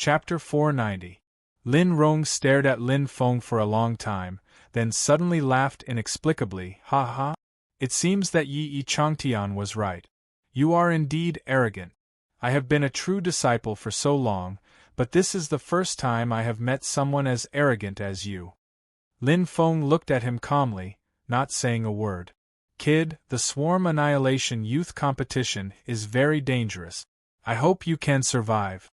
Chapter 490. Lin Rong stared at Lin Feng for a long time, then suddenly laughed inexplicably. Ha ha! It seems that Yi Changtian was right. You are indeed arrogant. I have been a true disciple for so long, but this is the first time I have met someone as arrogant as you. Lin Feng looked at him calmly, not saying a word. Kid, the Swarm Annihilation Youth Competition is very dangerous. I hope you can survive.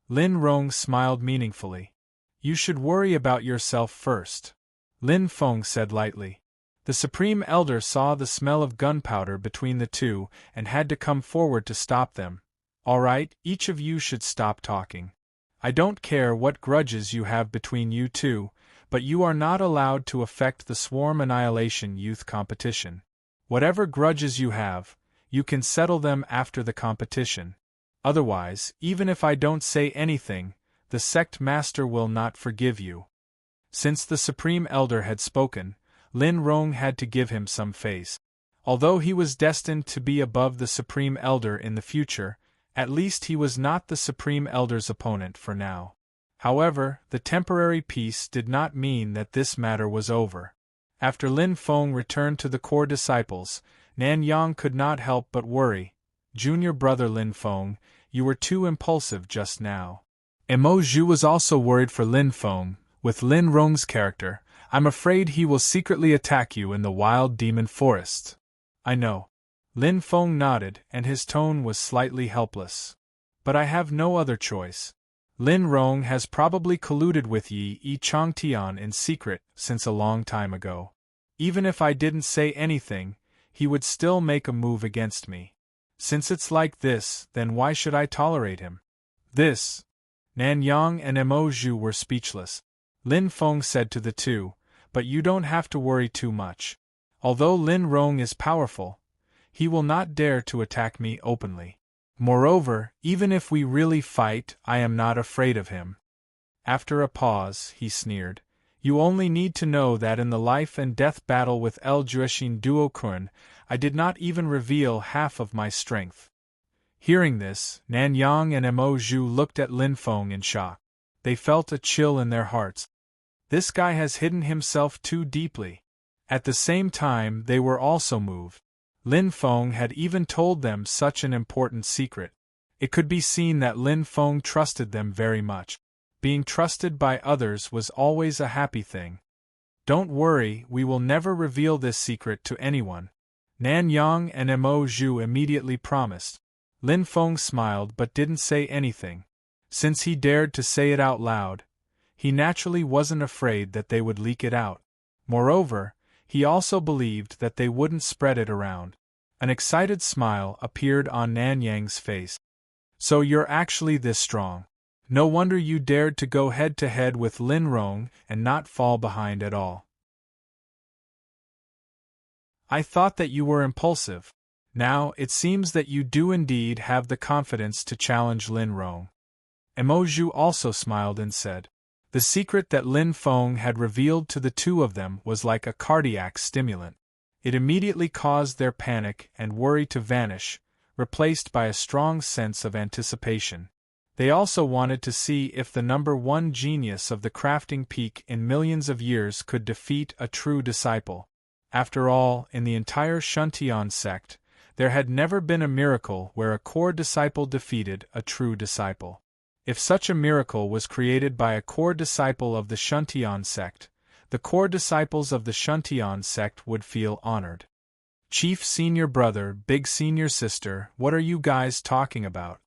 Lin Rong smiled meaningfully. You should worry about yourself first. Lin Feng said lightly. The Supreme Elder saw the smell of gunpowder between the two and had to come forward to stop them. All right, each of you should stop talking. I don't care what grudges you have between you two, but you are not allowed to affect the Swarm Annihilation Youth Competition. Whatever grudges you have, you can settle them after the competition. Otherwise, even if I don't say anything, the sect master will not forgive you. Since the Supreme Elder had spoken, Lin Rong had to give him some face. Although he was destined to be above the Supreme Elder in the future, at least he was not the Supreme Elder's opponent for now. However, the temporary peace did not mean that this matter was over. After Lin Feng returned to the core disciples, Nan Yang could not help but worry. Junior brother Lin Feng, you were too impulsive just now. Mo Zhu was also worried for Lin Feng. With Lin Rong's character, I'm afraid he will secretly attack you in the wild demon forest. I know. Lin Feng nodded, and his tone was slightly helpless. But I have no other choice. Lin Rong has probably colluded with Yi Changtian in secret since a long time ago. Even if I didn't say anything, he would still make a move against me. Since it's like this, then why should I tolerate him? This. Nan Yang and Mo Zhu were speechless. Lin Feng said to the two, but you don't have to worry too much. Although Lin Rong is powerful, he will not dare to attack me openly. Moreover, even if we really fight, I am not afraid of him. After a pause, he sneered. You only need to know that in the life and death battle with El Jueshin Duokun, I did not even reveal half of my strength. Hearing this, Nan Yang and Mo Zhu looked at Lin Feng in shock. They felt a chill in their hearts. This guy has hidden himself too deeply. At the same time, they were also moved. Lin Feng had even told them such an important secret. It could be seen that Lin Feng trusted them very much. Being trusted by others was always a happy thing. Don't worry, we will never reveal this secret to anyone. Nan Yang and Mo Zhu immediately promised. Lin Feng smiled but didn't say anything. Since he dared to say it out loud, he naturally wasn't afraid that they would leak it out. Moreover, he also believed that they wouldn't spread it around. An excited smile appeared on Nan Yang's face. So you're actually this strong. No wonder you dared to go head-to-head with Lin Rong and not fall behind at all. I thought that you were impulsive. Now, it seems that you do indeed have the confidence to challenge Lin Rong. Mo Zhu also smiled and said. The secret that Lin Feng had revealed to the two of them was like a cardiac stimulant. It immediately caused their panic and worry to vanish, replaced by a strong sense of anticipation. They also wanted to see if the number one genius of the crafting peak in millions of years could defeat a true disciple. After all, in the entire Shuntian sect, there had never been a miracle where a core disciple defeated a true disciple. If such a miracle was created by a core disciple of the Shuntian sect, the core disciples of the Shuntian sect would feel honored. Chief senior brother, big senior sister, what are you guys talking about?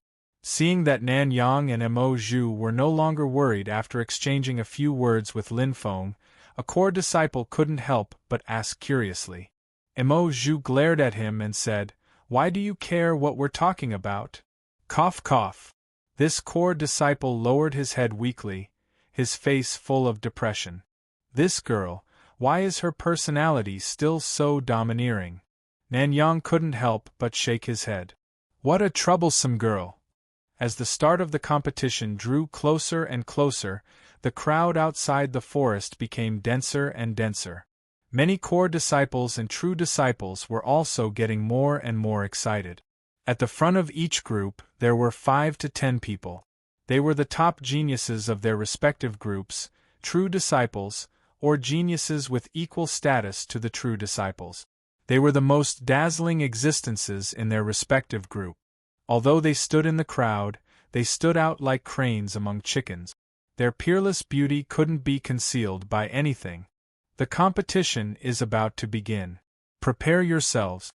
Seeing that Nan Yang and Mo Zhu were no longer worried after exchanging a few words with Lin Feng, a core disciple couldn't help but ask curiously. Mo Zhu glared at him and said, Why do you care what we're talking about? Cough cough. This core disciple lowered his head weakly, his face full of depression. This girl, why is her personality still so domineering? Nan Yang couldn't help but shake his head. What a troublesome girl! As the start of the competition drew closer and closer, the crowd outside the forest became denser and denser. Many core disciples and true disciples were also getting more and more excited. At the front of each group, there were 5 to 10 people. They were the top geniuses of their respective groups, true disciples, or geniuses with equal status to the true disciples. They were the most dazzling existences in their respective group. Although they stood in the crowd, they stood out like cranes among chickens. Their peerless beauty couldn't be concealed by anything. The competition is about to begin. Prepare yourselves.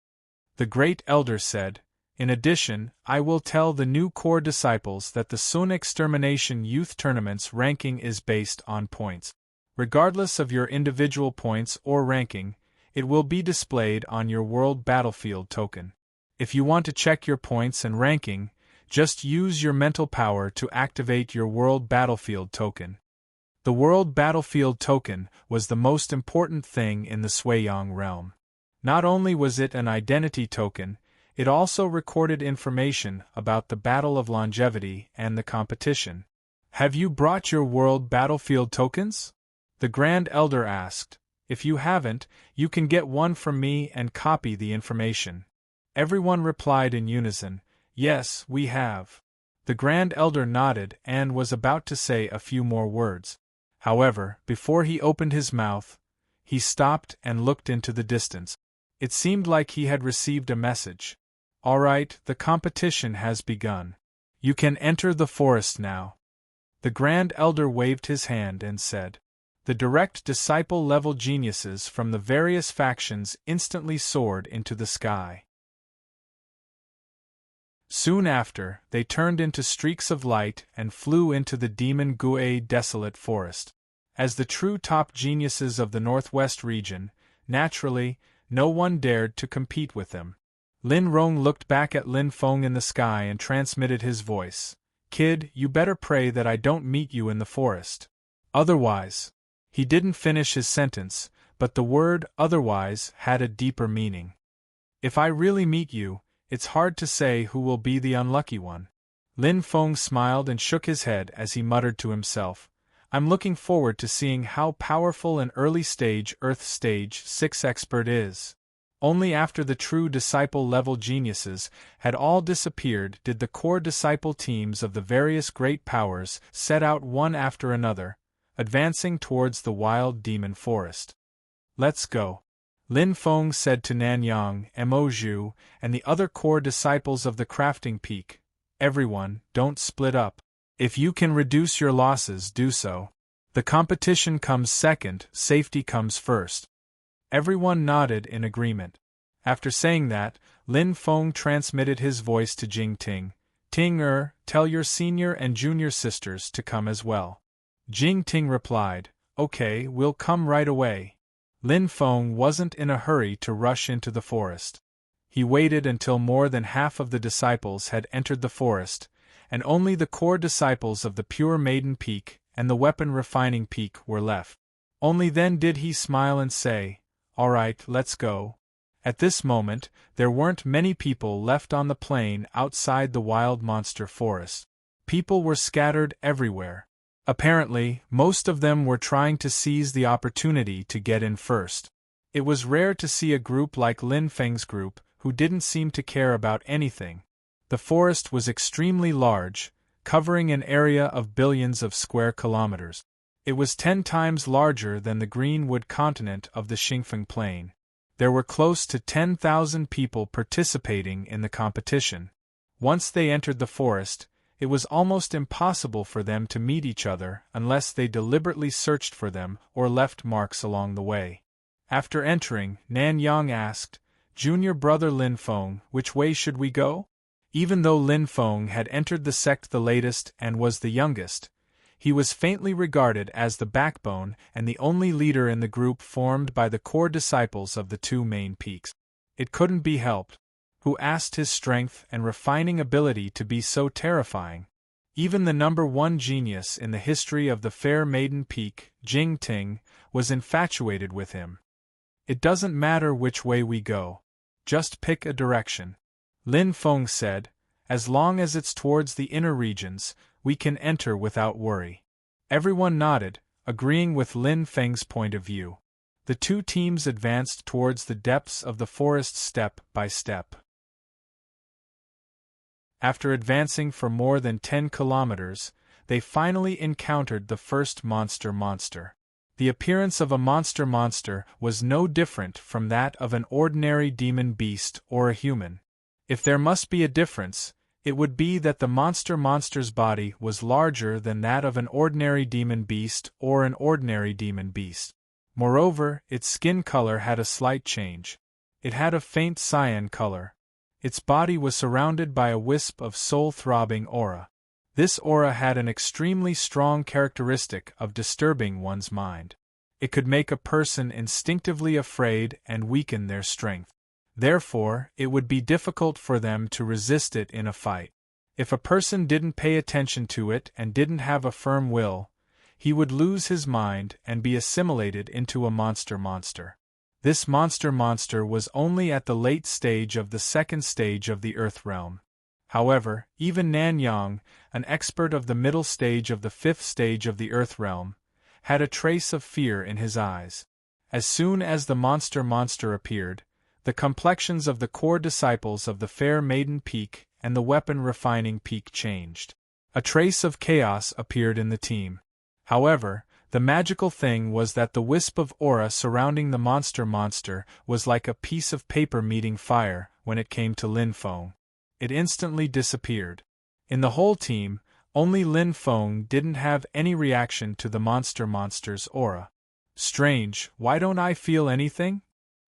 The great elder said. In addition, I will tell the new core disciples that the Sun Extermination Youth Tournament's ranking is based on points. Regardless of your individual points or ranking, it will be displayed on your World Battlefield token. If you want to check your points and ranking, just use your mental power to activate your World Battlefield token. The World Battlefield token was the most important thing in the Suiyang realm. Not only was it an identity token, it also recorded information about the Battle of Longevity and the competition. Have you brought your World Battlefield tokens? The Grand Elder asked. If you haven't, you can get one from me and copy the information. Everyone replied in unison, Yes, we have. The Grand Elder nodded and was about to say a few more words. However, before he opened his mouth, he stopped and looked into the distance. It seemed like he had received a message. All right, the competition has begun. You can enter the forest now. The Grand Elder waved his hand and said. The direct disciple-level geniuses from the various factions instantly soared into the sky. Soon after, they turned into streaks of light and flew into the Demon Gui desolate forest. As the true top geniuses of the Northwest region, naturally, no one dared to compete with them. Lin Rong looked back at Lin Feng in the sky and transmitted his voice. Kid, you better pray that I don't meet you in the forest. Otherwise. He didn't finish his sentence, but the word otherwise had a deeper meaning. If I really meet you, it's hard to say who will be the unlucky one. Lin Feng smiled and shook his head as he muttered to himself, I'm looking forward to seeing how powerful an early-stage Earth Stage 6 expert is. Only after the true disciple-level geniuses had all disappeared did the core disciple teams of the various great powers set out one after another, advancing towards the wild demon forest. Let's go. Lin Feng said to Nanyang, Mo Zhu, and the other core disciples of the crafting peak, Everyone, don't split up. If you can reduce your losses, do so. The competition comes second, safety comes first. Everyone nodded in agreement. After saying that, Lin Feng transmitted his voice to Jing Ting. Ting tell your senior and junior sisters to come as well. Jing Ting replied, Okay, we'll come right away. Lin Feng wasn't in a hurry to rush into the forest. He waited until more than half of the disciples had entered the forest, and only the core disciples of the Pure Maiden Peak and the Weapon Refining Peak were left. Only then did he smile and say, All right, let's go. At this moment, there weren't many people left on the plain outside the wild monster forest. People were scattered everywhere. Apparently, most of them were trying to seize the opportunity to get in first. It was rare to see a group like Lin Feng's group, who didn't seem to care about anything. The forest was extremely large, covering an area of billions of square kilometers. It was 10 times larger than the Greenwood continent of the Xingfeng Plain. There were close to 10,000 people participating in the competition. Once they entered the forest, it was almost impossible for them to meet each other unless they deliberately searched for them or left marks along the way. After entering, Nanyang asked, Junior brother Lin Feng, which way should we go? Even though Lin Feng had entered the sect the latest and was the youngest, he was faintly regarded as the backbone and the only leader in the group formed by the core disciples of the two main peaks. It couldn't be helped. Who asked his strength and refining ability to be so terrifying? Even the number one genius in the history of the Fair Maiden Peak, Jing Ting, was infatuated with him. It doesn't matter which way we go. Just pick a direction. Lin Feng said, as long as it's towards the inner regions, we can enter without worry. Everyone nodded, agreeing with Lin Feng's point of view. The two teams advanced towards the depths of the forest step by step. After advancing for more than 10 kilometers, they finally encountered the first monster. The appearance of a monster was no different from that of an ordinary demon beast or a human. If there must be a difference, it would be that the monster's body was larger than that of an ordinary demon beast or an ordinary demon beast. Moreover, its skin color had a slight change. It had a faint cyan color. Its body was surrounded by a wisp of soul-throbbing aura. This aura had an extremely strong characteristic of disturbing one's mind. It could make a person instinctively afraid and weaken their strength. Therefore, it would be difficult for them to resist it in a fight. If a person didn't pay attention to it and didn't have a firm will, he would lose his mind and be assimilated into a monster. This monster was only at the late stage of the second stage of the Earth realm. However, even Nan Yang, an expert of the middle stage of the fifth stage of the Earth realm, had a trace of fear in his eyes. As soon as the monster appeared, the complexions of the core disciples of the Fair Maiden Peak and the Weapon Refining Peak changed. A trace of chaos appeared in the team. However, the magical thing was that the wisp of aura surrounding the monster was like a piece of paper meeting fire when it came to Lin Feng. It instantly disappeared. In the whole team, only Lin Feng didn't have any reaction to the monster's aura. Strange, why don't I feel anything?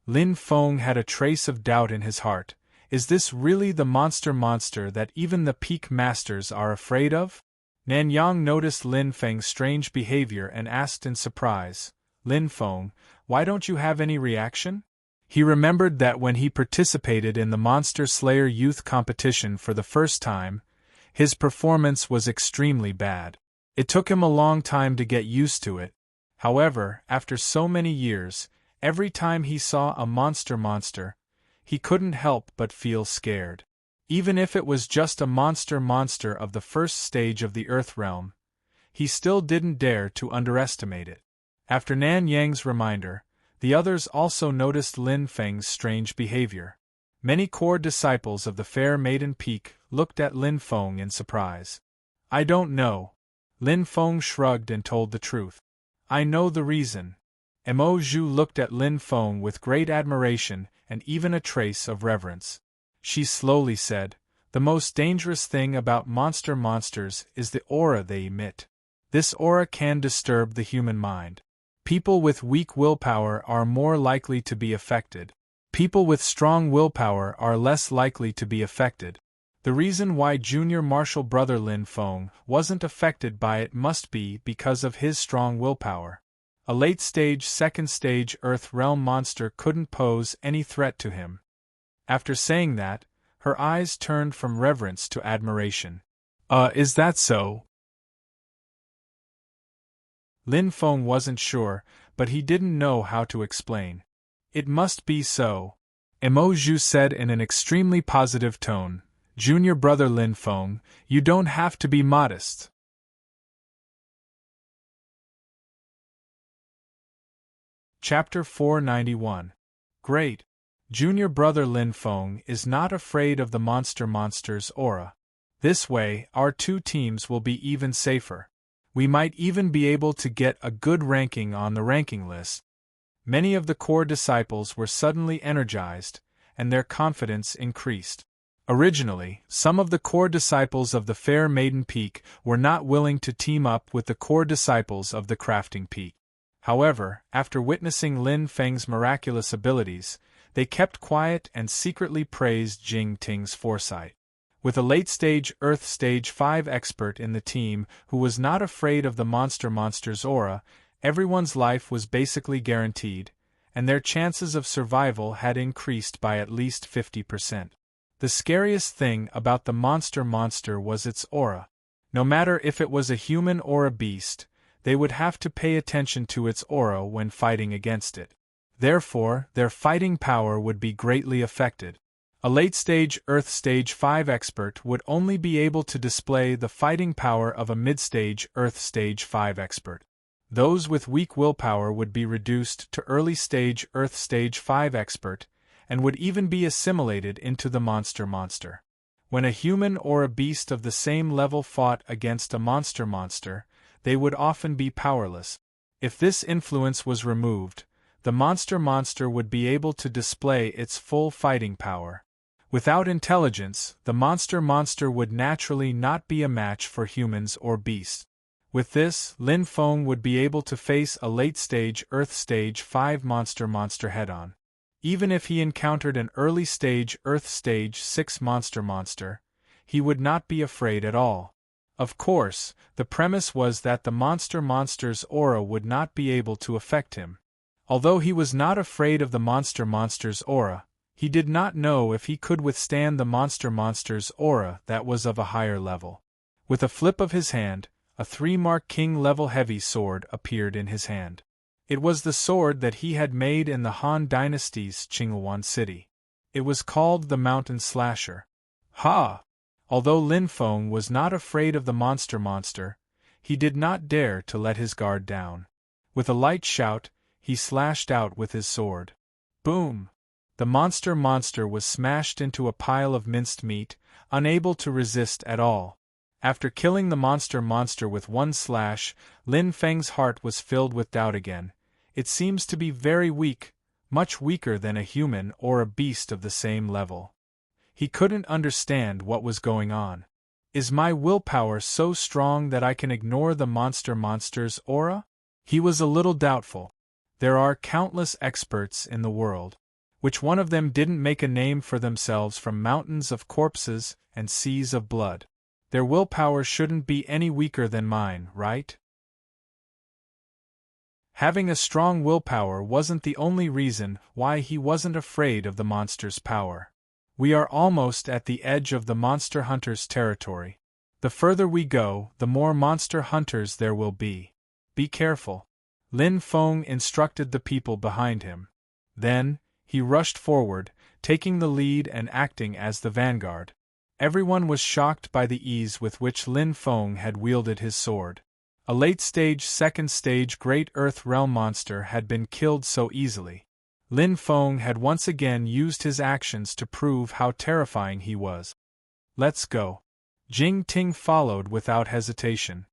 Lin Feng had a trace of doubt in his heart. Is this really the monster that even the peak masters are afraid of? Nan Yang noticed Lin Feng's strange behavior and asked in surprise, Lin Feng, why don't you have any reaction? He remembered that when he participated in the Monster Slayer Youth Competition for the first time, his performance was extremely bad. It took him a long time to get used to it. However, after so many years, every time he saw a monster, he couldn't help but feel scared. Even if it was just a monster of the first stage of the Earth realm, he still didn't dare to underestimate it. After Nan Yang's reminder, the others also noticed Lin Feng's strange behavior. Many core disciples of the Fair Maiden Peak looked at Lin Feng in surprise. I don't know. Lin Feng shrugged and told the truth. I know the reason. Mo Zhu looked at Lin Feng with great admiration and even a trace of reverence. She slowly said, the most dangerous thing about monsters is the aura they emit. This aura can disturb the human mind. People with weak willpower are more likely to be affected. People with strong willpower are less likely to be affected. The reason why junior martial brother Lin Feng wasn't affected by it must be because of his strong willpower. A late-stage, second-stage Earth realm monster couldn't pose any threat to him. After saying that, her eyes turned from reverence to admiration. Is that so? Lin Feng wasn't sure, but he didn't know how to explain. It must be so. Mo Zhu said in an extremely positive tone, Junior brother Lin Feng, you don't have to be modest. Chapter 491. Great. Junior brother Lin Feng is not afraid of the monster's aura. This way, our two teams will be even safer. We might even be able to get a good ranking on the ranking list. Many of the core disciples were suddenly energized, and their confidence increased. Originally, some of the core disciples of the Fair Maiden Peak were not willing to team up with the core disciples of the Crafting Peak. However, after witnessing Lin Feng's miraculous abilities, they kept quiet and secretly praised Jing Ting's foresight. With a late-stage Earth Stage 5 expert in the team who was not afraid of the monster's aura, everyone's life was basically guaranteed, and their chances of survival had increased by at least 50%. The scariest thing about the monster was its aura. No matter if it was a human or a beast, they would have to pay attention to its aura when fighting against it. Therefore, their fighting power would be greatly affected. A late-stage Earth Stage 5 expert would only be able to display the fighting power of a mid-stage Earth Stage 5 expert. Those with weak willpower would be reduced to early-stage Earth Stage 5 expert, and would even be assimilated into the monster. When a human or a beast of the same level fought against a monster, they would often be powerless. If this influence was removed, the monster would be able to display its full fighting power. Without intelligence, the monster would naturally not be a match for humans or beasts. With this, Lin Feng would be able to face a late-stage Earth Stage 5 monster head-on. Even if he encountered an early-stage Earth Stage 6 monster, he would not be afraid at all. Of course, the premise was that the monster's aura would not be able to affect him. Although he was not afraid of the monster's aura, he did not know if he could withstand the monster's aura that was of a higher level. With a flip of his hand, a 3-mark king-level heavy sword appeared in his hand. It was the sword that he had made in the Han Dynasty's Qingluan city. It was called the Mountain Slasher. Ha! Although Lin Feng was not afraid of the monster, he did not dare to let his guard down. With a light shout, he slashed out with his sword. Boom! The monster was smashed into a pile of minced meat, unable to resist at all. After killing the monster with one slash, Lin Feng's heart was filled with doubt again. It seems to be very weak, much weaker than a human or a beast of the same level. He couldn't understand what was going on. Is my willpower so strong that I can ignore the monster's aura? He was a little doubtful. There are countless experts in the world. Which one of them didn't make a name for themselves from mountains of corpses and seas of blood? Their willpower shouldn't be any weaker than mine, right? Having a strong willpower wasn't the only reason why he wasn't afraid of the monster's power. We are almost at the edge of the monster hunter's territory. The further we go, the more monster hunters there will be. Be careful. Lin Feng instructed the people behind him. Then, he rushed forward, taking the lead and acting as the vanguard. Everyone was shocked by the ease with which Lin Feng had wielded his sword. A late-stage, second-stage Great Earth Realm monster had been killed so easily. Lin Feng had once again used his actions to prove how terrifying he was. Let's go. Jing Ting followed without hesitation.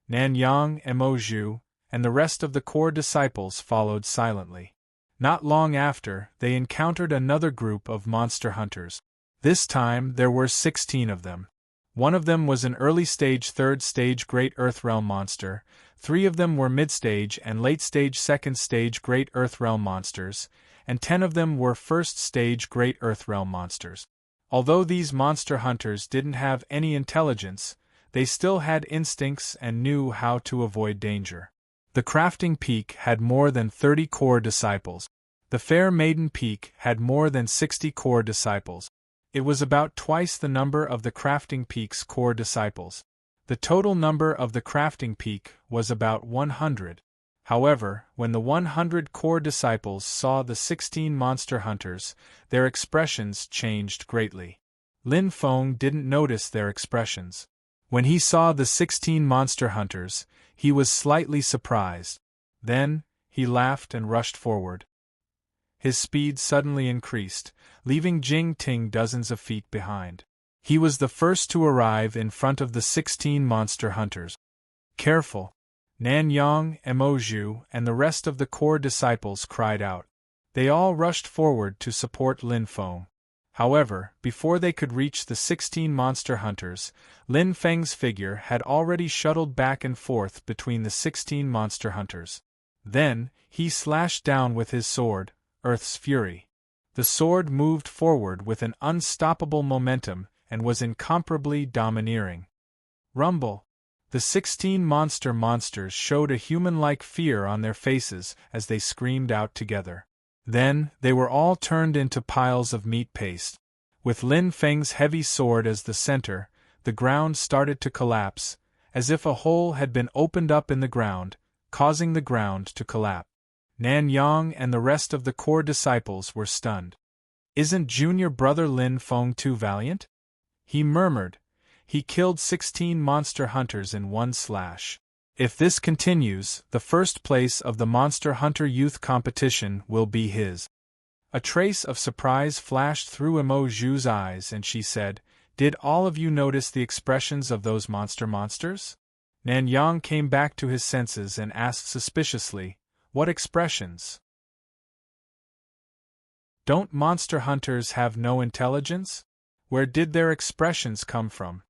Nanyang, Emozhu, and the rest of the core disciples followed silently. Not long after, they encountered another group of monster hunters. This time, there were 16 of them. One of them was an early-stage third-stage Great Earth Realm monster, 3 of them were mid-stage and late-stage second-stage Great Earth Realm monsters, and 10 of them were first-stage Great Earth Realm monsters. Although these monster hunters didn't have any intelligence, they still had instincts and knew how to avoid danger. The Crafting Peak had more than 30 core disciples. The Fair Maiden Peak had more than 60 core disciples. It was about twice the number of the Crafting Peak's core disciples. The total number of the Crafting Peak was about 100. However, when the 100 core disciples saw the 16 monster hunters, their expressions changed greatly. Lin Feng didn't notice their expressions. When he saw the 16 monster hunters, he was slightly surprised. Then, he laughed and rushed forward. His speed suddenly increased, leaving Jing Ting dozens of feet behind. He was the first to arrive in front of the 16 monster hunters. Careful! Nanyang, Emozhu, and the rest of the core disciples cried out. They all rushed forward to support Lin Feng. However, before they could reach the 16 monster hunters, Lin Feng's figure had already shuttled back and forth between the 16 monster hunters. Then, he slashed down with his sword, Earth's Fury. The sword moved forward with an unstoppable momentum and was incomparably domineering. Rumble! The 16 monsters showed a human-like fear on their faces as they screamed out together. Then, they were all turned into piles of meat paste. With Lin Feng's heavy sword as the center, the ground started to collapse, as if a hole had been opened up in the ground, causing the ground to collapse. Nanyang and the rest of the core disciples were stunned. Isn't junior brother Lin Feng too valiant? He murmured. He killed 16 monster hunters in one slash. If this continues, the first place of the Monster Hunter Youth Competition will be his. A trace of surprise flashed through Emozhu's eyes and she said, Did all of you notice the expressions of those monsters? Nan Yang came back to his senses and asked suspiciously, "What expressions? Don't monster hunters have no intelligence? Where did their expressions come from?"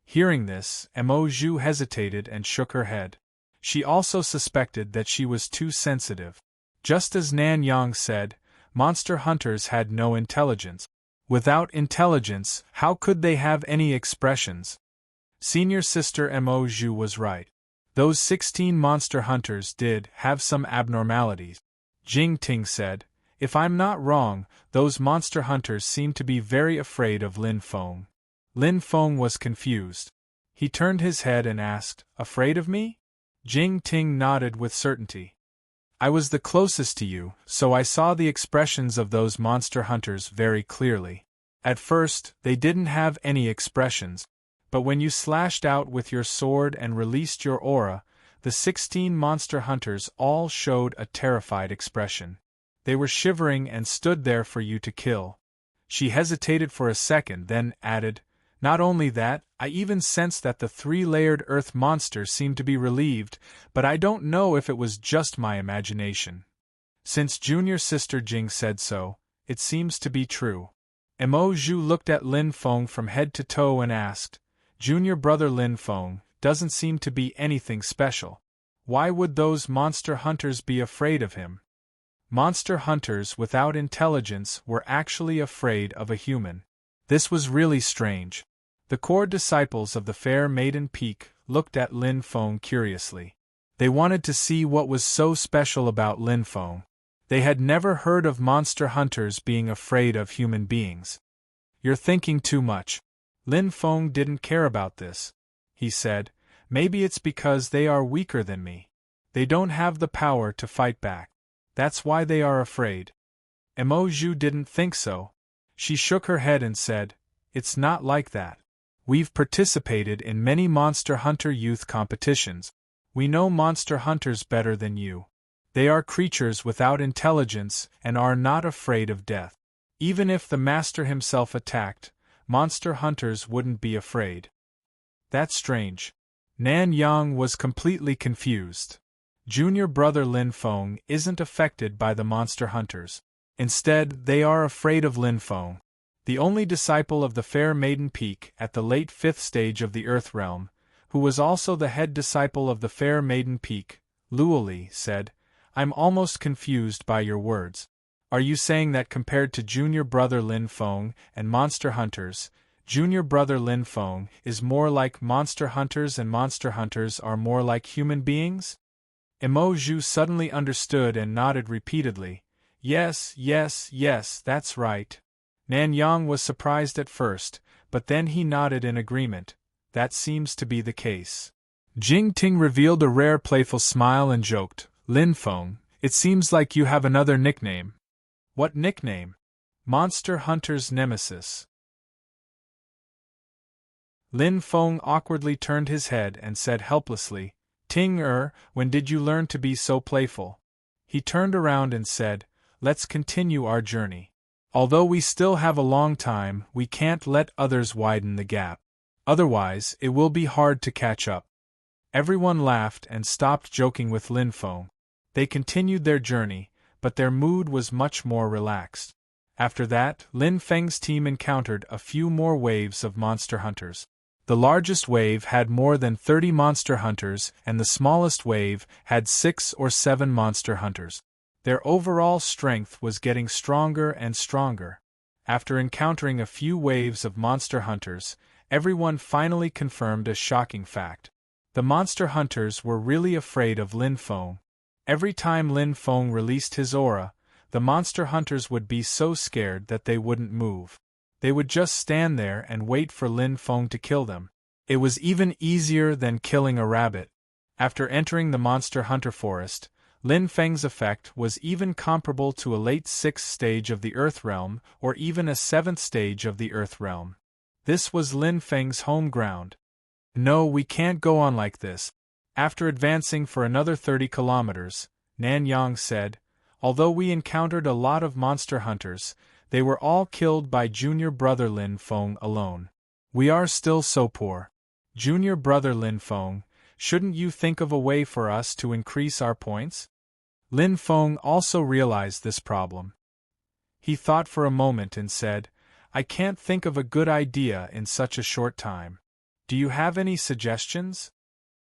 Hearing this, Mo Zhu hesitated and shook her head. She also suspected that she was too sensitive. Just as Nan Yang said, monster hunters had no intelligence. Without intelligence, how could they have any expressions? Senior sister Mo Zhu was right. Those 16 monster hunters did have some abnormalities. Jing Ting said, "If I'm not wrong, those monster hunters seem to be very afraid of Lin Feng." Lin Feng was confused. He turned his head and asked, "Afraid of me?" Jing Ting nodded with certainty. "I was the closest to you, so I saw the expressions of those monster hunters very clearly. At first, they didn't have any expressions, but when you slashed out with your sword and released your aura, the 16 monster hunters all showed a terrified expression. They were shivering and stood there for you to kill." She hesitated for a second, then added, "Not only that, I even sensed that the 3-layered earth monster seemed to be relieved, but I don't know if it was just my imagination. Since junior sister Jing said so, it seems to be true." Mo Zhu looked at Lin Feng from head to toe and asked, "Junior brother Lin Feng doesn't seem to be anything special. Why would those monster hunters be afraid of him?" Monster hunters without intelligence were actually afraid of a human. This was really strange. The core disciples of the fair maiden Peak looked at Lin Feng curiously. They wanted to see what was so special about Lin Feng. They had never heard of monster hunters being afraid of human beings. "You're thinking too much." Lin Feng didn't care about this. He said, "Maybe it's because they are weaker than me. They don't have the power to fight back. That's why they are afraid." Mo Zhu didn't think so. She shook her head and said, "It's not like that. We've participated in many monster hunter youth competitions. We know monster hunters better than you. They are creatures without intelligence and are not afraid of death. Even if the master himself attacked, monster hunters wouldn't be afraid." That's strange. Nan Yang was completely confused. Junior brother Lin Feng isn't affected by the monster hunters. Instead, they are afraid of Lin Feng. The only disciple of the fair maiden Peak at the late 5th stage of the Earth Realm, who was also the head disciple of the fair maiden Peak, Luoli, said, "I'm almost confused by your words. Are you saying that compared to junior brother Lin Feng and monster hunters, junior brother Lin Feng is more like monster hunters and monster hunters are more like human beings?" Mo Zhu suddenly understood and nodded repeatedly. Yes, that's right." Nan Yang was surprised at first, but then he nodded in agreement. That seems to be the case. Jing Ting revealed a rare playful smile and joked, "Lin Feng, it seems like you have another nickname." "What nickname?" "Monster Hunter's Nemesis." Lin Feng awkwardly turned his head and said helplessly, Ting when did you learn to be so playful?" He turned around and said, "Let's continue our journey. Although we still have a long time, we can't let others widen the gap. Otherwise, it will be hard to catch up." Everyone laughed and stopped joking with Lin Feng. They continued their journey, but their mood was much more relaxed. After that, Lin Feng's team encountered a few more waves of monster hunters. The largest wave had more than 30 monster hunters and the smallest wave had 6 or 7 monster hunters. Their overall strength was getting stronger and stronger. After encountering a few waves of monster hunters, everyone finally confirmed a shocking fact. The monster hunters were really afraid of Lin Feng. Every time Lin Feng released his aura, the monster hunters would be so scared that they wouldn't move. They would just stand there and wait for Lin Feng to kill them. It was even easier than killing a rabbit. After entering the monster hunter forest, Lin Feng's effect was even comparable to a late 6th stage of the Earth Realm or even a 7th stage of the Earth Realm. This was Lin Feng's home ground. "No, we can't go on like this." After advancing for another 30 kilometers, Nan Yang said, "Although we encountered a lot of monster hunters, they were all killed by junior brother Lin Feng alone. We are still so poor. Junior brother Lin Feng, shouldn't you think of a way for us to increase our points? Lin Feng also realized this problem. He thought for a moment and said, I can't think of a good idea in such a short time. Do you have any suggestions?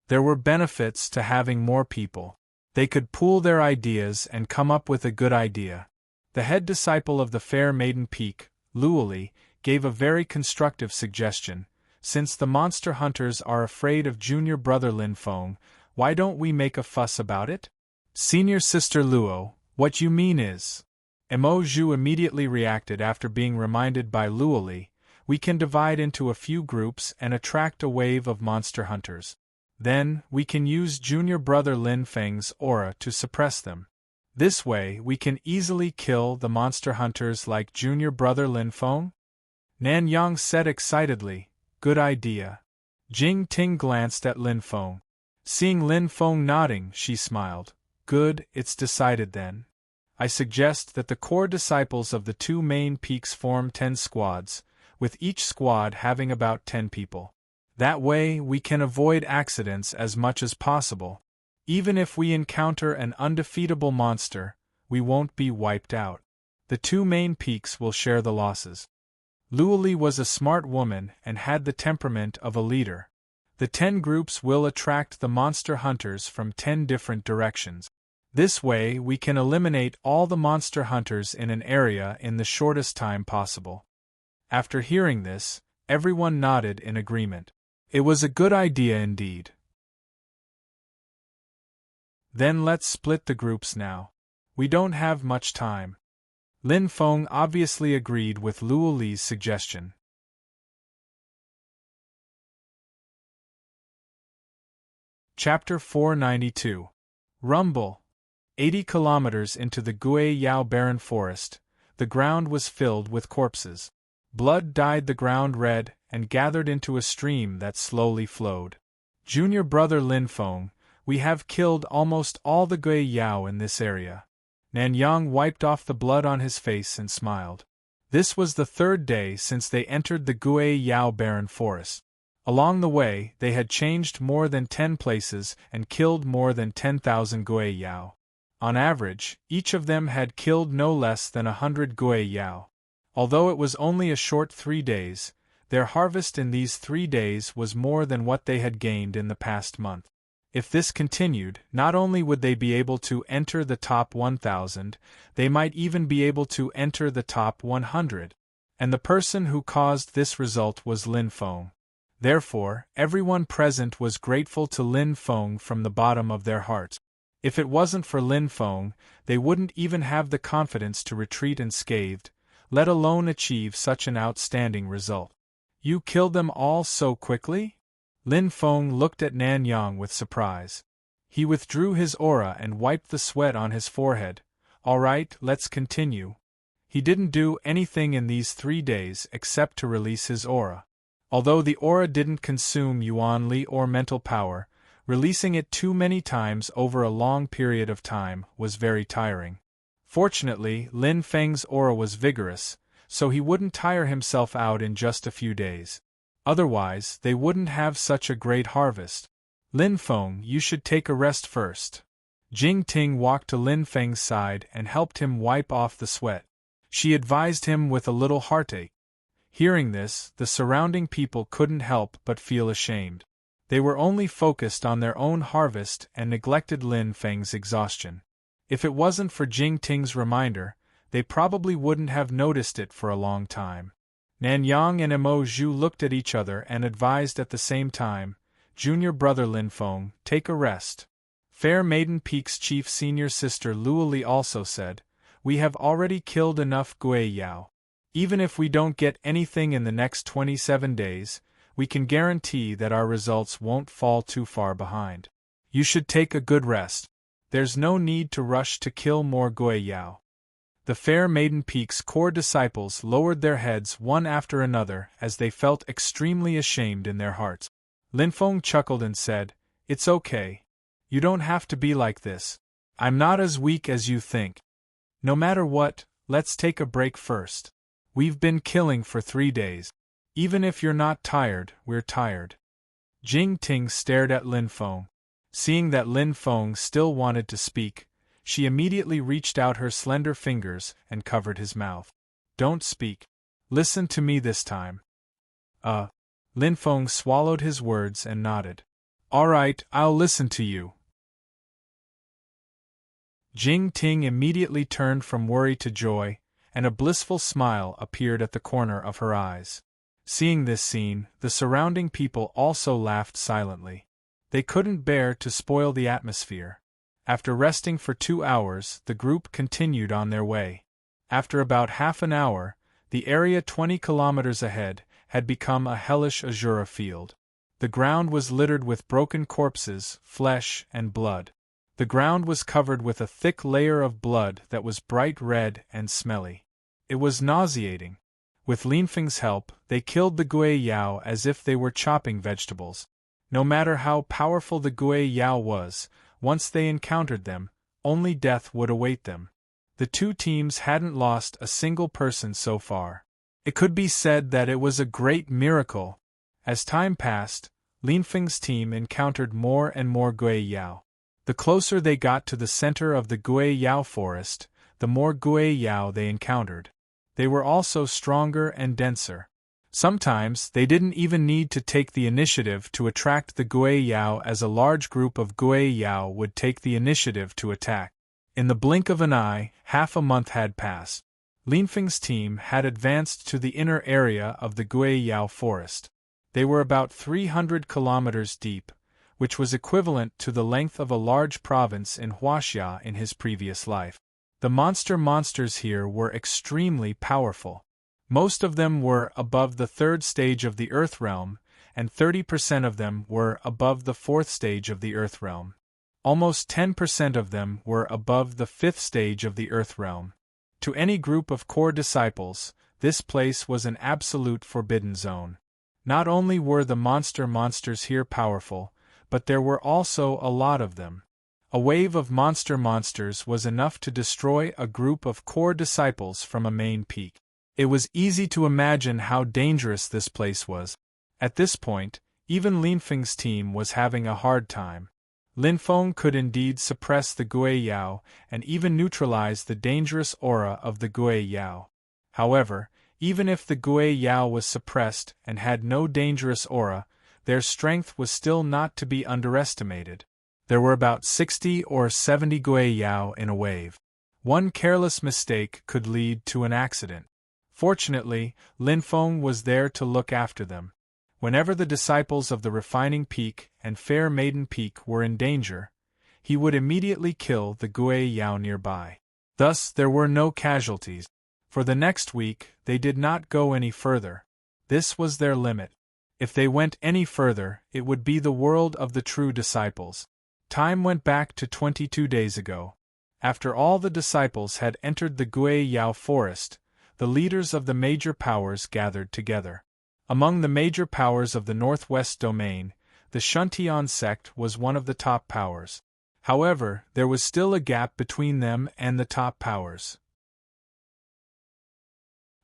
There were benefits to having more people. They could pool their ideas and come up with a good idea. The head disciple of the Fair Maiden Peak, Luoli, gave a very constructive suggestion. Since the monster hunters are afraid of junior brother Lin Feng, why don't we make a fuss about it? Senior sister Luo, what you mean is… Mo Zhu immediately reacted after being reminded by Luoli, we can divide into a few groups and attract a wave of monster hunters. Then, we can use junior brother Lin Feng's aura to suppress them. This way we can easily kill the monster hunters like junior brother Lin Feng? Nan Yang said excitedly, good idea. Jing Ting glanced at Lin Feng. Seeing Lin Feng nodding, she smiled. Good, it's decided then. I suggest that the core disciples of the two main peaks form 10 squads, with each squad having about 10 people. That way we can avoid accidents as much as possible. Even if we encounter an undefeatable monster, we won't be wiped out. The two main peaks will share the losses. Luoli was a smart woman and had the temperament of a leader. The 10 groups will attract the monster hunters from 10 different directions. This way we can eliminate all the monster hunters in an area in the shortest time possible. After hearing this, everyone nodded in agreement. It was a good idea indeed. Then let's split the groups now. We don't have much time. Lin Feng obviously agreed with Luoli's suggestion. Chapter 492. Rumble. 80 kilometers into the Gui Yao barren forest, the ground was filled with corpses. Blood dyed the ground red and gathered into a stream that slowly flowed. Junior brother Lin Feng, we have killed almost all the Gui Yao in this area. Nanyang wiped off the blood on his face and smiled. This was the 3rd day since they entered the Gui Yao barren forest. Along the way, they had changed more than 10 places and killed more than 10,000 Gui Yao. On average, each of them had killed no less than 100 Gui Yao. Although it was only a short 3 days, their harvest in these 3 days was more than what they had gained in the past month. If this continued, not only would they be able to enter the top 1,000, they might even be able to enter the top 100. And the person who caused this result was Lin Feng. Therefore, everyone present was grateful to Lin Feng from the bottom of their hearts. If it wasn't for Lin Feng, they wouldn't even have the confidence to retreat unscathed, let alone achieve such an outstanding result. You killed them all so quickly? Lin Feng looked at Nanyang with surprise. He withdrew his aura and wiped the sweat on his forehead. All right, let's continue. He didn't do anything in these 3 days except to release his aura. Although the aura didn't consume Yuan Li or mental power, releasing it too many times over a long period of time was very tiring. Fortunately, Lin Feng's aura was vigorous, so he wouldn't tire himself out in just a few days. Otherwise, they wouldn't have such a great harvest. Lin Feng, you should take a rest first. Jing Ting walked to Lin Feng's side and helped him wipe off the sweat. She advised him with a little heartache. Hearing this, the surrounding people couldn't help but feel ashamed. They were only focused on their own harvest and neglected Lin Feng's exhaustion. If it wasn't for Jing Ting's reminder, they probably wouldn't have noticed it for a long time. Nanyang and Mo Zhu looked at each other and advised at the same time, Junior brother Lin Feng, take a rest. Fair Maiden Peak's chief senior sister Luoli also said, we have already killed enough Gui Yao. Even if we don't get anything in the next 27 days, we can guarantee that our results won't fall too far behind. You should take a good rest. There's no need to rush to kill more Gui Yao. The Fair Maiden Peak's core disciples lowered their heads one after another as they felt extremely ashamed in their hearts. Lin Feng chuckled and said, it's okay. You don't have to be like this. I'm not as weak as you think. No matter what, let's take a break first. We've been killing for 3 days. Even if you're not tired, we're tired. Jing Ting stared at Lin Feng. Seeing that Lin Feng still wanted to speak, she immediately reached out her slender fingers and covered his mouth. Don't speak. Listen to me this time. Lin Feng swallowed his words and nodded. All right, I'll listen to you. Jing Ting immediately turned from worry to joy, and a blissful smile appeared at the corner of her eyes. Seeing this scene, the surrounding people also laughed silently. They couldn't bear to spoil the atmosphere. After resting for 2 hours, the group continued on their way. After about half an hour, the area 20 kilometers ahead had become a hellish azura field. The ground was littered with broken corpses, flesh, and blood. The ground was covered with a thick layer of blood that was bright red and smelly. It was nauseating. With Lin Feng's help, they killed the Gui Yao as if they were chopping vegetables. No matter how powerful the Gui Yao was, once they encountered them, only death would await them. The two teams hadn't lost a single person so far. It could be said that it was a great miracle. As time passed, Lin Feng's team encountered more and more Gui Yao. The closer they got to the center of the Gui Yao forest, the more Gui Yao they encountered. They were also stronger and denser. Sometimes they didn't even need to take the initiative to attract the Gui Yao, as a large group of Gui Yao would take the initiative to attack. In the blink of an eye, half a month had passed. Lin Feng's team had advanced to the inner area of the Gui Yao forest. They were about 300 kilometers deep, which was equivalent to the length of a large province in Huaxia in his previous life. The monsters here were extremely powerful. Most of them were above the 3rd stage of the Earth Realm, and 30% of them were above the 4th stage of the Earth Realm. Almost 10% of them were above the 5th stage of the Earth Realm. To any group of core disciples, this place was an absolute forbidden zone. Not only were the monsters here powerful, but there were also a lot of them. A wave of monsters was enough to destroy a group of core disciples from a main peak. It was easy to imagine how dangerous this place was. At this point, even Lin Feng's team was having a hard time. Lin Feng could indeed suppress the Gui Yao and even neutralize the dangerous aura of the Gui Yao. However, even if the Gui Yao was suppressed and had no dangerous aura, their strength was still not to be underestimated. There were about 60 or 70 Gui Yao in a wave. One careless mistake could lead to an accident. Fortunately, Lin Feng was there to look after them. Whenever the disciples of the Refining Peak and Fair Maiden Peak were in danger, he would immediately kill the Gui Yao nearby. Thus there were no casualties. For the next week, they did not go any further. This was their limit. If they went any further, it would be the world of the true disciples. Time went back to 22 days ago. After all the disciples had entered the Gui Yao forest, the leaders of the major powers gathered together. Among the major powers of the Northwest Domain, the Shuntian sect was one of the top powers. However, there was still a gap between them and the top powers.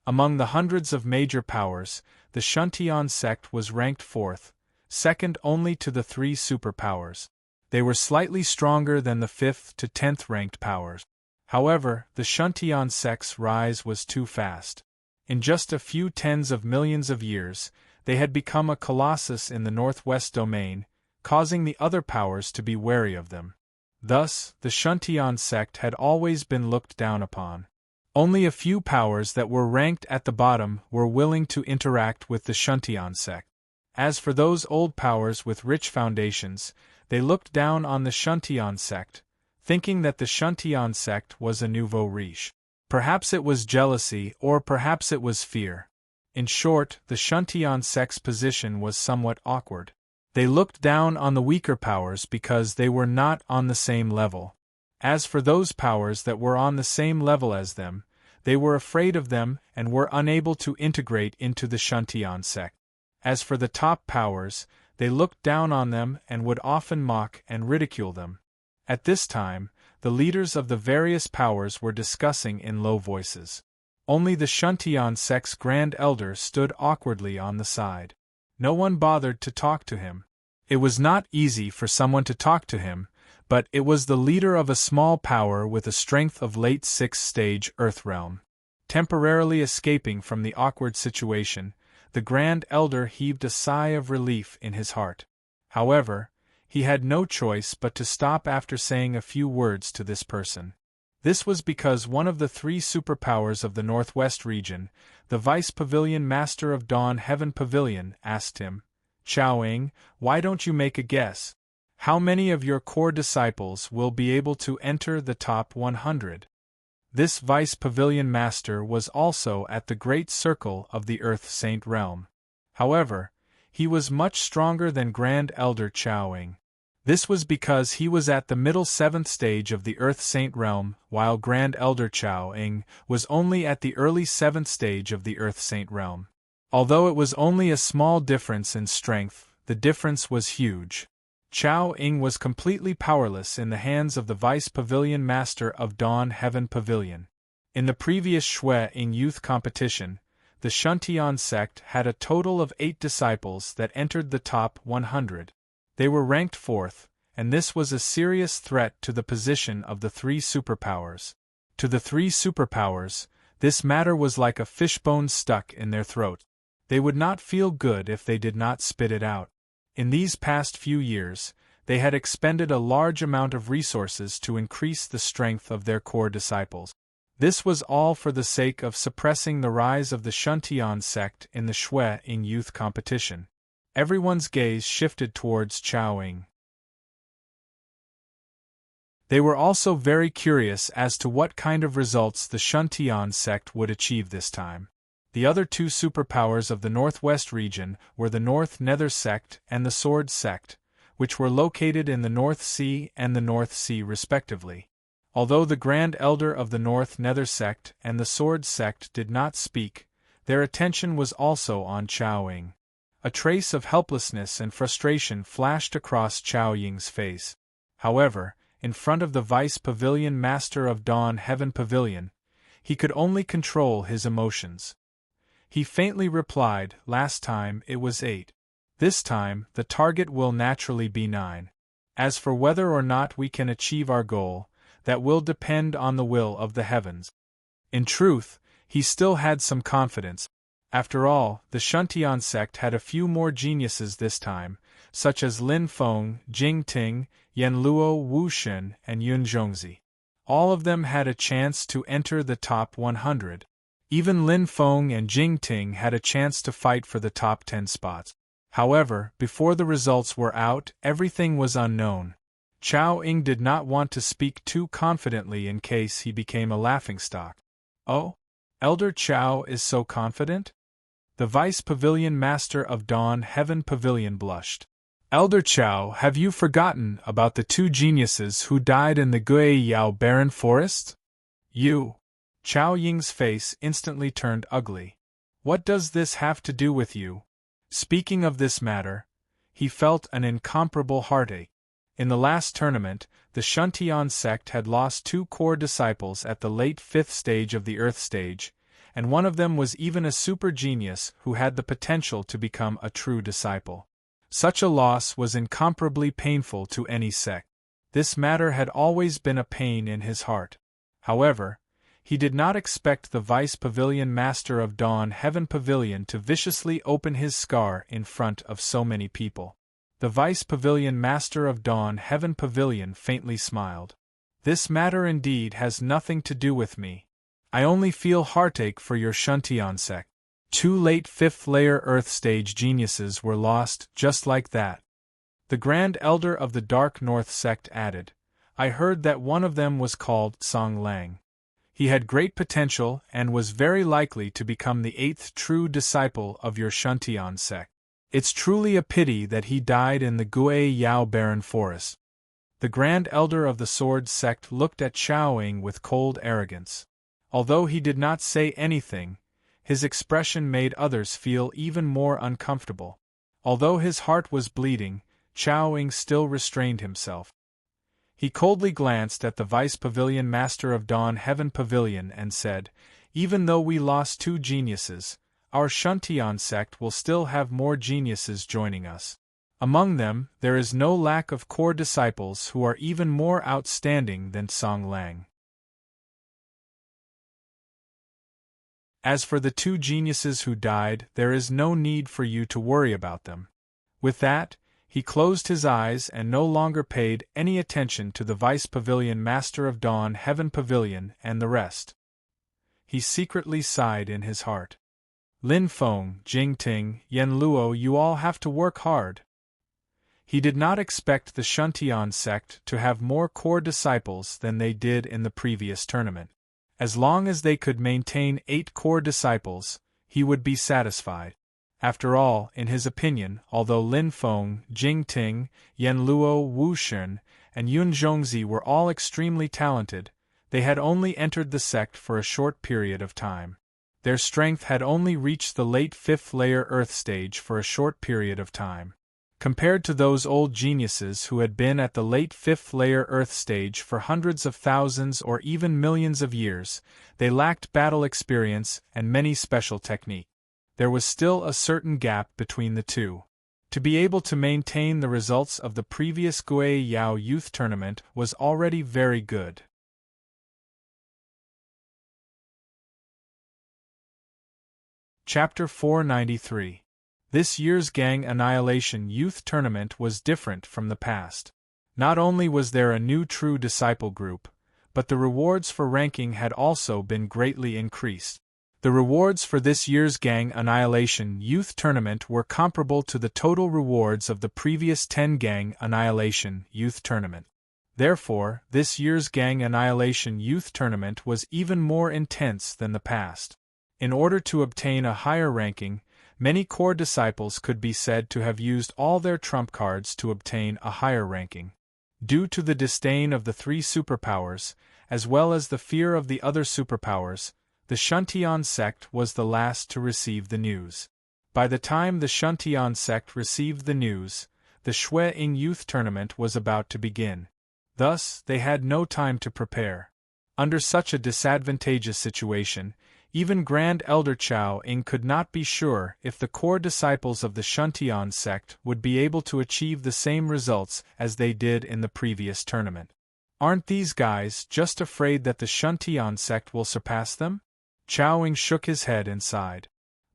Among the hundreds of major powers, the Shuntian sect was ranked 4th, second only to the 3 superpowers. They were slightly stronger than the 5th to 10th ranked powers. However, the Shuntian sect's rise was too fast. In just a few tens of millions of years, they had become a colossus in the Northwest Domain, causing the other powers to be wary of them. Thus, the Shuntian sect had always been looked down upon. Only a few powers that were ranked at the bottom were willing to interact with the Shuntian sect. As for those old powers with rich foundations, they looked down on the Shuntian sect, thinking that the Shuntian sect was a nouveau riche. Perhaps it was jealousy, or perhaps it was fear. In short, the Shuntian sect's position was somewhat awkward. They looked down on the weaker powers because they were not on the same level. As for those powers that were on the same level as them, they were afraid of them and were unable to integrate into the Shuntian sect. As for the top powers, they looked down on them and would often mock and ridicule them. At this time, the leaders of the various powers were discussing in low voices. Only the Shuntian sect's Grand Elder stood awkwardly on the side. No one bothered to talk to him. It was not easy for someone to talk to him, but it was the leader of a small power with a strength of late 6th stage Earth realm. Temporarily escaping from the awkward situation, the Grand Elder heaved a sigh of relief in his heart. However, he had no choice but to stop after saying a few words to this person. This was because one of the 3 superpowers of the Northwest region, the Vice Pavilion Master of Dawn Heaven Pavilion, asked him, "Chao Ying, why don't you make a guess? How many of your core disciples will be able to enter the top 100? This Vice Pavilion Master was also at the Great Circle of the Earth Saint Realm. However, he was much stronger than Grand Elder Chao Ying. This was because he was at the middle 7th stage of the Earth Saint Realm, while Grand Elder Chao Ying was only at the early 7th stage of the Earth Saint Realm. Although it was only a small difference in strength, the difference was huge. Chao Ying was completely powerless in the hands of the Vice Pavilion Master of Dawn Heaven Pavilion. In the previous Shui Ying Youth Competition, the Shuntian sect had a total of 8 disciples that entered the top 100. They were ranked 4th, and this was a serious threat to the position of the 3 superpowers. To the 3 superpowers, this matter was like a fishbone stuck in their throat. They would not feel good if they did not spit it out. In these past few years, they had expended a large amount of resources to increase the strength of their core disciples. This was all for the sake of suppressing the rise of the Shuntian sect in the Shui Ying Youth Competition. Everyone's gaze shifted towards Chao Ying. They were also very curious as to what kind of results the Shuntian sect would achieve this time. The other 2 superpowers of the Northwest region were the North Nether sect and the Sword sect, which were located in the North Sea and the North Sea respectively. Although the Grand Elder of the North Nether sect and the Sword sect did not speak, their attention was also on Chao Ying. A trace of helplessness and frustration flashed across Chao Ying's face. However, in front of the Vice Pavilion Master of Dawn Heaven Pavilion, he could only control his emotions. He faintly replied, "Last time it was 8. This time the target will naturally be 9. As for whether or not we can achieve our goal, that will depend on the will of the heavens." In truth, he still had some confidence. After all, the Shuntian sect had a few more geniuses this time, such as Lin Feng, Jing Ting, Yan Luo, Wu Shen, and Yun Zhongzi. All of them had a chance to enter the top 100. Even Lin Feng and Jing Ting had a chance to fight for the top 10 spots. However, before the results were out, everything was unknown. Chao Ying did not want to speak too confidently in case he became a laughingstock. "Oh? Elder Chao is so confident?" The Vice Pavilion Master of Dawn Heaven Pavilion blushed. "Elder Chao, have you forgotten about the 2 geniuses who died in the Guiyao barren forest?" "You?" Chao Ying's face instantly turned ugly. "What does this have to do with you?" Speaking of this matter, he felt an incomparable heartache. In the last tournament, the Shuntian sect had lost 2 core disciples at the late 5th stage of the Earth stage, and one of them was even a super genius who had the potential to become a true disciple. Such a loss was incomparably painful to any sect. This matter had always been a pain in his heart. However, he did not expect the Vice Pavilion Master of Dawn Heaven Pavilion to viciously open his scar in front of so many people. The Vice Pavilion Master of Dawn Heaven Pavilion faintly smiled. "This matter indeed has nothing to do with me. I only feel heartache for your Shuntian sect. 2 late 5th layer Earth stage geniuses were lost just like that." The Grand Elder of the Dark North sect added, "I heard that one of them was called Song Lang. He had great potential and was very likely to become the 8th true disciple of your Shuntian sect. It's truly a pity that he died in the Guiyao barren forest." The Grand Elder of the Sword sect looked at Chao Ying with cold arrogance. Although he did not say anything, his expression made others feel even more uncomfortable. Although his heart was bleeding, Chao Ying still restrained himself. He coldly glanced at the Vice Pavilion Master of Dawn Heaven Pavilion and said, Even though we lost 2 geniuses, our Shuntian sect will still have more geniuses joining us. Among them, there is no lack of core disciples who are even more outstanding than Song Lang. As for the 2 geniuses who died, there is no need for you to worry about them. With that, he closed his eyes and no longer paid any attention to the Vice Pavilion Master of Dawn, Heaven Pavilion, and the rest. He secretly sighed in his heart. Lin Feng, Jing Ting, Yen Luo, you all have to work hard. He did not expect the Shuntian sect to have more core disciples than they did in the previous tournament. As long as they could maintain 8 core disciples, he would be satisfied. After all, in his opinion, although Lin Feng, Jing Ting, Yen Luo, Wu Shun, and Yun Zhongzi were all extremely talented, they had only entered the sect for a short period of time. Their strength had only reached the late 5th layer Earth stage for a short period of time. Compared to those old geniuses who had been at the late 5th layer Earth stage for hundreds of thousands or even millions of years, they lacked battle experience and many special technique. There was still a certain gap between the two. To be able to maintain the results of the previous Gui Yao Youth Tournament was already very good. Chapter 493. This year's Gang Annihilation Youth Tournament was different from the past. Not only was there a new true disciple group, but the rewards for ranking had also been greatly increased. The rewards for this year's Gang Annihilation Youth Tournament were comparable to the total rewards of the previous 10 Gang Annihilation Youth Tournament. Therefore, this year's Gang Annihilation Youth Tournament was even more intense than the past. In order to obtain a higher ranking, many core disciples could be said to have used all their trump cards to obtain a higher ranking. Due to the disdain of the 3 superpowers, as well as the fear of the other superpowers, the Shuntian sect was the last to receive the news. By the time the Shuntian sect received the news, the Shui Ying Youth Tournament was about to begin. Thus, they had no time to prepare. Under such a disadvantageous situation, even Grand Elder Chao Ying could not be sure if the core disciples of the Shuntian sect would be able to achieve the same results as they did in the previous tournament. Aren't these guys just afraid that the Shuntian sect will surpass them? Chao Ying shook his head and sighed.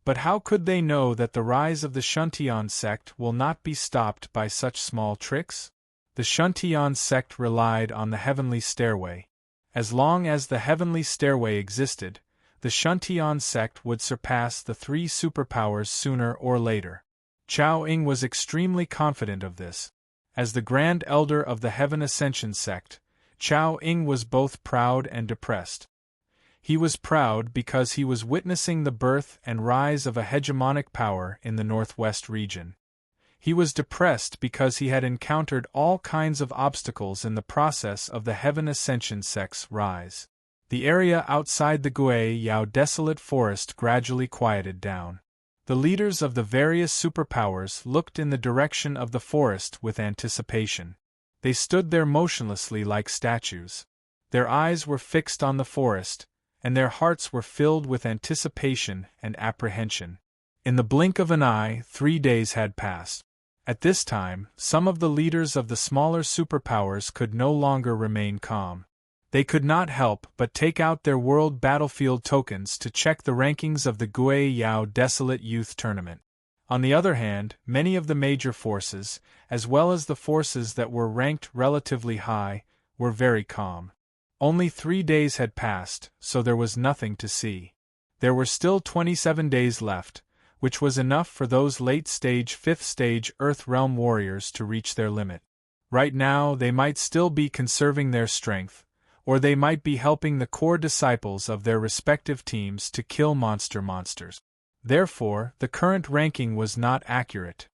But how could they know that the rise of the Shuntian sect will not be stopped by such small tricks? The Shuntian sect relied on the heavenly stairway. As long as the heavenly stairway existed, the Shuntian sect would surpass the 3 superpowers sooner or later. Chao Ying was extremely confident of this. As the Grand Elder of the Heaven Ascension sect, Chao Ying was both proud and depressed. He was proud because he was witnessing the birth and rise of a hegemonic power in the Northwest region. He was depressed because he had encountered all kinds of obstacles in the process of the Heaven Ascension sect's rise. The area outside the Gui Yao desolate forest gradually quieted down. The leaders of the various superpowers looked in the direction of the forest with anticipation. They stood there motionlessly like statues. Their eyes were fixed on the forest, and their hearts were filled with anticipation and apprehension. In the blink of an eye, 3 days had passed. At this time, some of the leaders of the smaller superpowers could no longer remain calm. They could not help but take out their world battlefield tokens to check the rankings of the Gui Yao Desolate Youth Tournament. On the other hand, many of the major forces, as well as the forces that were ranked relatively high, were very calm. Only 3 days had passed, so there was nothing to see. There were still 27 days left, which was enough for those late-stage 5th stage Earth Realm warriors to reach their limit. Right now, they might still be conserving their strength, or they might be helping the core disciples of their respective teams to kill monsters. Therefore, the current ranking was not accurate.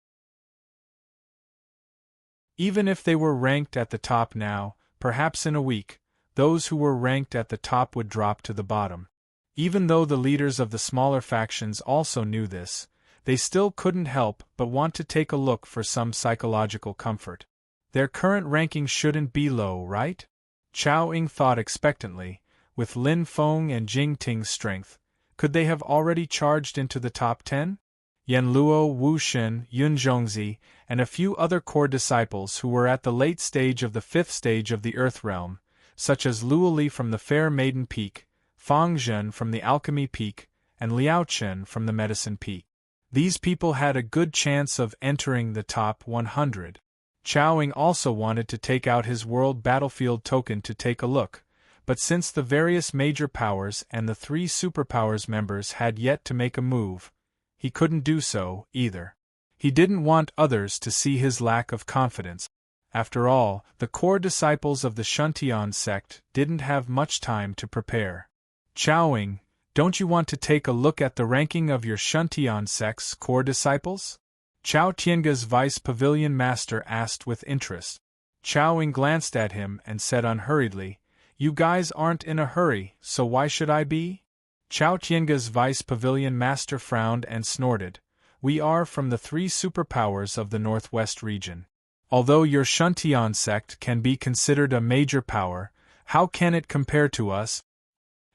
Even if they were ranked at the top now, perhaps in a week, those who were ranked at the top would drop to the bottom. Even though the leaders of the smaller factions also knew this, they still couldn't help but want to take a look for some psychological comfort. Their current ranking shouldn't be low, right? Chao Ying thought expectantly, with Lin Feng and Jing Ting's strength, could they have already charged into the top 10? Yan Luo, Wu Shen, Yun Zhongzi, and a few other core disciples who were at the late stage of the fifth stage of the Earth Realm, such as Luo Li from the Fair Maiden Peak, Fang Zhen from the Alchemy Peak, and Liao Chen from the Medicine Peak. These people had a good chance of entering the top 100. Chao Ying also wanted to take out his World Battlefield token to take a look, but since the various major powers and the 3 superpowers members had yet to make a move, he couldn't do so, either. He didn't want others to see his lack of confidence. After all, the core disciples of the Shuntian sect didn't have much time to prepare. Chao Ying, don't you want to take a look at the ranking of your Shuntian sect's core disciples? Chao Tiange's vice pavilion master asked with interest. Chao Ying glanced at him and said unhurriedly, "You guys aren't in a hurry, so why should I be?" Chao Tiange's vice pavilion master frowned and snorted. "We are from the 3 superpowers of the Northwest region. Although your Shuntian sect can be considered a major power, how can it compare to us?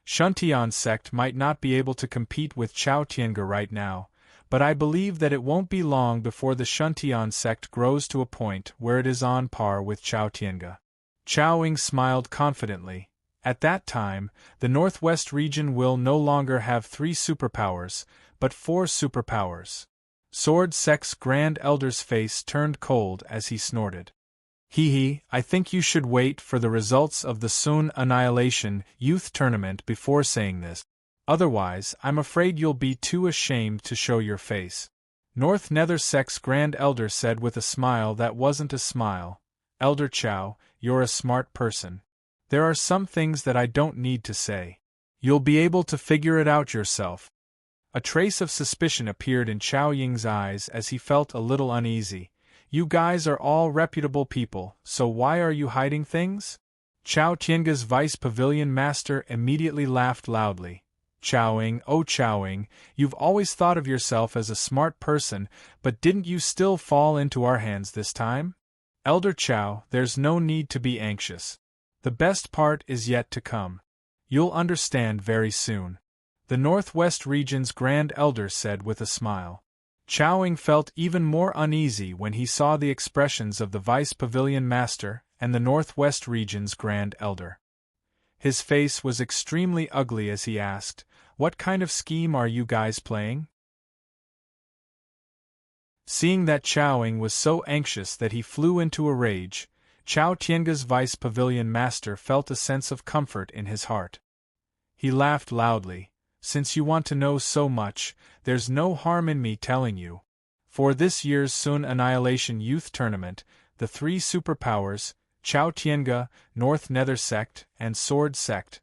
Shuntian sect might not be able to compete with Chao Tiange right now, but I believe that it won't be long before the Shuntian sect grows to a point where it is on par with Chao Tiange." Chao Ying smiled confidently. At that time, the Northwest region will no longer have 3 superpowers, but 4 superpowers. Sword Sect's Grand Elder's face turned cold as he snorted. I think you should wait for the results of the Sun Annihilation Youth Tournament before saying this. Otherwise, I'm afraid you'll be too ashamed to show your face. North Nether Sect's Grand Elder said with a smile that wasn't a smile. Elder Chao, you're a smart person. There are some things that I don't need to say. You'll be able to figure it out yourself. A trace of suspicion appeared in Chao Ying's eyes as he felt a little uneasy. You guys are all reputable people, so why are you hiding things? Chao Tiange's vice pavilion master immediately laughed loudly. Chao Ying, oh Chao Ying, you've always thought of yourself as a smart person, but didn't you still fall into our hands this time? Elder Chao, there's no need to be anxious. The best part is yet to come. You'll understand very soon. The Northwest region's Grand Elder said with a smile. Chao Ying felt even more uneasy when he saw the expressions of the Vice Pavilion Master and the Northwest region's Grand Elder. His face was extremely ugly as he asked, "What kind of scheme are you guys playing?" Seeing that Chao Ying was so anxious that he flew into a rage, Chao Tiange's vice pavilion master felt a sense of comfort in his heart. He laughed loudly. "Since you want to know so much, there's no harm in me telling you. For this year's Sun Annihilation Youth Tournament, the 3 superpowers, Chao Tiange, North Nether Sect, and Sword Sect,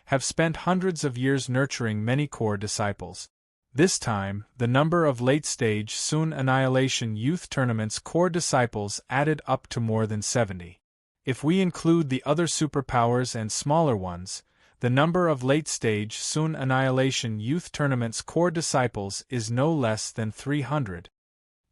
have spent hundreds of years nurturing many core disciples. This time, the number of late-stage Sun Annihilation Youth Tournament's core disciples added up to more than 70. If we include the other superpowers and smaller ones, the number of late-stage Sun Annihilation Youth Tournament's core disciples is no less than 300.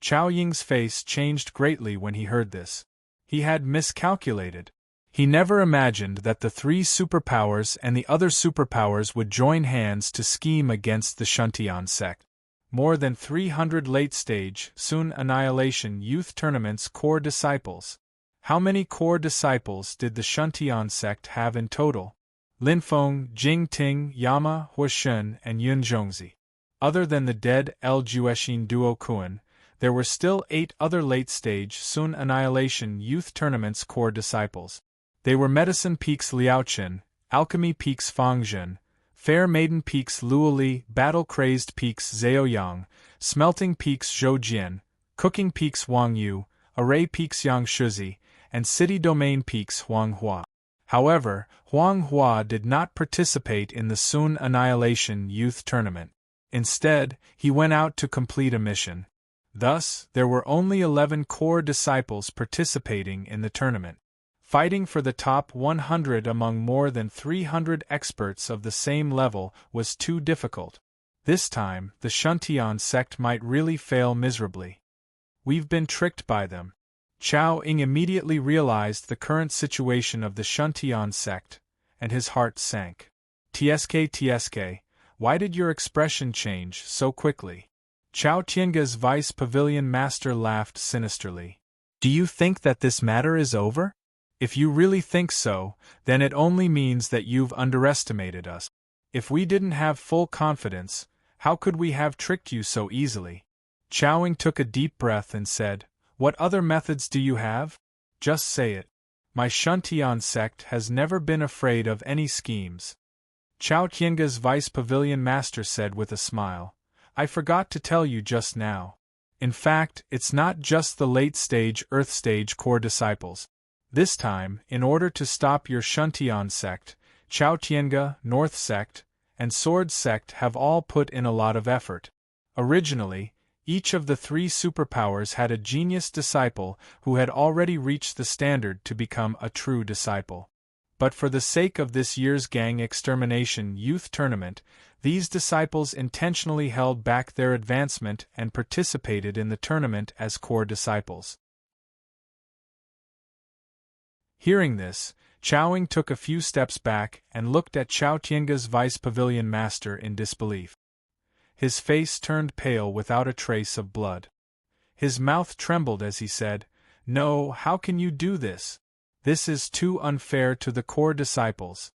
Chao Ying's face changed greatly when he heard this. He had miscalculated. He never imagined that the 3 superpowers and the other superpowers would join hands to scheme against the Shuntian sect. More than 300 late-stage Sun Annihilation Youth Tournament's core disciples. How many core disciples did the Shuntian sect have in total? Lin Feng, Jing Ting, Yama, Huashen, and Yun Zhongzi. Other than the dead El Jueshin duo Kuan, there were still 8 other late-stage Sun Annihilation Youth Tournament's core disciples. They were Medicine Peak's Liao Chen, Alchemy Peak's Fang Zhen, Fair Maiden Peak's Luo Li, Battle-Crazed Peak's Zhao Yang, Smelting Peak's Zhou Jian, Cooking Peak's Wang Yu, Array Peak's Yang Shuzi, and City Domain Peak's Huang Hua. However, Huang Hua did not participate in the Sun Annihilation Youth Tournament. Instead, he went out to complete a mission. Thus, there were only 11 core disciples participating in the tournament. Fighting for the top 100 among more than 300 experts of the same level was too difficult. This time, the Shuntian sect might really fail miserably. We've been tricked by them. Chao Ying immediately realized the current situation of the Shuntian sect, and his heart sank. TSK, why did your expression change so quickly? Chao Tiange's vice pavilion master laughed sinisterly. Do you think that this matter is over? If you really think so, then it only means that you've underestimated us. If we didn't have full confidence, how could we have tricked you so easily? Chowing took a deep breath and said, What other methods do you have? Just say it. My Shuntian sect has never been afraid of any schemes. Chao Tiange's vice pavilion master said with a smile, I forgot to tell you just now. In fact, it's not just the late-stage Earth stage core disciples. This time, in order to stop your Shuntian sect, Chao Tienge, North sect, and Sword sect have all put in a lot of effort. Originally, each of the three superpowers had a genius disciple who had already reached the standard to become a true disciple. But for the sake of this year's Gang Extermination Youth Tournament, these disciples intentionally held back their advancement and participated in the tournament as core disciples. Hearing this, Chowing took a few steps back and looked at Chao Tiange's vice pavilion master in disbelief. His face turned pale without a trace of blood. His mouth trembled as he said, No, how can you do this? This is too unfair to the core disciples.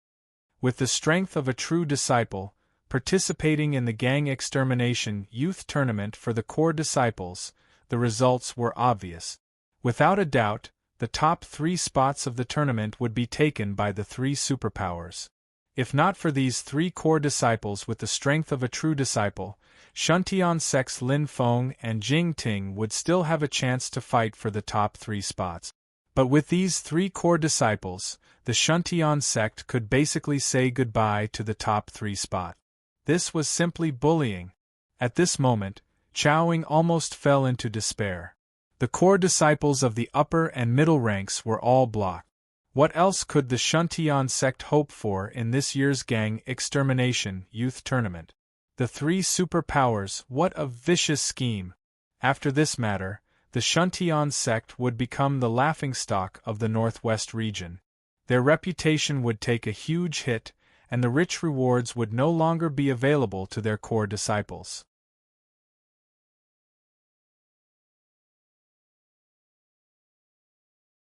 With the strength of a true disciple, participating in the Gang Extermination Youth Tournament for the core disciples, the results were obvious. Without a doubt, the top 3 spots of the tournament would be taken by the 3 superpowers. If not for these 3 core disciples with the strength of a true disciple, Shuntian sects Lin Feng and Jing Ting would still have a chance to fight for the top 3 spots. But with these 3 core disciples, the Shuntian sect could basically say goodbye to the top 3 spot. This was simply bullying. At this moment, Chowing almost fell into despair. The core disciples of the upper and middle ranks were all blocked. What else could the Shuntian sect hope for in this year's Gang Extermination Youth Tournament? The 3 superpowers, what a vicious scheme! After this matter, the Shuntian sect would become the laughingstock of the Northwest region. Their reputation would take a huge hit, and the rich rewards would no longer be available to their core disciples.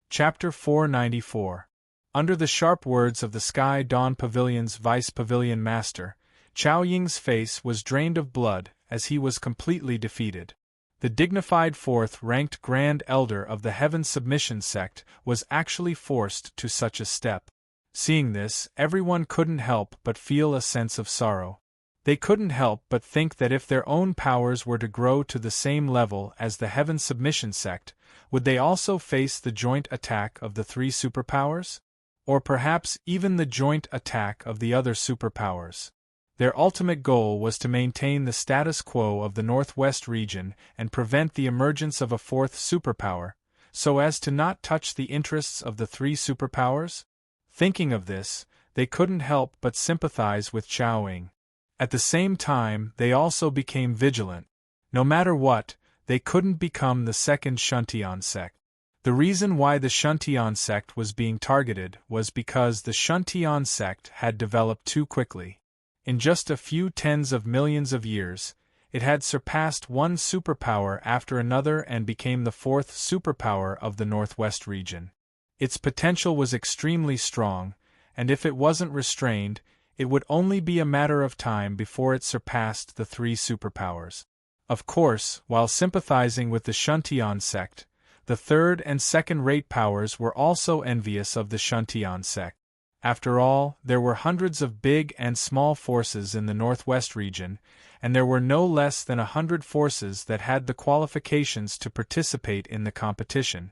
Chapter 494. Under the sharp words of the Sky Dawn Pavilion's vice pavilion master, Chao Ying's face was drained of blood as he was completely defeated. The dignified 4th-ranked Grand Elder of the Heaven Submission sect was actually forced to such a step. Seeing this, everyone couldn't help but feel a sense of sorrow. They couldn't help but think that if their own powers were to grow to the same level as the Heaven Submission sect, would they also face the joint attack of the 3 superpowers? Or perhaps even the joint attack of the other superpowers? Their ultimate goal was to maintain the status quo of the Northwest region and prevent the emergence of a 4th superpower, so as to not touch the interests of the 3 superpowers? Thinking of this, they couldn't help but sympathize with Chowing. At the same time, they also became vigilant. No matter what, they couldn't become the second Shuntian sect. The reason why the Shuntian sect was being targeted was because the Shuntian sect had developed too quickly. In just a few tens of millions of years, it had surpassed one superpower after another and became the 4th superpower of the Northwest region. Its potential was extremely strong, and if it wasn't restrained, it would only be a matter of time before it surpassed the 3 superpowers. Of course, while sympathizing with the Shuntian sect, the 3rd and 2nd-rate powers were also envious of the Shuntian sect. After all, there were hundreds of big and small forces in the Northwest region, and there were no less than 100 forces that had the qualifications to participate in the competition.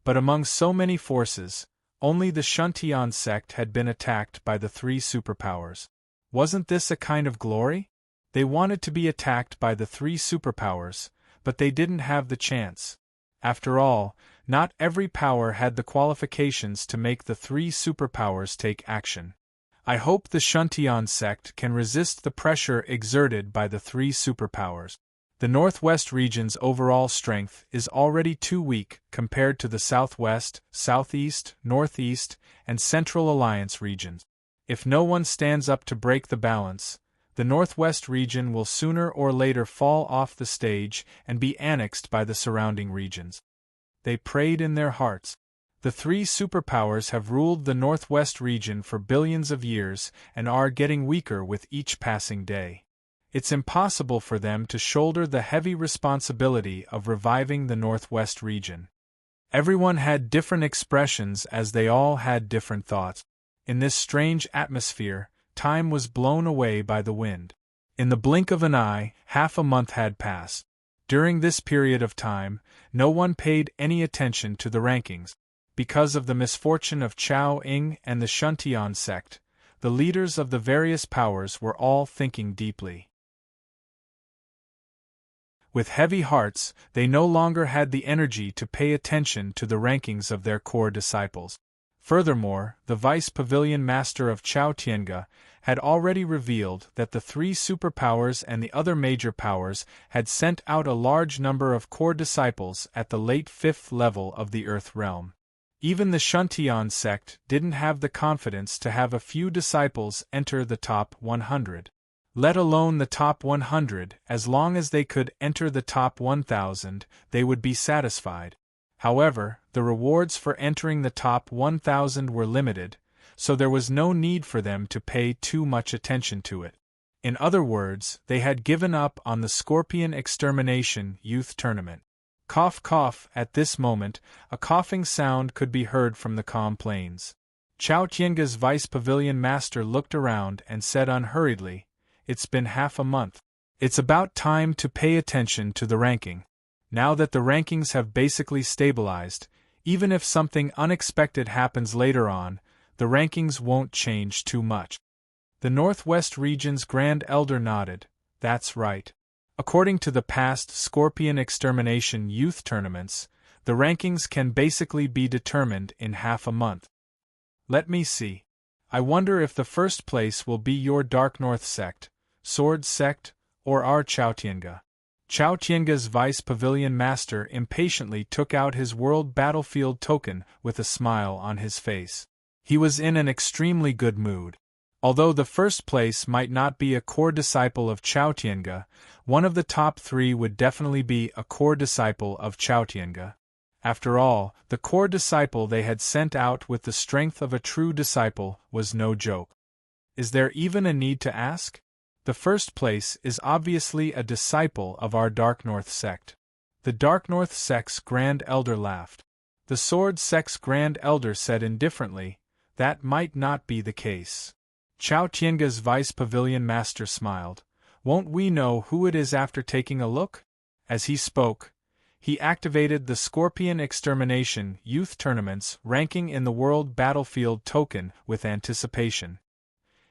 But among so many forces, only the Shuntian sect had been attacked by the 3 superpowers. Wasn't this a kind of glory? They wanted to be attacked by the 3 superpowers, but they didn't have the chance. After all, not every power had the qualifications to make the 3 superpowers take action. I hope the Shuntian sect can resist the pressure exerted by the 3 superpowers. The Northwest region's overall strength is already too weak compared to the Southwest, Southeast, Northeast, and Central Alliance regions. If no one stands up to break the balance, the Northwest region will sooner or later fall off the stage and be annexed by the surrounding regions. They prayed in their hearts. The three superpowers have ruled the Northwest region for billions of years and are getting weaker with each passing day. It's impossible for them to shoulder the heavy responsibility of reviving the Northwest region. Everyone had different expressions as they all had different thoughts. In this strange atmosphere, time was blown away by the wind. In the blink of an eye, half a month had passed. During this period of time, no one paid any attention to the rankings. Because of the misfortune of Chao Ying and the Shuntian sect, the leaders of the various powers were all thinking deeply. With heavy hearts, they no longer had the energy to pay attention to the rankings of their core disciples. Furthermore, the Vice Pavilion Master of Chao Tiange had already revealed that the three superpowers and the other major powers had sent out a large number of core disciples at the late 5th level of the Earth realm. Even the Shuntian sect didn't have the confidence to have a few disciples enter the top 100. Let alone the top 100, as long as they could enter the top 1,000, they would be satisfied. However, the rewards for entering the top 1,000 were limited, so there was no need for them to pay too much attention to it. In other words, they had given up on the Scorpion Extermination Youth Tournament. Cough cough, at this moment, a coughing sound could be heard from the calm plains. Chao Tiange's Vice Pavilion Master looked around and said unhurriedly, "It's been half a month. It's about time to pay attention to the ranking. Now that the rankings have basically stabilized, even if something unexpected happens later on, the rankings won't change too much." The Northwest region's Grand Elder nodded. That's right. According to the past Scorpion Extermination Youth Tournaments, the rankings can basically be determined in half a month. Let me see. I wonder if the first place will be your Dark North sect, Sword sect, or our Chao Tiange. Chao Tiange's Vice Pavilion Master impatiently took out his World Battlefield token with a smile on his face. He was in an extremely good mood. Although the first place might not be a core disciple of Chao Tiange, one of the top three would definitely be a core disciple of Chao Tiange. After all, the core disciple they had sent out with the strength of a true disciple was no joke. Is there even a need to ask? The first place is obviously a disciple of our Dark North sect. The Dark North sect's Grand Elder laughed. The Sword sect's Grand Elder said indifferently, that might not be the case. Chao Tiange's Vice Pavilion Master smiled. Won't we know who it is after taking a look? As he spoke, he activated the Scorpion Extermination Youth Tournament's ranking in the World Battlefield token with anticipation.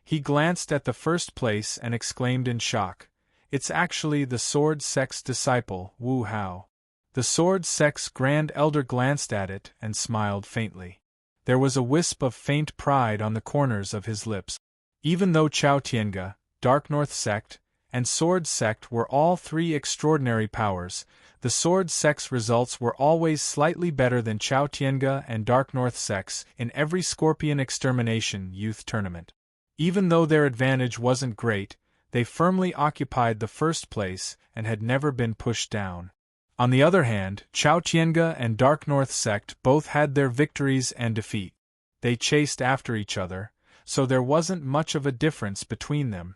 He glanced at the first place and exclaimed in shock, "It's actually the Sword sect's disciple, Wu Hao." The Sword sect's Grand Elder glanced at it and smiled faintly. There was a wisp of faint pride on the corners of his lips. Even though Chao Tiange, Dark North sect, and Sword sect were all three extraordinary powers, the Sword sect's results were always slightly better than Chao Tiange and Dark North sects in every Scorpion Extermination Youth Tournament. Even though their advantage wasn't great, they firmly occupied the first place and had never been pushed down. On the other hand, Chao Tiange and Dark North sect both had their victories and defeat. They chased after each other, so there wasn't much of a difference between them.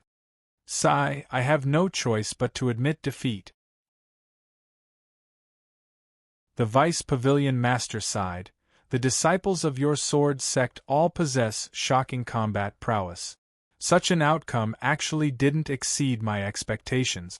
Sigh, I have no choice but to admit defeat. The Vice Pavilion Master sighed. The disciples of your Sword sect all possess shocking combat prowess. Such an outcome actually didn't exceed my expectations.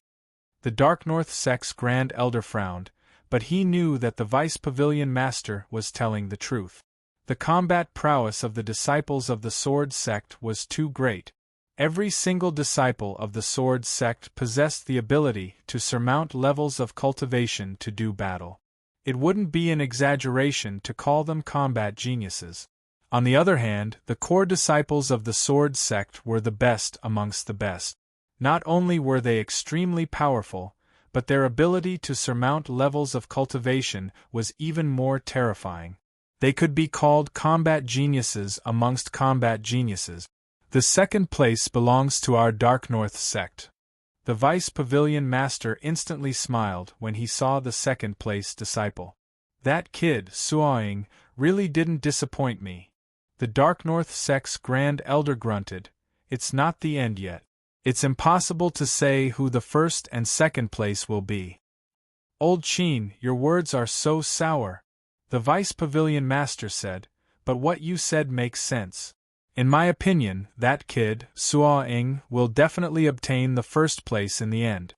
The Dark North sect's Grand Elder frowned, but he knew that the Vice Pavilion Master was telling the truth. The combat prowess of the disciples of the Sword sect was too great. Every single disciple of the Sword sect possessed the ability to surmount levels of cultivation to do battle. It wouldn't be an exaggeration to call them combat geniuses. On the other hand, the core disciples of the Sword sect were the best amongst the best. Not only were they extremely powerful, but their ability to surmount levels of cultivation was even more terrifying. They could be called combat geniuses amongst combat geniuses. The second place belongs to our Dark North sect. The Vice Pavilion Master instantly smiled when he saw the second place disciple. That kid, Suoing, really didn't disappoint me. The Dark North sect's Grand Elder grunted, "It's not the end yet. It's impossible to say who the first and second place will be." "Old Sheen, your words are so sour," the Vice Pavilion Master said, "but what you said makes sense. In my opinion, that kid, Suoing, will definitely obtain the first place in the end."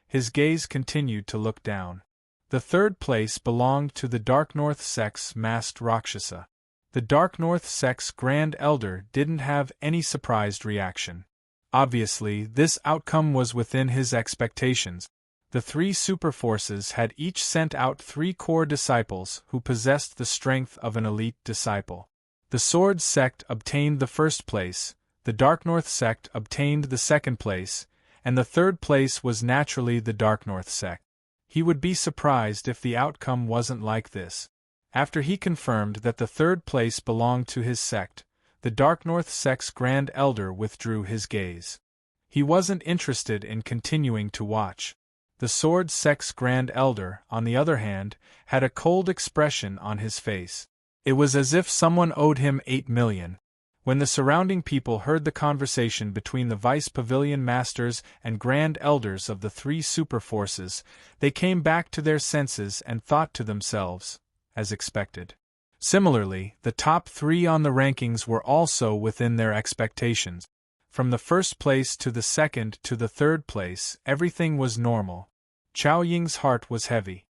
His gaze continued to look down. The third place belonged to the Dark North sect's masked Rakshasa. The Dark North sect's Grand Elder didn't have any surprised reaction. Obviously, this outcome was within his expectations. The three superforces had each sent out 3 core disciples who possessed the strength of an elite disciple. The Sword sect obtained the first place, the Dark North sect obtained the second place, and the third place was naturally the Dark North sect. He would be surprised if the outcome wasn't like this. After he confirmed that the third place belonged to his sect, the Dark North sect's Grand Elder withdrew his gaze. He wasn't interested in continuing to watch. The Sword sect's Grand Elder, on the other hand, had a cold expression on his face. It was as if someone owed him 8 million. When the surrounding people heard the conversation between the Vice Pavilion Masters and Grand Elders of the 3 superforces, they came back to their senses and thought to themselves, as expected. Similarly, the top 3 on the rankings were also within their expectations. From the first place to the second to the third place, everything was normal. Chao Ying's heart was heavy.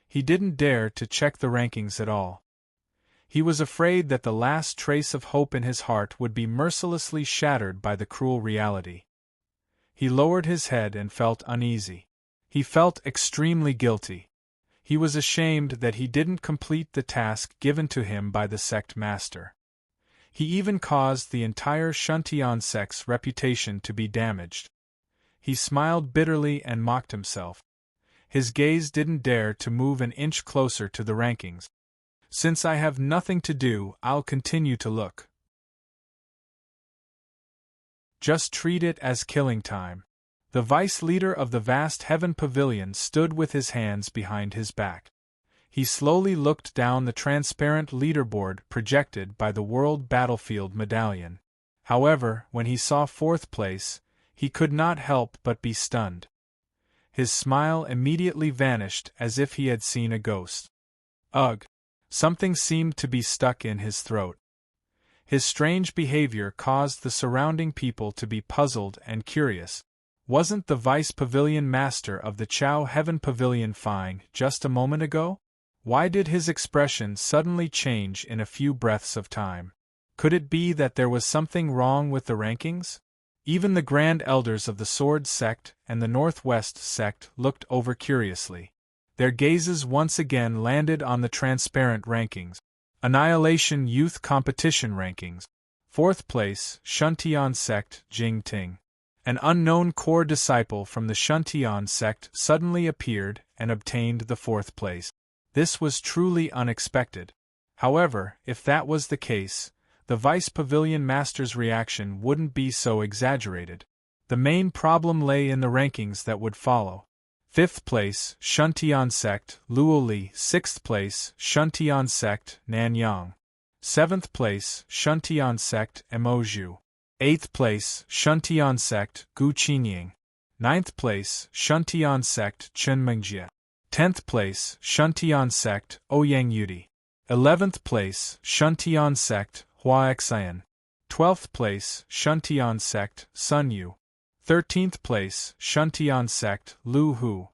He didn't dare to check the rankings at all. He was afraid that the last trace of hope in his heart would be mercilessly shattered by the cruel reality. He lowered his head and felt uneasy. He felt extremely guilty. He was ashamed that he didn't complete the task given to him by the sect master. He even caused the entire Shuntian sect's reputation to be damaged. He smiled bitterly and mocked himself. His gaze didn't dare to move an inch closer to the rankings. "Since I have nothing to do, I'll continue to look. Just treat it as killing time." The vice leader of the vast heaven pavilion stood with his hands behind his back. He slowly looked down the transparent leaderboard projected by the World Battlefield Medallion. However, when he saw 4th place, he could not help but be stunned. His smile immediately vanished as if he had seen a ghost. Ugh! Something seemed to be stuck in his throat. His strange behavior caused the surrounding people to be puzzled and curious. Wasn't the Vice Pavilion Master of the Chao Heaven Pavilion fine just a moment ago? Why did his expression suddenly change in a few breaths of time? Could it be that there was something wrong with the rankings? Even the Grand Elders of the Sword sect and the Northwest sect looked over curiously. Their gazes once again landed on the transparent rankings. Annihilation Youth Competition Rankings. 4th place, Shuntian Sect, Jing Ting. An unknown core disciple from the Shuntian Sect suddenly appeared and obtained the 4th place. This was truly unexpected. However, if that was the case, the Vice Pavilion Master's reaction wouldn't be so exaggerated. The main problem lay in the rankings that would follow. 5th place, Shuntian Sect, Luoli. 6th place, Shuntian Sect, Nanyang. 7th place, Shuntian Sect, Emoju. 8th place, Shuntian Sect, Guqinying. 9th place, Shuntian Sect, Chunmengjie. 10th place, Shuntian Sect, Oyangyudi. 11th place, Shuntian Sect, Huaxian. 12th place, Shuntian Sect, Sunyu. 13th place, Shuntian Sect, Lu Hu.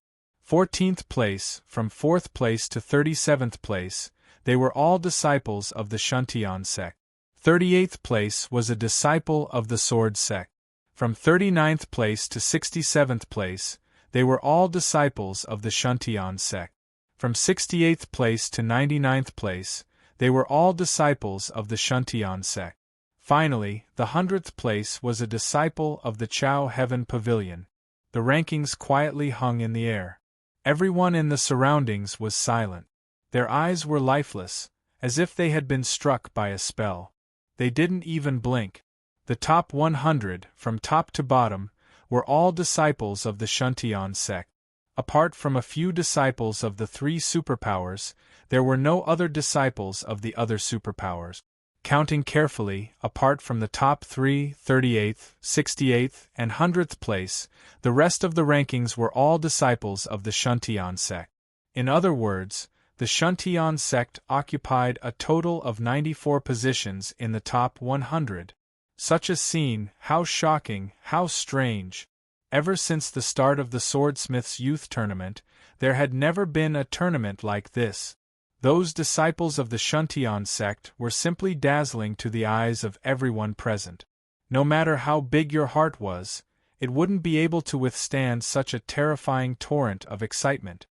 14th place, from 4th place to 37th place, they were all disciples of the Shuntian sect. 38th place was a disciple of the Sword sect. From 39th place to 67th place, they were all disciples of the Shuntian sect. From 68th place to 99th place, they were all disciples of the Shuntian sect. Finally, the 100th place was a disciple of the Chao Heaven Pavilion. The rankings quietly hung in the air. Everyone in the surroundings was silent. Their eyes were lifeless, as if they had been struck by a spell. They didn't even blink. The top 100, from top to bottom, were all disciples of the Shuntian sect. Apart from a few disciples of the three superpowers, there were no other disciples of the other superpowers. Counting carefully, apart from the top 3, 38th, 68th, and 100th place, the rest of the rankings were all disciples of the Shuntian sect. In other words, the Shuntian sect occupied a total of 94 positions in the top 100. Such a scene, how shocking, how strange! Ever since the start of the Swordsmiths Youth Tournament, there had never been a tournament like this. Those disciples of the Shuntian sect were simply dazzling to the eyes of everyone present. No matter how big your heart was, it wouldn't be able to withstand such a terrifying torrent of excitement.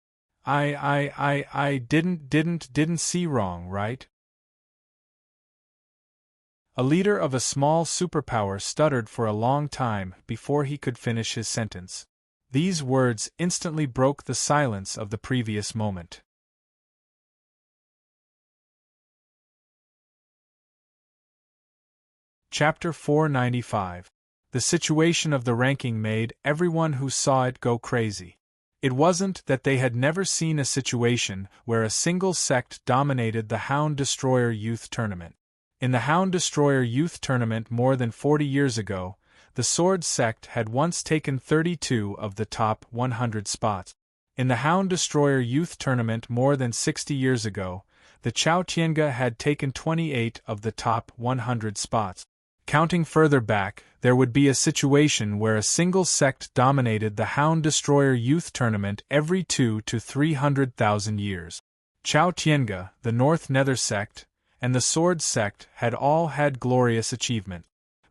I didn't see wrong, right? A leader of a small superpower stuttered for a long time before he could finish his sentence. These words instantly broke the silence of the previous moment. Chapter 495. The situation of the ranking made everyone who saw it go crazy. It wasn't that they had never seen a situation where a single sect dominated the Hound Destroyer Youth Tournament. In the Hound Destroyer Youth Tournament more than 40 years ago, the Sword sect had once taken 32 of the top 100 spots. In the Hound Destroyer Youth Tournament more than 60 years ago, the Chao Tiange had taken 28 of the top 100 spots. Counting further back, there would be a situation where a single sect dominated the Hound Destroyer Youth Tournament every 2 to 300,000 years. Chao Tiange, the North Nether sect, and the Sword sect had all had glorious achievement.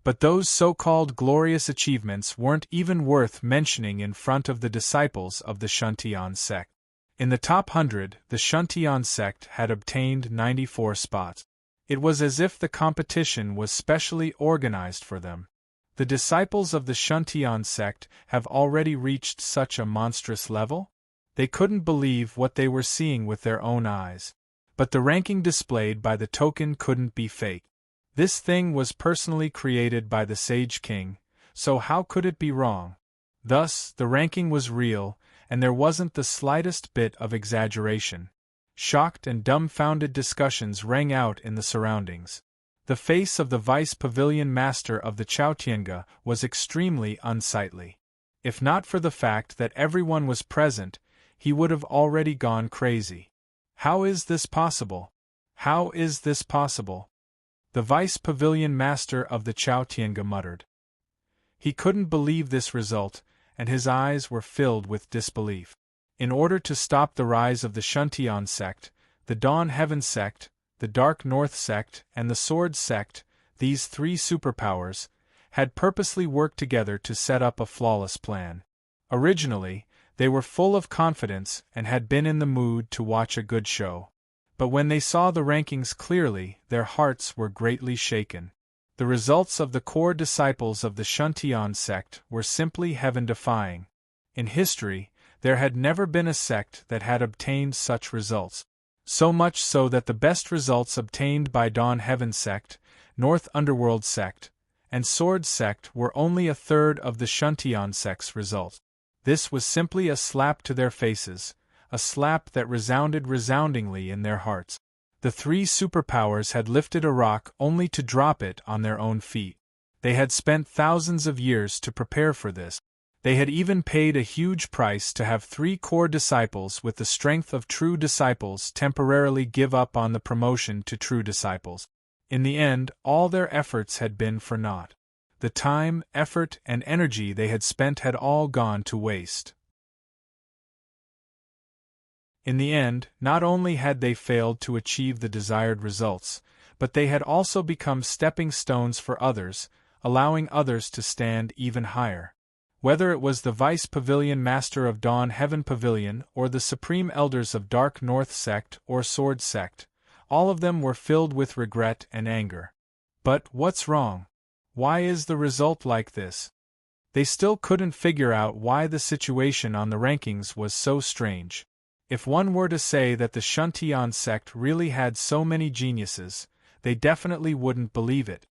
But those so-called glorious achievements weren't even worth mentioning in front of the disciples of the Shuntian sect. In the top 100, the Shuntian sect had obtained 94 spots. It was as if the competition was specially organized for them. The disciples of the Shuntian sect have already reached such a monstrous level? They couldn't believe what they were seeing with their own eyes. But the ranking displayed by the token couldn't be fake. This thing was personally created by the Sage King, so how could it be wrong? Thus, the ranking was real, and there wasn't the slightest bit of exaggeration. Shocked and dumbfounded discussions rang out in the surroundings. The face of the Vice Pavilion Master of the Chao Tiange was extremely unsightly. If not for the fact that everyone was present, he would have already gone crazy. How is this possible? How is this possible? The Vice Pavilion Master of the Chao Tiange muttered. He couldn't believe this result, and his eyes were filled with disbelief. In order to stop the rise of the Shuntian sect, the Dawn Heaven sect, the Dark North sect, and the Sword sect, these three superpowers, had purposely worked together to set up a flawless plan. Originally, they were full of confidence and had been in the mood to watch a good show. But when they saw the rankings clearly, their hearts were greatly shaken. The results of the core disciples of the Shuntian sect were simply heaven-defying. In history, there had never been a sect that had obtained such results. So much so that the best results obtained by Dawn Heaven sect, North Underworld sect, and Sword sect were only a third of the Shuntian sect's results. This was simply a slap to their faces, a slap that resounded resoundingly in their hearts. The three superpowers had lifted a rock only to drop it on their own feet. They had spent thousands of years to prepare for this. They had even paid a huge price to have three core disciples with the strength of true disciples temporarily give up on the promotion to true disciples. In the end, all their efforts had been for naught. The time, effort, and energy they had spent had all gone to waste. In the end, not only had they failed to achieve the desired results, but they had also become stepping stones for others, allowing others to stand even higher. Whether it was the Vice Pavilion Master of Dawn Heaven Pavilion or the Supreme Elders of Dark North sect or Sword sect, all of them were filled with regret and anger. But what's wrong? Why is the result like this? They still couldn't figure out why the situation on the rankings was so strange. If one were to say that the Shuntian sect really had so many geniuses, they definitely wouldn't believe it.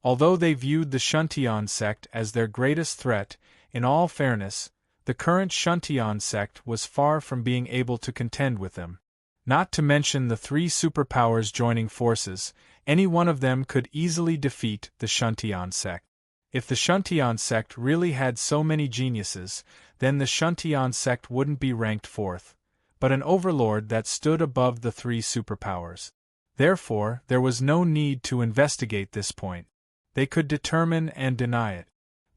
Although they viewed the Shuntian sect as their greatest threat, in all fairness, the current Shuntian sect was far from being able to contend with them. Not to mention the three superpowers joining forces, any one of them could easily defeat the Shuntian sect. If the Shuntian sect really had so many geniuses, then the Shuntian sect wouldn't be ranked fourth, but an overlord that stood above the three superpowers. Therefore, there was no need to investigate this point. They could determine and deny it.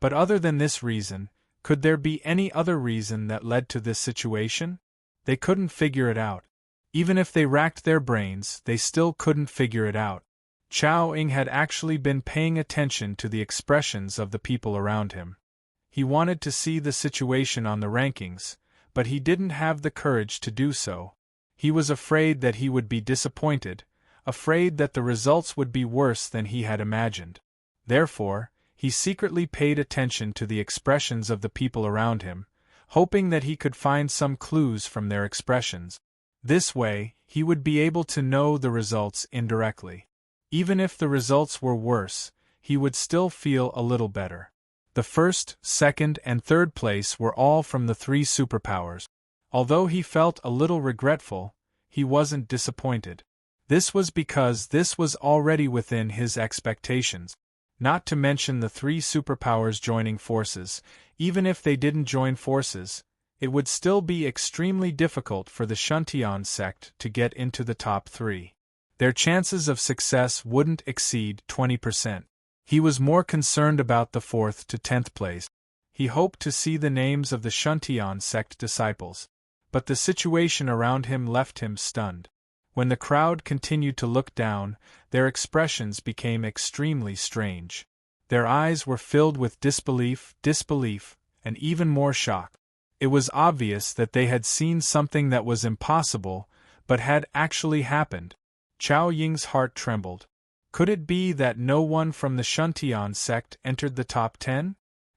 But other than this reason, could there be any other reason that led to this situation? They couldn't figure it out. Even if they racked their brains, they still couldn't figure it out. Chao Ying had actually been paying attention to the expressions of the people around him. He wanted to see the situation on the rankings, but he didn't have the courage to do so. He was afraid that he would be disappointed, afraid that the results would be worse than he had imagined. Therefore, he secretly paid attention to the expressions of the people around him, hoping that he could find some clues from their expressions. This way, he would be able to know the results indirectly. Even if the results were worse, he would still feel a little better. The first, second, and third place were all from the three superpowers. Although he felt a little regretful, he wasn't disappointed. This was because this was already within his expectations. Not to mention the three superpowers joining forces, even if they didn't join forces, it would still be extremely difficult for the Shuntian sect to get into the top three. Their chances of success wouldn't exceed 20%. He was more concerned about the 4th to 10th place. He hoped to see the names of the Shuntian sect disciples. But the situation around him left him stunned. When the crowd continued to look down, their expressions became extremely strange. Their eyes were filled with disbelief, and even more shock. It was obvious that they had seen something that was impossible, but had actually happened. Chao Ying's heart trembled. Could it be that no one from the Shuntian sect entered the top 10?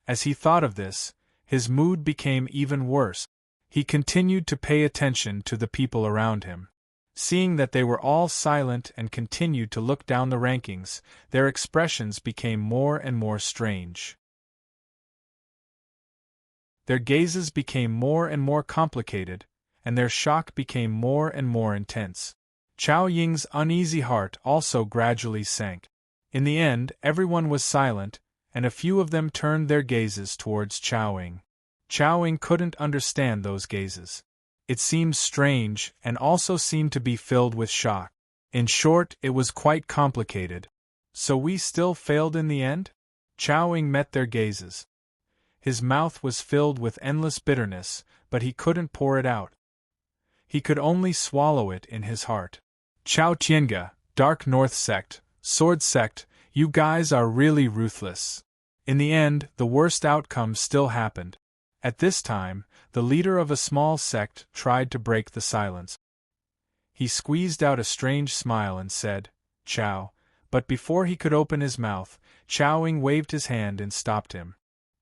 As he thought of this, his mood became even worse. He continued to pay attention to the people around him. Seeing that they were all silent and continued to look down the rankings, their expressions became more and more strange. Their gazes became more and more complicated, and their shock became more and more intense. Chao Ying's uneasy heart also gradually sank. In the end, everyone was silent, and a few of them turned their gazes towards Chao Ying. Chao Ying couldn't understand those gazes. It seemed strange and also seemed to be filled with shock. In short, it was quite complicated. So we still failed in the end? Chao Ying met their gazes. His mouth was filled with endless bitterness, but he couldn't pour it out. He could only swallow it in his heart. Chao Tiange, Dark North Sect, Sword Sect, you guys are really ruthless. In the end, the worst outcome still happened. At this time, the leader of a small sect tried to break the silence. He squeezed out a strange smile and said, "Chao," but before he could open his mouth, Chao Ying waved his hand and stopped him.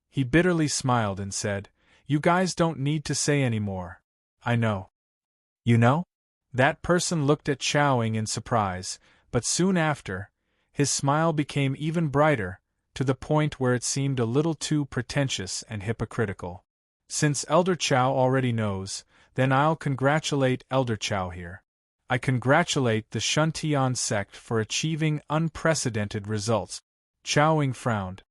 He bitterly smiled and said, "You guys don't need to say any more. I know." "You know?" That person looked at Chao Ying in surprise, but soon after, his smile became even brighter, to the point where it seemed a little too pretentious and hypocritical. "Since Elder Chao already knows, then I'll congratulate Elder Chao here. I congratulate the Shuntian sect for achieving unprecedented results." Chao Ying frowned.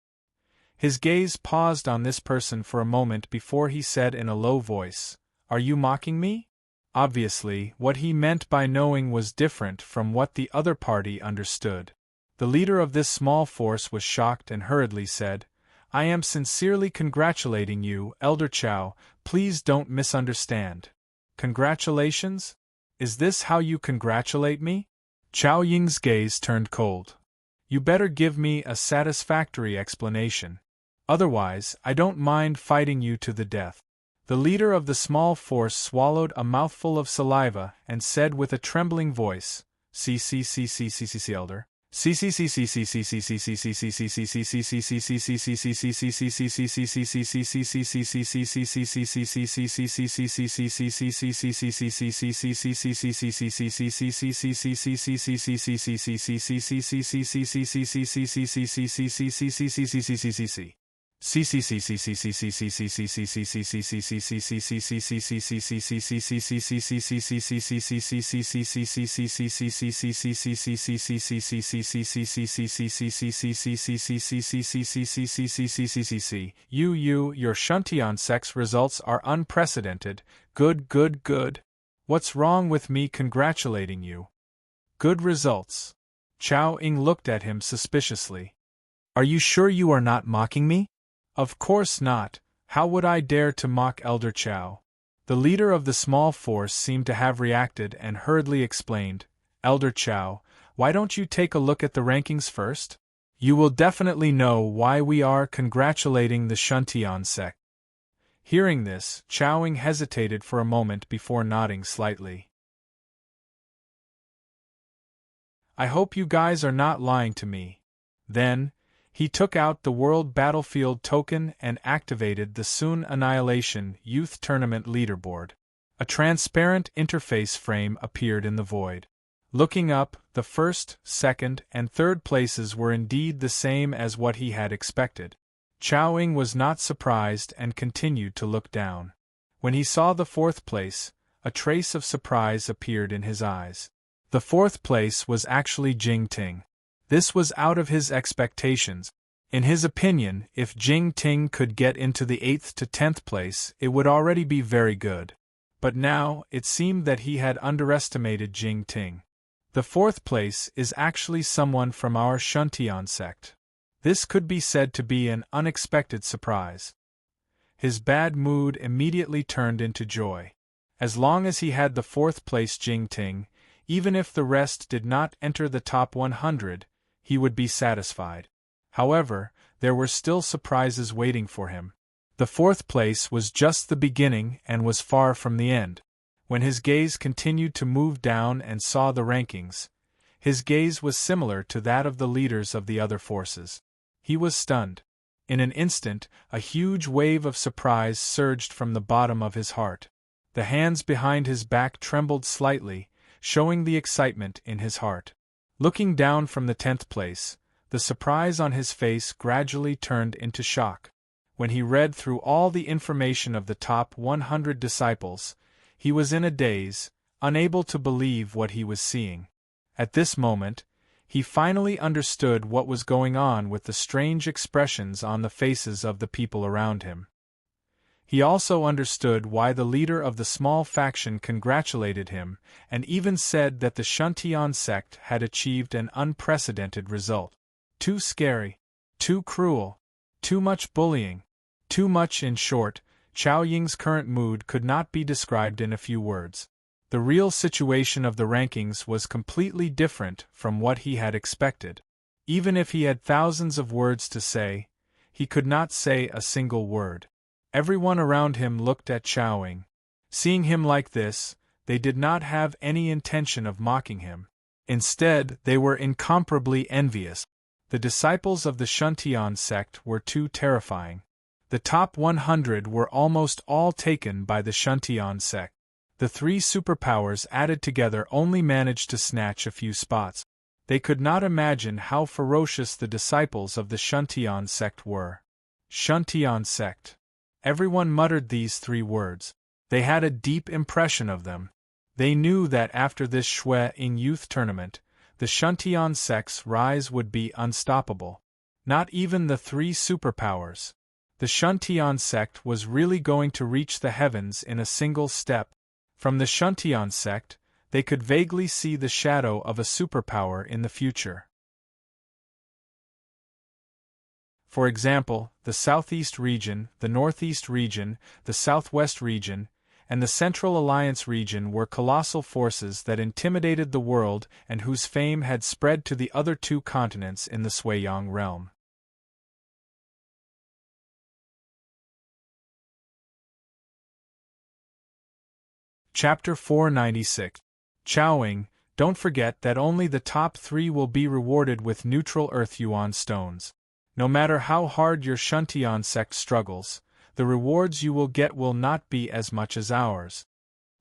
His gaze paused on this person for a moment before he said in a low voice, "Are you mocking me?" Obviously, what he meant by knowing was different from what the other party understood. The leader of this small force was shocked and hurriedly said, "I am sincerely congratulating you, Elder Chao, please don't misunderstand." "Congratulations? Is this how you congratulate me?" Chao Ying's gaze turned cold. "You better give me a satisfactory explanation. Otherwise, I don't mind fighting you to the death." The leader of the small force swallowed a mouthful of saliva and said with a trembling voice, "See, Elder. Your Shuntion sex results are unprecedented. Good, good, good. What's wrong with me congratulating you? Good results. Chao Ying looked at him suspiciously. Are you sure you are not mocking me? Of course not. How would I dare to mock Elder Chao? The leader of the small force seemed to have reacted and hurriedly explained, Elder Chao, why don't you take a look at the rankings first? You will definitely know why we are congratulating the Shuntion sect. Hearing this, Chao Ying hesitated for a moment before nodding slightly. I hope you guys are not lying to me. Then, he took out the World Battlefield token and activated the Soon Annihilation Youth Tournament leaderboard. A transparent interface frame appeared in the void. Looking up, the first, second, and third places were indeed the same as what he had expected. Chao Ying was not surprised and continued to look down. When he saw the fourth place, a trace of surprise appeared in his eyes. The fourth place was actually Jing Ting. This was out of his expectations. In his opinion, if Jing Ting could get into the 8th to 10th place, it would already be very good. But now, it seemed that he had underestimated Jing Ting. The fourth place is actually someone from our Shuntion sect. This could be said to be an unexpected surprise. His bad mood immediately turned into joy. As long as he had the fourth place Jing Ting, even if the rest did not enter the top 100, he would be satisfied. However, there were still surprises waiting for him. The fourth place was just the beginning and was far from the end. When his gaze continued to move down and saw the rankings, his gaze was similar to that of the leaders of the other forces. He was stunned. In an instant, a huge wave of surprise surged from the bottom of his heart. The hands behind his back trembled slightly, showing the excitement in his heart. Looking down from the 10th place, the surprise on his face gradually turned into shock. When he read through all the information of the top 100 disciples, he was in a daze, unable to believe what he was seeing. At this moment, he finally understood what was going on with the strange expressions on the faces of the people around him. He also understood why the leader of the small faction congratulated him, and even said that the Shuntion sect had achieved an unprecedented result. Too scary, too cruel, too much bullying, too much. In short, Chao Ying's current mood could not be described in a few words. The real situation of the rankings was completely different from what he had expected. Even if he had thousands of words to say, he could not say a single word. Everyone around him looked at Chao Ying. Seeing him like this, they did not have any intention of mocking him. Instead, they were incomparably envious. The disciples of the Shuntion sect were too terrifying. The top 100 were almost all taken by the Shuntion sect. The three superpowers added together only managed to snatch a few spots. They could not imagine how ferocious the disciples of the Shuntion sect were. Shuntion sect. Everyone muttered these three words. They had a deep impression of them. They knew that after this Shui Ying Youth Tournament, the Shuntion sect's rise would be unstoppable. Not even the three superpowers. The Shuntion sect was really going to reach the heavens in a single step. From the Shuntion sect, they could vaguely see the shadow of a superpower in the future. For example, the Southeast region, the Northeast region, the Southwest region, and the Central Alliance region were colossal forces that intimidated the world and whose fame had spread to the other two continents in the Suiyang realm. Chapter 496. Chao Ying, Don't forget that only the top 3 will be rewarded with neutral Earth Yuan stones. No matter how hard your Shuntian sect struggles, the rewards you will get will not be as much as ours,"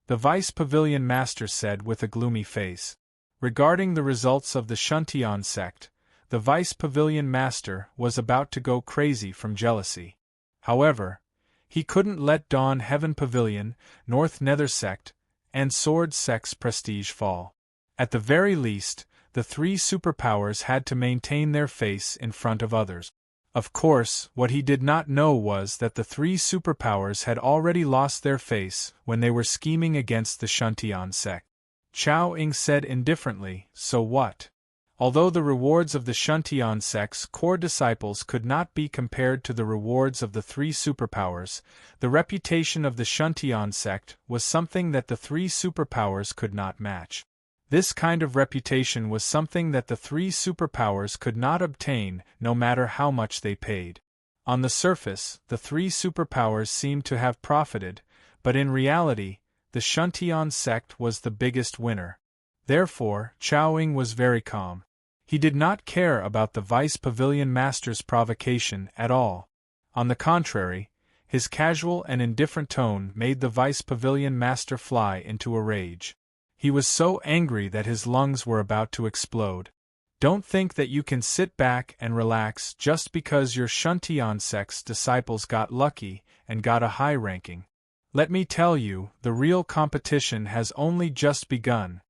the Vice Pavilion Master said with a gloomy face. Regarding the results of the Shuntian sect, the Vice Pavilion Master was about to go crazy from jealousy. However, he couldn't let Dawn Heaven Pavilion, North Nether sect, and Sword sect's prestige fall. At the very least, the 3 superpowers had to maintain their face in front of others. Of course, what he did not know was that the 3 superpowers had already lost their face when they were scheming against the Shuntian sect. Chao Ying said indifferently, "So what?" Although the rewards of the Shuntian sect's core disciples could not be compared to the rewards of the 3 superpowers, the reputation of the Shuntian sect was something that the 3 superpowers could not match. This kind of reputation was something that the 3 superpowers could not obtain, no matter how much they paid. On the surface, the 3 superpowers seemed to have profited, but in reality, the Shuntian sect was the biggest winner. Therefore, Chao Ying was very calm. He did not care about the Vice Pavilion Master's provocation at all. On the contrary, his casual and indifferent tone made the Vice Pavilion Master fly into a rage. He was so angry that his lungs were about to explode. Don't think that you can sit back and relax just because your Shuntian sect's disciples got lucky and got a high ranking. Let me tell you, the real competition has only just begun.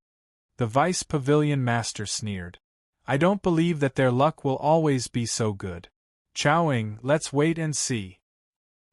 The Vice Pavilion Master sneered. I don't believe that their luck will always be so good. Chao Ying, let's wait and see.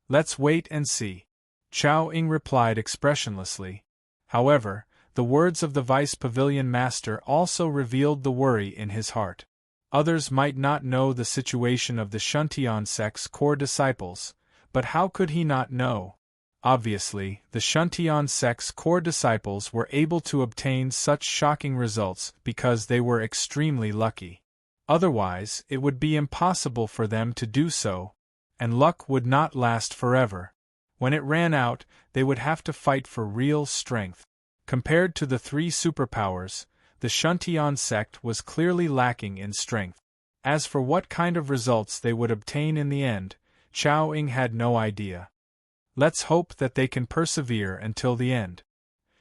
Let's wait and see. Chao Ying replied expressionlessly. However, the words of the Vice Pavilion Master also revealed the worry in his heart. Others might not know the situation of the Shuntian sect's core disciples, but how could he not know? Obviously, the Shuntian sect's core disciples were able to obtain such shocking results because they were extremely lucky. Otherwise, it would be impossible for them to do so, and luck would not last forever. When it ran out, they would have to fight for real strength. Compared to the 3 superpowers, the Shuntian sect was clearly lacking in strength. As for what kind of results they would obtain in the end, Chao Ying had no idea. Let's hope that they can persevere until the end.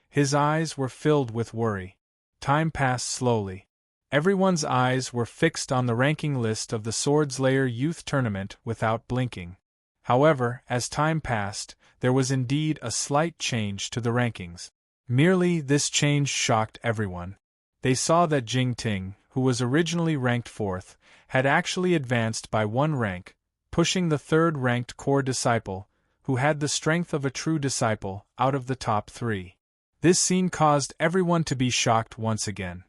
His eyes were filled with worry. Time passed slowly. Everyone's eyes were fixed on the ranking list of the Swordslayer Youth Tournament without blinking. However, as time passed, there was indeed a slight change to the rankings. Merely this change shocked everyone. They saw that Jing Ting, who was originally ranked 4th, had actually advanced by 1 rank, pushing the 3rd-ranked core disciple, who had the strength of a true disciple, out of the top 3. This scene caused everyone to be shocked once again.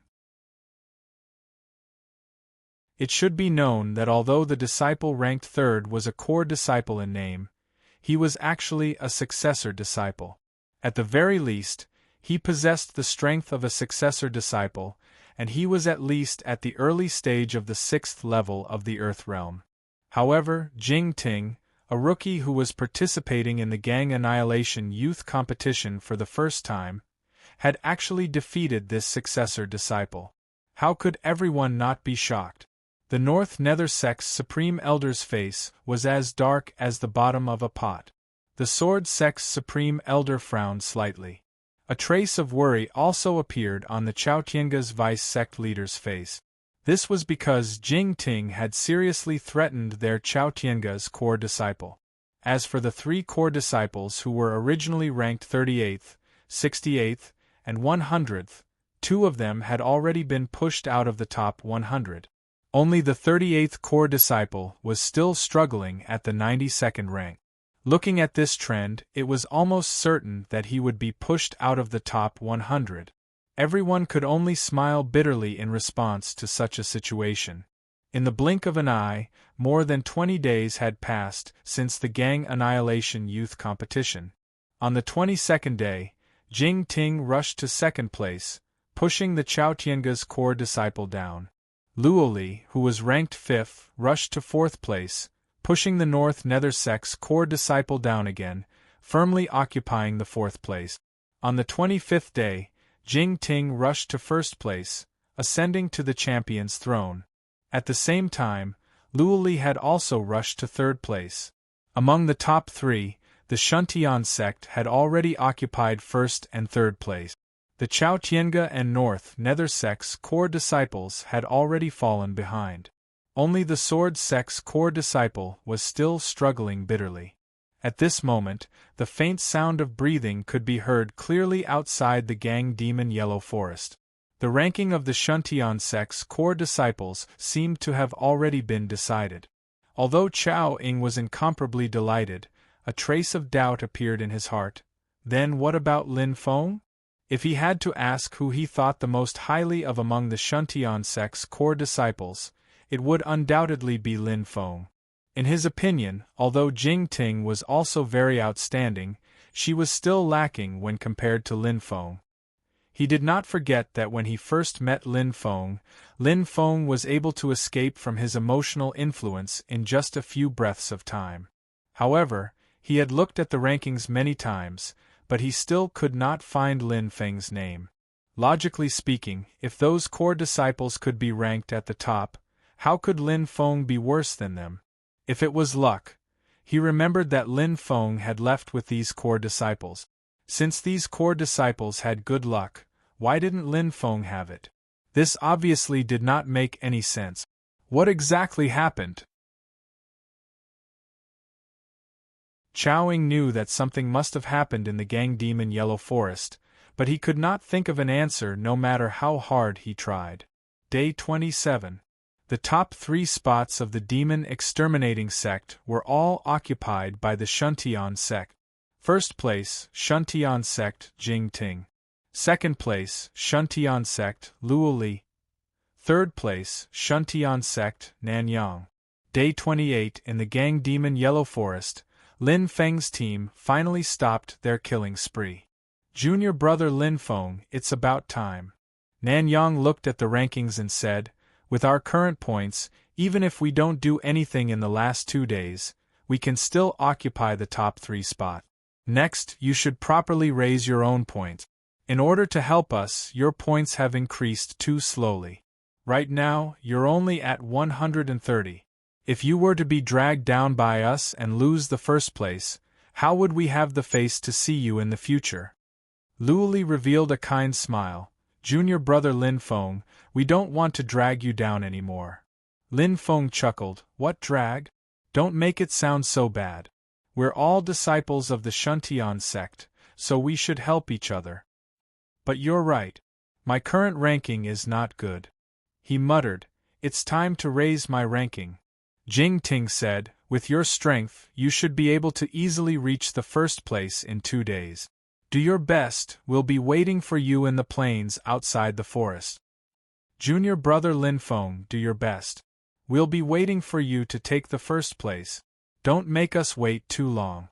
It should be known that although the disciple ranked 3rd was a core disciple in name, he was actually a successor disciple. At the very least, he possessed the strength of a successor disciple, and he was at least at the early stage of the 6th level of the Earth Realm. However, Jing Ting, a rookie who was participating in the Gang Annihilation Youth Competition for the first time, had actually defeated this successor disciple. How could everyone not be shocked? The North Nether sect's Supreme Elder's face was as dark as the bottom of a pot. The Sword sect's Supreme Elder frowned slightly. A trace of worry also appeared on the Chaotienga's vice sect leader's face. This was because Jing Ting had seriously threatened their Chaotienga's core disciple. As for the 3 core disciples who were originally ranked 38th, 68th, and 100th, 2 of them had already been pushed out of the top 100. Only the 38th core disciple was still struggling at the 92nd rank. Looking at this trend, it was almost certain that he would be pushed out of the top 100. Everyone could only smile bitterly in response to such a situation. In the blink of an eye, more than 20 days had passed since the Gang Annihilation Youth Competition. On the 22nd day, Jing Ting rushed to 2nd place, pushing the Chaotienga's core disciple down. Luoli, who was ranked 5th, rushed to 4th place, pushing the North Nether sect's core disciple down again, firmly occupying the 4th place. On the 25th day, Jing Ting rushed to first place, ascending to the champion's throne. At the same time, Luo Li had also rushed to third place. Among the top three, the Shuntian sect had already occupied first and third place. The Chao Tiange and North Nether sect's core disciples had already fallen behind. Only the Sword sect's core disciple was still struggling bitterly. At this moment, the faint sound of breathing could be heard clearly outside the Gang Demon Yellow Forest. The ranking of the Shuntian sect's core disciples seemed to have already been decided. Although Chao Ying was incomparably delighted, a trace of doubt appeared in his heart. Then what about Lin Feng? If he had to ask who he thought the most highly of among the Shuntian sect's core disciples, it would undoubtedly be Lin Feng. In his opinion, although Jing Ting was also very outstanding, she was still lacking when compared to Lin Feng. He did not forget that when he first met Lin Feng was able to escape from his emotional influence in just a few breaths of time. However, he had looked at the rankings many times, but he still could not find Lin Feng's name. Logically speaking, if those core disciples could be ranked at the top, how could Lin Feng be worse than them? If it was luck, he remembered that Lin Feng had left with these core disciples. Since these core disciples had good luck, why didn't Lin Feng have it? This obviously did not make any sense. What exactly happened? Chao Ying knew that something must have happened in the Gang Demon Yellow Forest, but he could not think of an answer no matter how hard he tried. Day 27. The top 3 spots of the Demon Exterminating sect were all occupied by the Shuntian sect. First place, Shuntian sect, Jing Ting. Second place, Shuntian sect, Luo Li. Third place, Shuntian sect, Nanyang. Day 28. In the Gang Demon Yellow Forest, Lin Feng's team finally stopped their killing spree. Junior brother Lin Feng, it's about time. Nanyang looked at the rankings and said, with our current points, even if we don't do anything in the last 2 days, we can still occupy the top 3 spot. Next, you should properly raise your own points. In order to help us, your points have increased too slowly. Right now, you're only at 130. If you were to be dragged down by us and lose the first place, how would we have the face to see you in the future? Luo Li revealed a kind smile. Junior brother Lin Feng, we don't want to drag you down anymore. Lin Feng chuckled, what drag? Don't make it sound so bad. We're all disciples of the Shuntian sect, so we should help each other. But you're right. My current ranking is not good. He muttered, it's time to raise my ranking. Jing Ting said, with your strength, you should be able to easily reach the first place in 2 days. Do your best, we'll be waiting for you in the plains outside the forest. Junior brother Lin Feng, do your best. We'll be waiting for you to take the first place. Don't make us wait too long.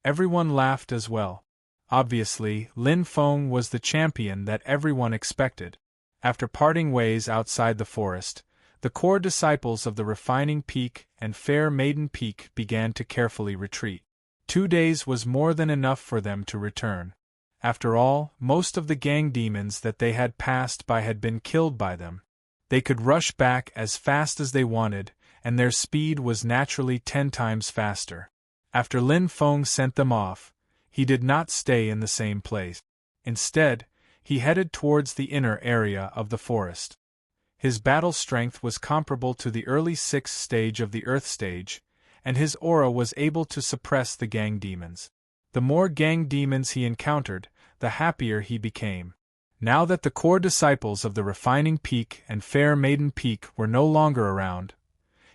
Everyone laughed as well. Obviously, Lin Feng was the champion that everyone expected. After parting ways outside the forest, the core disciples of the Refining Peak and Fair Maiden Peak began to carefully retreat. 2 days was more than enough for them to return. After all, most of the gang demons that they had passed by had been killed by them. They could rush back as fast as they wanted, and their speed was naturally 10 times faster. After Lin Feng sent them off, he did not stay in the same place. Instead, he headed towards the inner area of the forest. His battle strength was comparable to the early 6th stage of the Earth stage, and his aura was able to suppress the gang demons. The more gang demons he encountered, the happier he became. Now that the core disciples of the Refining Peak and Fair Maiden Peak were no longer around,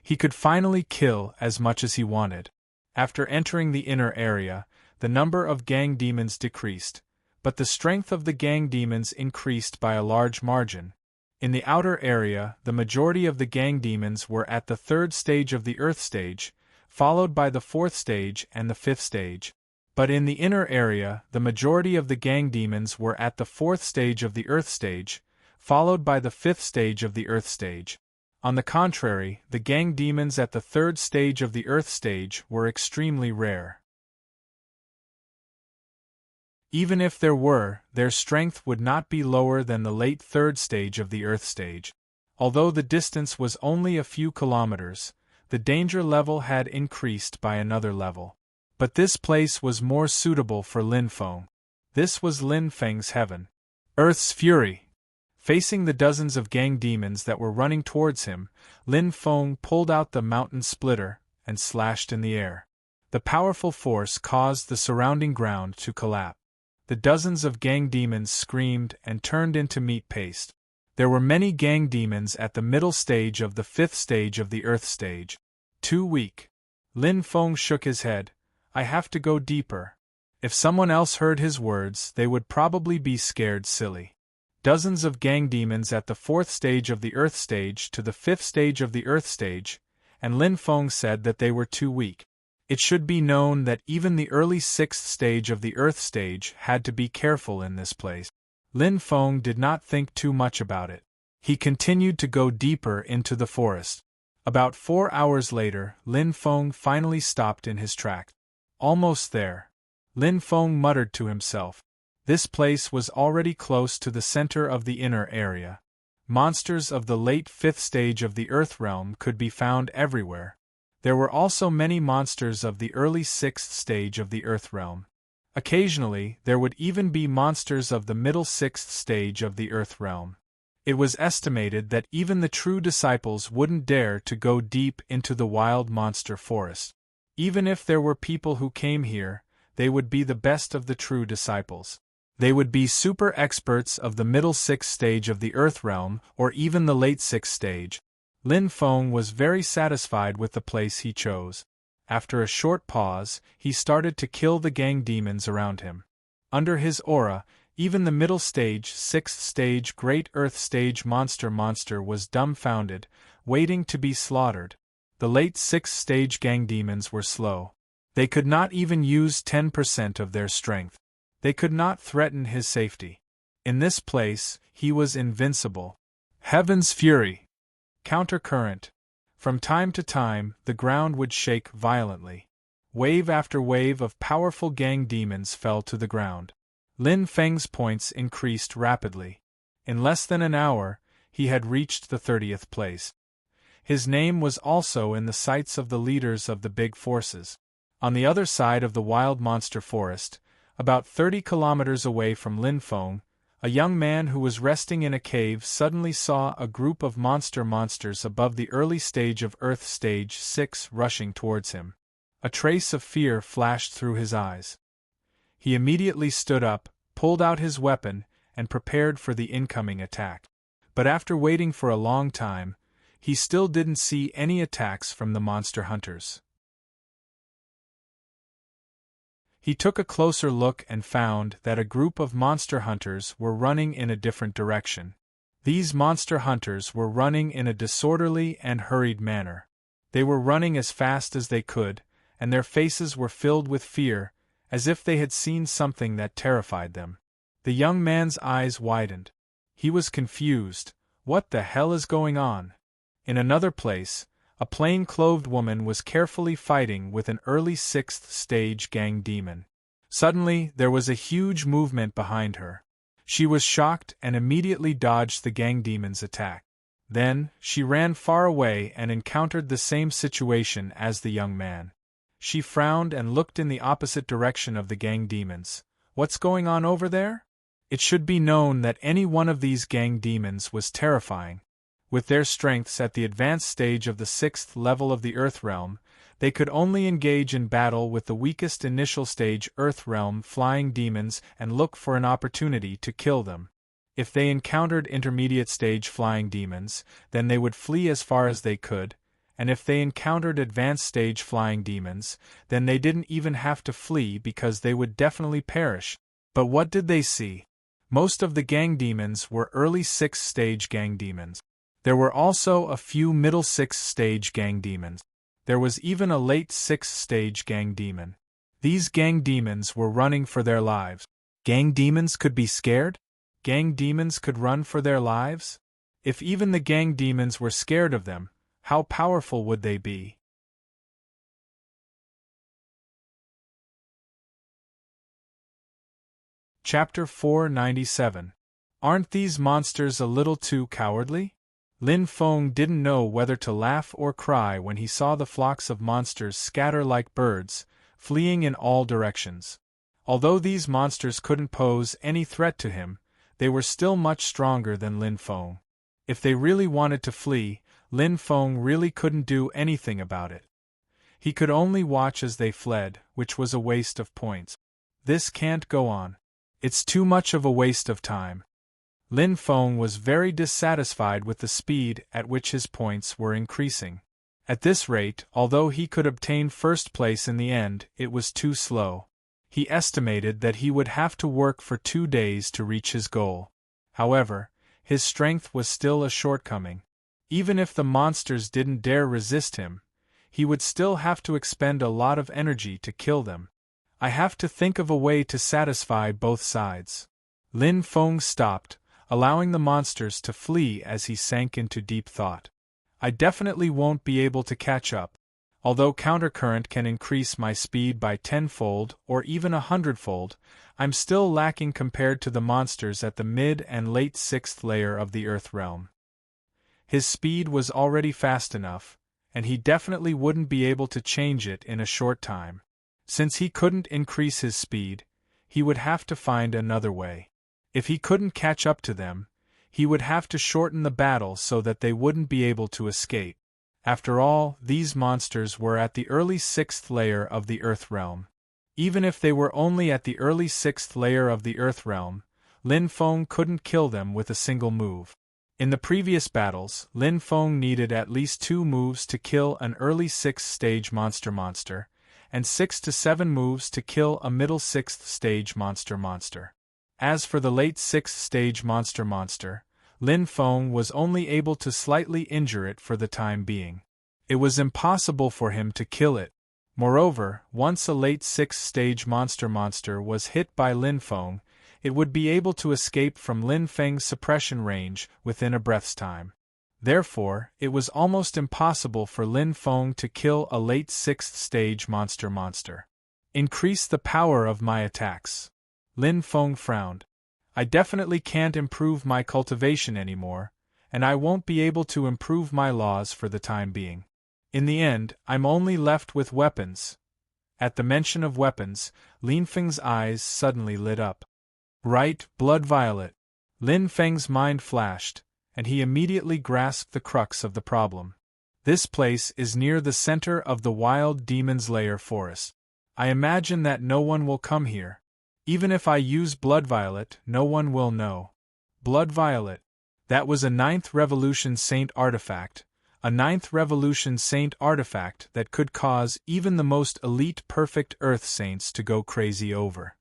he could finally kill as much as he wanted. After entering the inner area, the number of gang demons decreased, but the strength of the gang demons increased by a large margin. In the outer area, the majority of the gang demons were at the 3rd stage of the Earth stage, followed by the 4th stage and the 5th stage. But in the inner area, the majority of the gang demons were at the 4th stage of the Earth stage, followed by the 5th stage of the Earth stage. On the contrary, the gang demons at the 3rd stage of the Earth stage were extremely rare. Even if there were, their strength would not be lower than the late third stage of the Earth stage. Although the distance was only a few kilometers, the danger level had increased by another level. But this place was more suitable for Lin Feng. This was Lin Feng's heaven. Earth's fury. Facing the dozens of gang demons that were running towards him, Lin Feng pulled out the mountain splitter and slashed in the air. The powerful force caused the surrounding ground to collapse. The dozens of gang demons screamed and turned into meat paste. There were many gang demons at the middle stage of the fifth stage of the Earth stage. Too weak. Lin Feng shook his head. I have to go deeper. If someone else heard his words, they would probably be scared silly. Dozens of gang demons at the fourth stage of the Earth stage to the fifth stage of the Earth stage, and Lin Feng said that they were too weak. It should be known that even the early sixth stage of the Earth stage had to be careful in this place. Lin Feng did not think too much about it. He continued to go deeper into the forest. About 4 hours later, Lin Feng finally stopped in his tracks. Almost there. Lin Feng muttered to himself. This place was already close to the center of the inner area. Monsters of the late fifth stage of the Earth realm could be found everywhere. There were also many monsters of the early sixth stage of the Earth realm. Occasionally, there would even be monsters of the middle sixth stage of the Earth realm. It was estimated that even the true disciples wouldn't dare to go deep into the wild monster forest. Even if there were people who came here, they would be the best of the true disciples. They would be super experts of the middle sixth stage of the Earth realm or even the late sixth stage. Lin Feng was very satisfied with the place he chose. After a short pause, he started to kill the gang demons around him. Under his aura, even the middle stage, sixth stage, Great Earth stage monster was dumbfounded, waiting to be slaughtered. The late sixth stage gang demons were slow. They could not even use 10% of their strength. They could not threaten his safety. In this place, he was invincible. Heaven's fury. Countercurrent. From time to time, the ground would shake violently. Wave after wave of powerful gang demons fell to the ground. Lin Feng's points increased rapidly. In less than an hour, he had reached the 30th place. His name was also in the sights of the leaders of the big forces. On the other side of the wild monster forest, about 30 kilometers away from Lin Feng, a young man who was resting in a cave suddenly saw a group of monsters above the early stage of Earth Stage 6 rushing towards him. A trace of fear flashed through his eyes. He immediately stood up, pulled out his weapon, and prepared for the incoming attack. But after waiting for a long time, he still didn't see any attacks from the monster hunters. He took a closer look and found that a group of monster hunters were running in a different direction. These monster hunters were running in a disorderly and hurried manner. They were running as fast as they could, and their faces were filled with fear, as if they had seen something that terrified them. The young man's eyes widened. He was confused. What the hell is going on? In another place, a plain-clothed woman was carefully fighting with an early sixth stage gang demon. Suddenly, there was a huge movement behind her. She was shocked and immediately dodged the gang demon's attack. Then, she ran far away and encountered the same situation as the young man. She frowned and looked in the opposite direction of the gang demons. What's going on over there? It should be known that any one of these gang demons was terrifying. With their strengths at the advanced stage of the 6th level of the Earth Realm, they could only engage in battle with the weakest initial stage Earth Realm flying demons and look for an opportunity to kill them. If they encountered intermediate stage flying demons, then they would flee as far as they could, and if they encountered advanced stage flying demons, then they didn't even have to flee because they would definitely perish. But what did they see? Most of the gang demons were early 6th stage gang demons. There were also a few middle 6th stage gang demons. There was even a late 6th stage gang demon. These gang demons were running for their lives. Gang demons could be scared? Gang demons could run for their lives? If even the gang demons were scared of them, how powerful would they be? Chapter 497. Aren't these monsters a little too cowardly? Lin Feng didn't know whether to laugh or cry when he saw the flocks of monsters scatter like birds, fleeing in all directions. Although these monsters couldn't pose any threat to him, they were still much stronger than Lin Feng. If they really wanted to flee, Lin Feng really couldn't do anything about it. He could only watch as they fled, which was a waste of points. This can't go on. It's too much of a waste of time. Lin Feng was very dissatisfied with the speed at which his points were increasing. At this rate, although he could obtain first place in the end, it was too slow. He estimated that he would have to work for 2 days to reach his goal. However, his strength was still a shortcoming. Even if the monsters didn't dare resist him, he would still have to expend a lot of energy to kill them. I have to think of a way to satisfy both sides. Lin Feng stopped, allowing the monsters to flee as he sank into deep thought. I definitely won't be able to catch up. Although countercurrent can increase my speed by 10-fold or even 100-fold, I'm still lacking compared to the monsters at the mid and late 6th layer of the Earth realm. His speed was already fast enough, and he definitely wouldn't be able to change it in a short time. Since he couldn't increase his speed, he would have to find another way. If he couldn't catch up to them, he would have to shorten the battle so that they wouldn't be able to escape. After all, these monsters were at the early 6th layer of the Earth realm. Even if they were only at the early 6th layer of the Earth realm, Lin Feng couldn't kill them with a single move. In the previous battles, Lin Feng needed at least 2 moves to kill an early 6th stage monster, and 6 to 7 moves to kill a middle 6th stage monster. As for the late 6th stage monster, Lin Feng was only able to slightly injure it for the time being. It was impossible for him to kill it. Moreover, once a late 6th stage monster was hit by Lin Feng, it would be able to escape from Lin Feng's suppression range within a breath's time. Therefore, it was almost impossible for Lin Feng to kill a late 6th stage monster. Increase the power of my attacks. Lin Feng frowned. I definitely can't improve my cultivation anymore, and I won't be able to improve my laws for the time being. In the end, I'm only left with weapons. At the mention of weapons, Lin Feng's eyes suddenly lit up. Right, blood violet. Lin Feng's mind flashed, and he immediately grasped the crux of the problem. This place is near the center of the Wild Demon's Lair forest. I imagine that no one will come here. Even if I use blood violet, no one will know. Blood violet. That was a 9th Revolution Saint artifact. A 9th Revolution Saint artifact that could cause even the most elite perfect Earth Saints to go crazy over.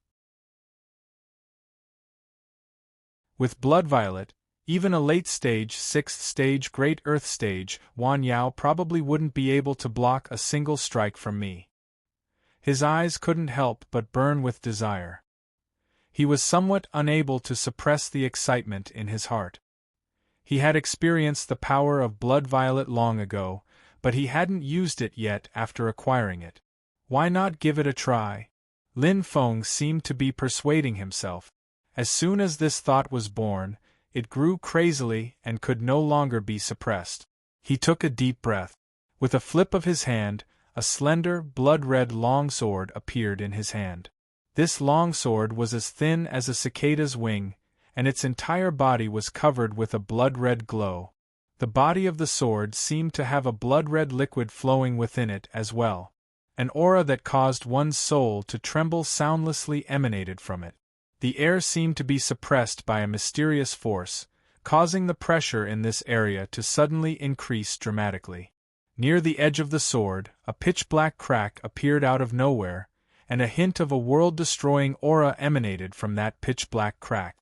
With blood violet, even a late-stage 6th stage Great Earth stage, Wan Yao probably wouldn't be able to block a single strike from me. His eyes couldn't help but burn with desire. He was somewhat unable to suppress the excitement in his heart. He had experienced the power of blood violet long ago, but he hadn't used it yet after acquiring it. Why not give it a try? Lin Feng seemed to be persuading himself. As soon as this thought was born, it grew crazily and could no longer be suppressed. He took a deep breath. With a flip of his hand, a slender, blood-red longsword appeared in his hand. This longsword was as thin as a cicada's wing, and its entire body was covered with a blood-red glow. The body of the sword seemed to have a blood-red liquid flowing within it as well. An aura that caused one's soul to tremble soundlessly emanated from it. The air seemed to be suppressed by a mysterious force, causing the pressure in this area to suddenly increase dramatically. Near the edge of the sword, a pitch-black crack appeared out of nowhere, and a hint of a world-destroying aura emanated from that pitch-black crack.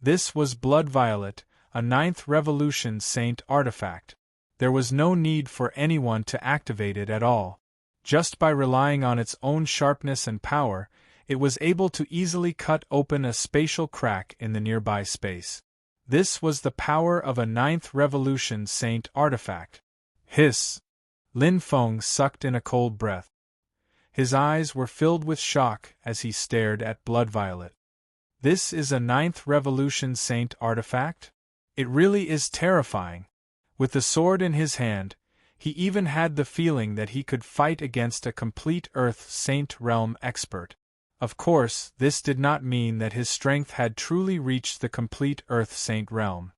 This was blood violet, a 9th Revolution Saint artifact. There was no need for anyone to activate it at all. Just by relying on its own sharpness and power, it was able to easily cut open a spatial crack in the nearby space. This was the power of a 9th Revolution Saint artifact. Hiss! Lin Feng sucked in a cold breath. His eyes were filled with shock as he stared at blood violet. This is a 9th Revolution Saint artifact? It really is terrifying. With the sword in his hand, he even had the feeling that he could fight against a complete Earth Saint realm expert. Of course, this did not mean that his strength had truly reached the complete Earth Saint realm.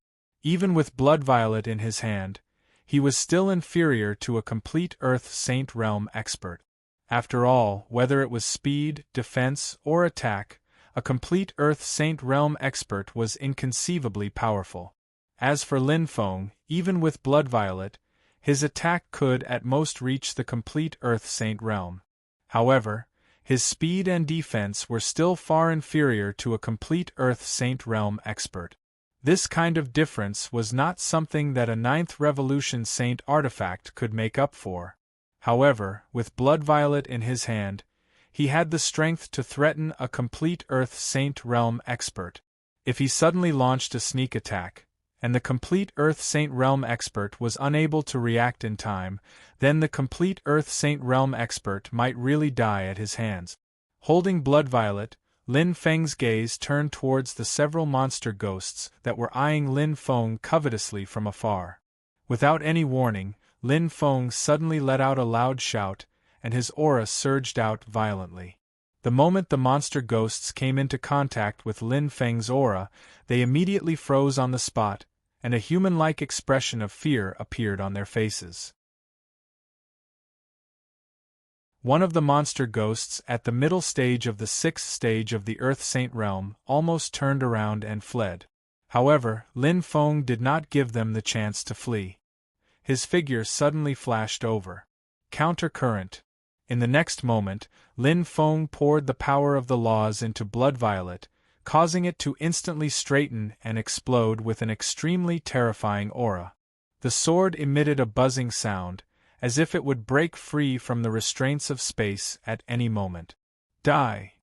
Even with Blood Violet in his hand, he was still inferior to a complete Earth Saint realm expert. After all, whether it was speed, defense, or attack, a complete Earth Saint realm expert was inconceivably powerful. As for Lin Feng, even with Blood Violet, his attack could at most reach the complete Earth Saint realm. However, his speed and defense were still far inferior to a complete Earth Saint realm expert. This kind of difference was not something that a 9th Revolution Saint artifact could make up for. However, with Blood Violet in his hand, he had the strength to threaten a complete Earth Saint realm expert. If he suddenly launched a sneak attack, and the complete Earth Saint realm expert was unable to react in time, then the complete Earth Saint realm expert might really die at his hands. Holding Blood Violet, Lin Feng's gaze turned towards the several monster ghosts that were eyeing Lin Feng covetously from afar. Without any warning, Lin Feng suddenly let out a loud shout, and his aura surged out violently. The moment the monster ghosts came into contact with Lin Feng's aura, they immediately froze on the spot, and a human-like expression of fear appeared on their faces. One of the monster ghosts at the middle stage of the 6th stage of the Earth Saint realm almost turned around and fled. However, Lin Feng did not give them the chance to flee. His figure suddenly flashed over. Countercurrent. In the next moment, Lin Feng poured the power of the laws into Blood Violet, causing it to instantly straighten and explode with an extremely terrifying aura. The sword emitted a buzzing sound, as if it would break free from the restraints of space at any moment. Die!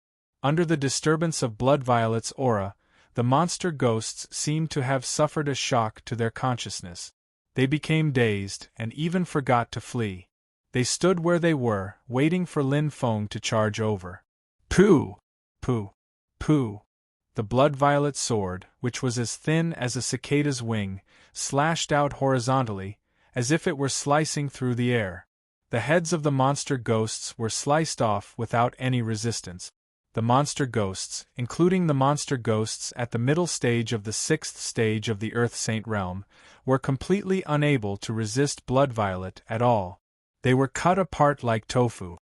Under the disturbance of Blood Violet's aura, the monster ghosts seemed to have suffered a shock to their consciousness. They became dazed and even forgot to flee. They stood where they were, waiting for Lin Feng to charge over. Pooh! Pooh! Pooh! The Blood Violet sword, which was as thin as a cicada's wing, slashed out horizontally, as if it were slicing through the air. The heads of the monster ghosts were sliced off without any resistance. The monster ghosts, including the monster ghosts at the middle stage of the 6th stage of the Earth Saint realm, were completely unable to resist Blood Violet at all. They were cut apart like tofu.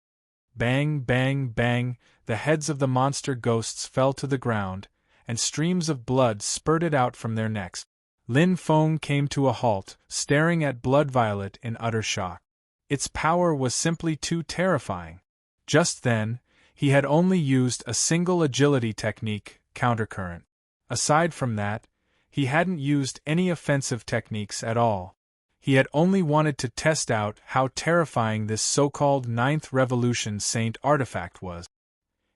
Bang, bang, bang, the heads of the monster ghosts fell to the ground, and streams of blood spurted out from their necks. Lin Feng came to a halt, staring at Blood Violet in utter shock. Its power was simply too terrifying. Just then, he had only used a single agility technique, countercurrent. Aside from that, he hadn't used any offensive techniques at all. He had only wanted to test out how terrifying this so-called 9th Revolution Saint artifact was.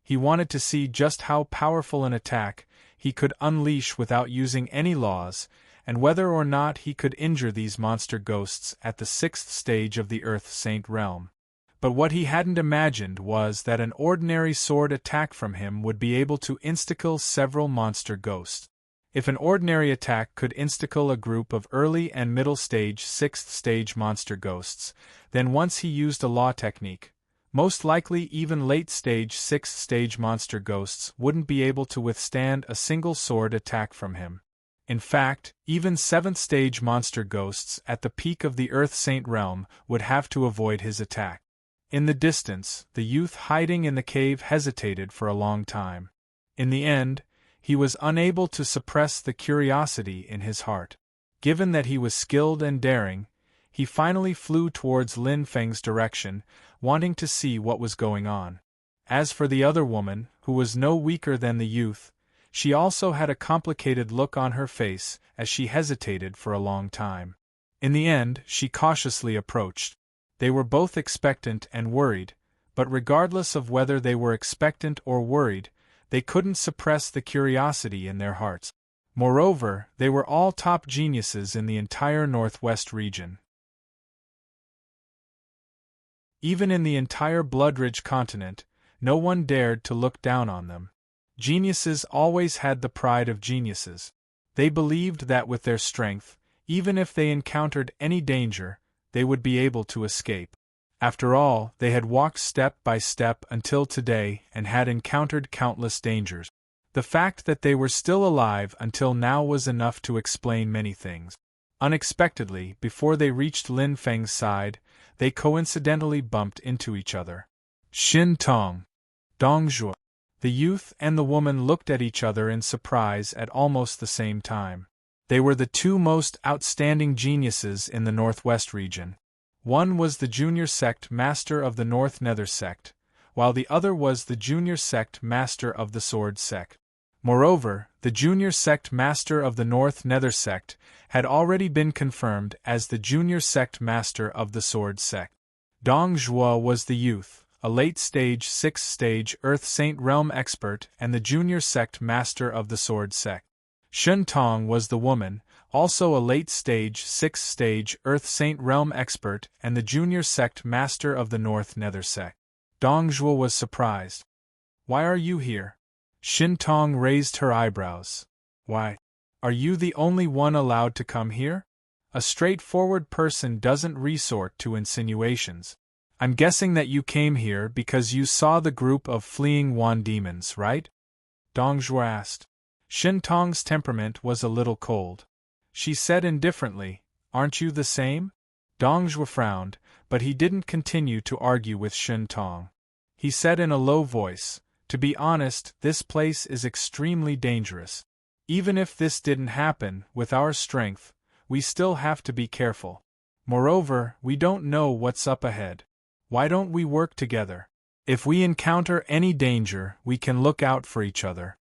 He wanted to see just how powerful an attack he could unleash without using any laws, and whether or not he could injure these monster ghosts at the 6th stage of the Earth Saint realm. But what he hadn't imagined was that an ordinary sword attack from him would be able to insta-kill several monster ghosts. If an ordinary attack could insta-kill a group of early and middle stage 6th stage monster ghosts, then once he used a law technique, most likely even late stage 6th stage monster ghosts wouldn't be able to withstand a single sword attack from him. In fact, even 7th stage monster ghosts at the peak of the Earth Saint realm would have to avoid his attack. In the distance, the youth hiding in the cave hesitated for a long time. In the end, he was unable to suppress the curiosity in his heart. Given that he was skilled and daring, he finally flew towards Lin Feng's direction, wanting to see what was going on. As for the other woman, who was no weaker than the youth, she also had a complicated look on her face as she hesitated for a long time. In the end, she cautiously approached. They were both expectant and worried, but regardless of whether they were expectant or worried, they couldn't suppress the curiosity in their hearts. Moreover, they were all top geniuses in the entire Northwest region. Even in the entire Bloodridge continent, no one dared to look down on them. Geniuses always had the pride of geniuses. They believed that with their strength, even if they encountered any danger, they would be able to escape. After all, they had walked step by step until today and had encountered countless dangers. The fact that they were still alive until now was enough to explain many things. Unexpectedly, before they reached Lin Feng's side, they coincidentally bumped into each other. Xin Tong. Dong Zhuo. The youth and the woman looked at each other in surprise at almost the same time. They were the two most outstanding geniuses in the Northwest region. One was the junior sect master of the North Nether sect, while the other was the junior sect master of the Sword sect. Moreover, the junior sect master of the North Nether sect had already been confirmed as the junior sect master of the Sword sect. Dong Zhuo was the youth, a late-stage 6th-stage Earth Saint Realm expert and the junior sect master of the Sword sect. Xin Tong was the woman, also a late-stage 6th-stage Earth Saint Realm expert and the junior sect master of the North Nether sect. Dong Zhuo was surprised. "Why are you here?" Xin Tong raised her eyebrows. "Why? Are you the only one allowed to come here? A straightforward person doesn't resort to insinuations. I'm guessing that you came here because you saw the group of fleeing Wan demons, right?" Dong Zhuo asked. Xin Tong's temperament was a little cold. She said indifferently, "Aren't you the same?" Dong Zhuo frowned, but he didn't continue to argue with Xin Tong. He said in a low voice, "To be honest, this place is extremely dangerous. Even if this didn't happen, with our strength, we still have to be careful. Moreover, we don't know what's up ahead. Why don't we work together? If we encounter any danger, we can look out for each other."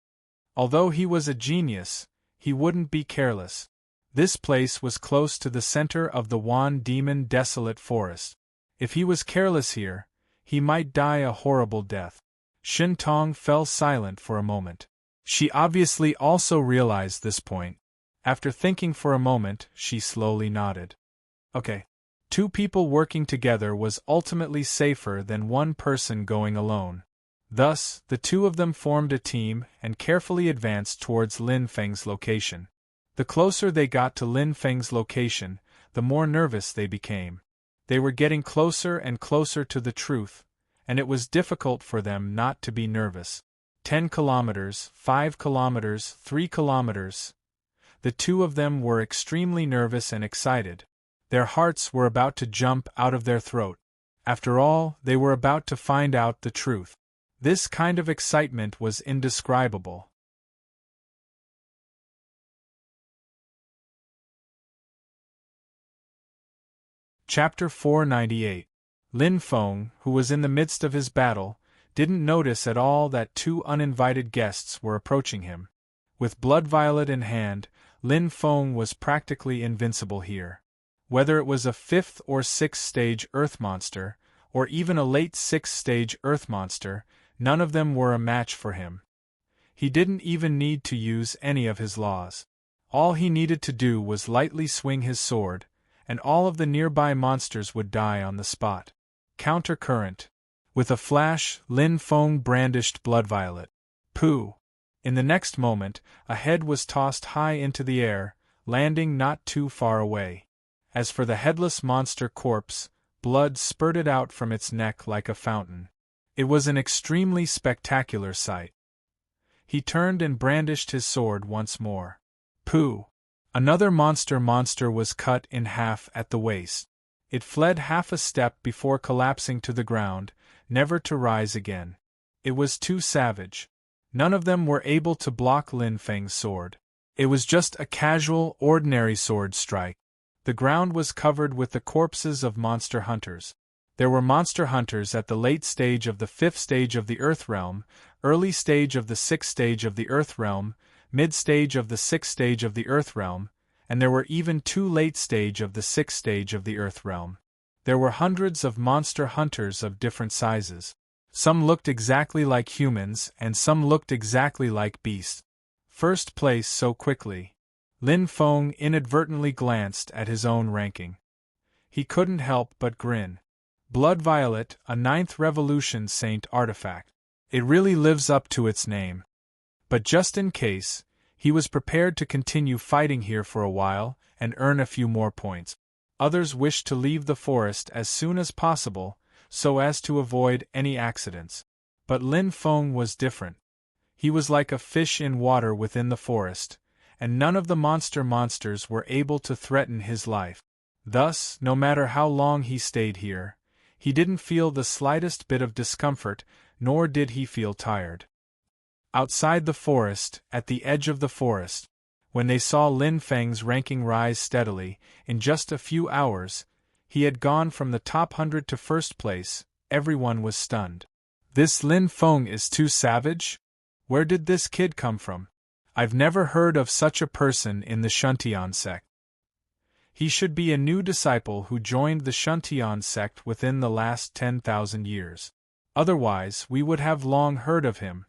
Although he was a genius, he wouldn't be careless. This place was close to the center of the Wan Demon desolate forest. If he was careless here, he might die a horrible death. Xin Tong fell silent for a moment. She obviously also realized this point. After thinking for a moment, she slowly nodded. Okay. Two people working together was ultimately safer than one person going alone. Thus, the two of them formed a team and carefully advanced towards Lin Feng's location. The closer they got to Lin Feng's location, the more nervous they became. They were getting closer and closer to the truth, and it was difficult for them not to be nervous. 10 kilometers, 5 kilometers, 3 kilometers. The two of them were extremely nervous and excited. Their hearts were about to jump out of their throat. After all, they were about to find out the truth. This kind of excitement was indescribable. Chapter 498. Lin Feng, who was in the midst of his battle, didn't notice at all that two uninvited guests were approaching him. With Blood Violet in hand, Lin Feng was practically invincible here. Whether it was a 5th or 6th stage Earth monster, or even a late 6th stage Earth monster, none of them were a match for him. He didn't even need to use any of his laws. All he needed to do was lightly swing his sword, and all of the nearby monsters would die on the spot. Counter-current. With a flash, Lin Feng brandished Blood Violet. Pooh! In the next moment, a head was tossed high into the air, landing not too far away. As for the headless monster corpse, blood spurted out from its neck like a fountain. It was an extremely spectacular sight. He turned and brandished his sword once more. Pooh! Another monster was cut in half at the waist. It fled half a step before collapsing to the ground, never to rise again. It was too savage. None of them were able to block Lin Feng's sword. It was just a casual, ordinary sword strike. The ground was covered with the corpses of monster hunters. There were monster hunters at the late stage of the 5th stage of the Earth Realm, early stage of the 6th stage of the Earth Realm, mid-stage of the 6th stage of the Earth Realm, and there were even 2 late stage of the 6th stage of the Earth Realm. There were hundreds of monster hunters of different sizes. Some looked exactly like humans and some looked exactly like beasts. First place so quickly. Lin Feng inadvertently glanced at his own ranking. He couldn't help but grin. Blood Violet, a 9th Revolution Saint artifact. It really lives up to its name. But just in case, he was prepared to continue fighting here for a while and earn a few more points. Others wished to leave the forest as soon as possible, so as to avoid any accidents. But Lin Feng was different. He was like a fish in water within the forest, and none of the monsters were able to threaten his life. Thus, no matter how long he stayed here, he didn't feel the slightest bit of discomfort, nor did he feel tired. Outside the forest, at the edge of the forest, when they saw Lin Feng's ranking rise steadily, in just a few hours, he had gone from the top 100 to first place. Everyone was stunned. This Lin Feng is too savage? Where did this kid come from? I've never heard of such a person in the Shuntian sect. He should be a new disciple who joined the Shuntian sect within the last 10,000 years. Otherwise, we would have long heard of him.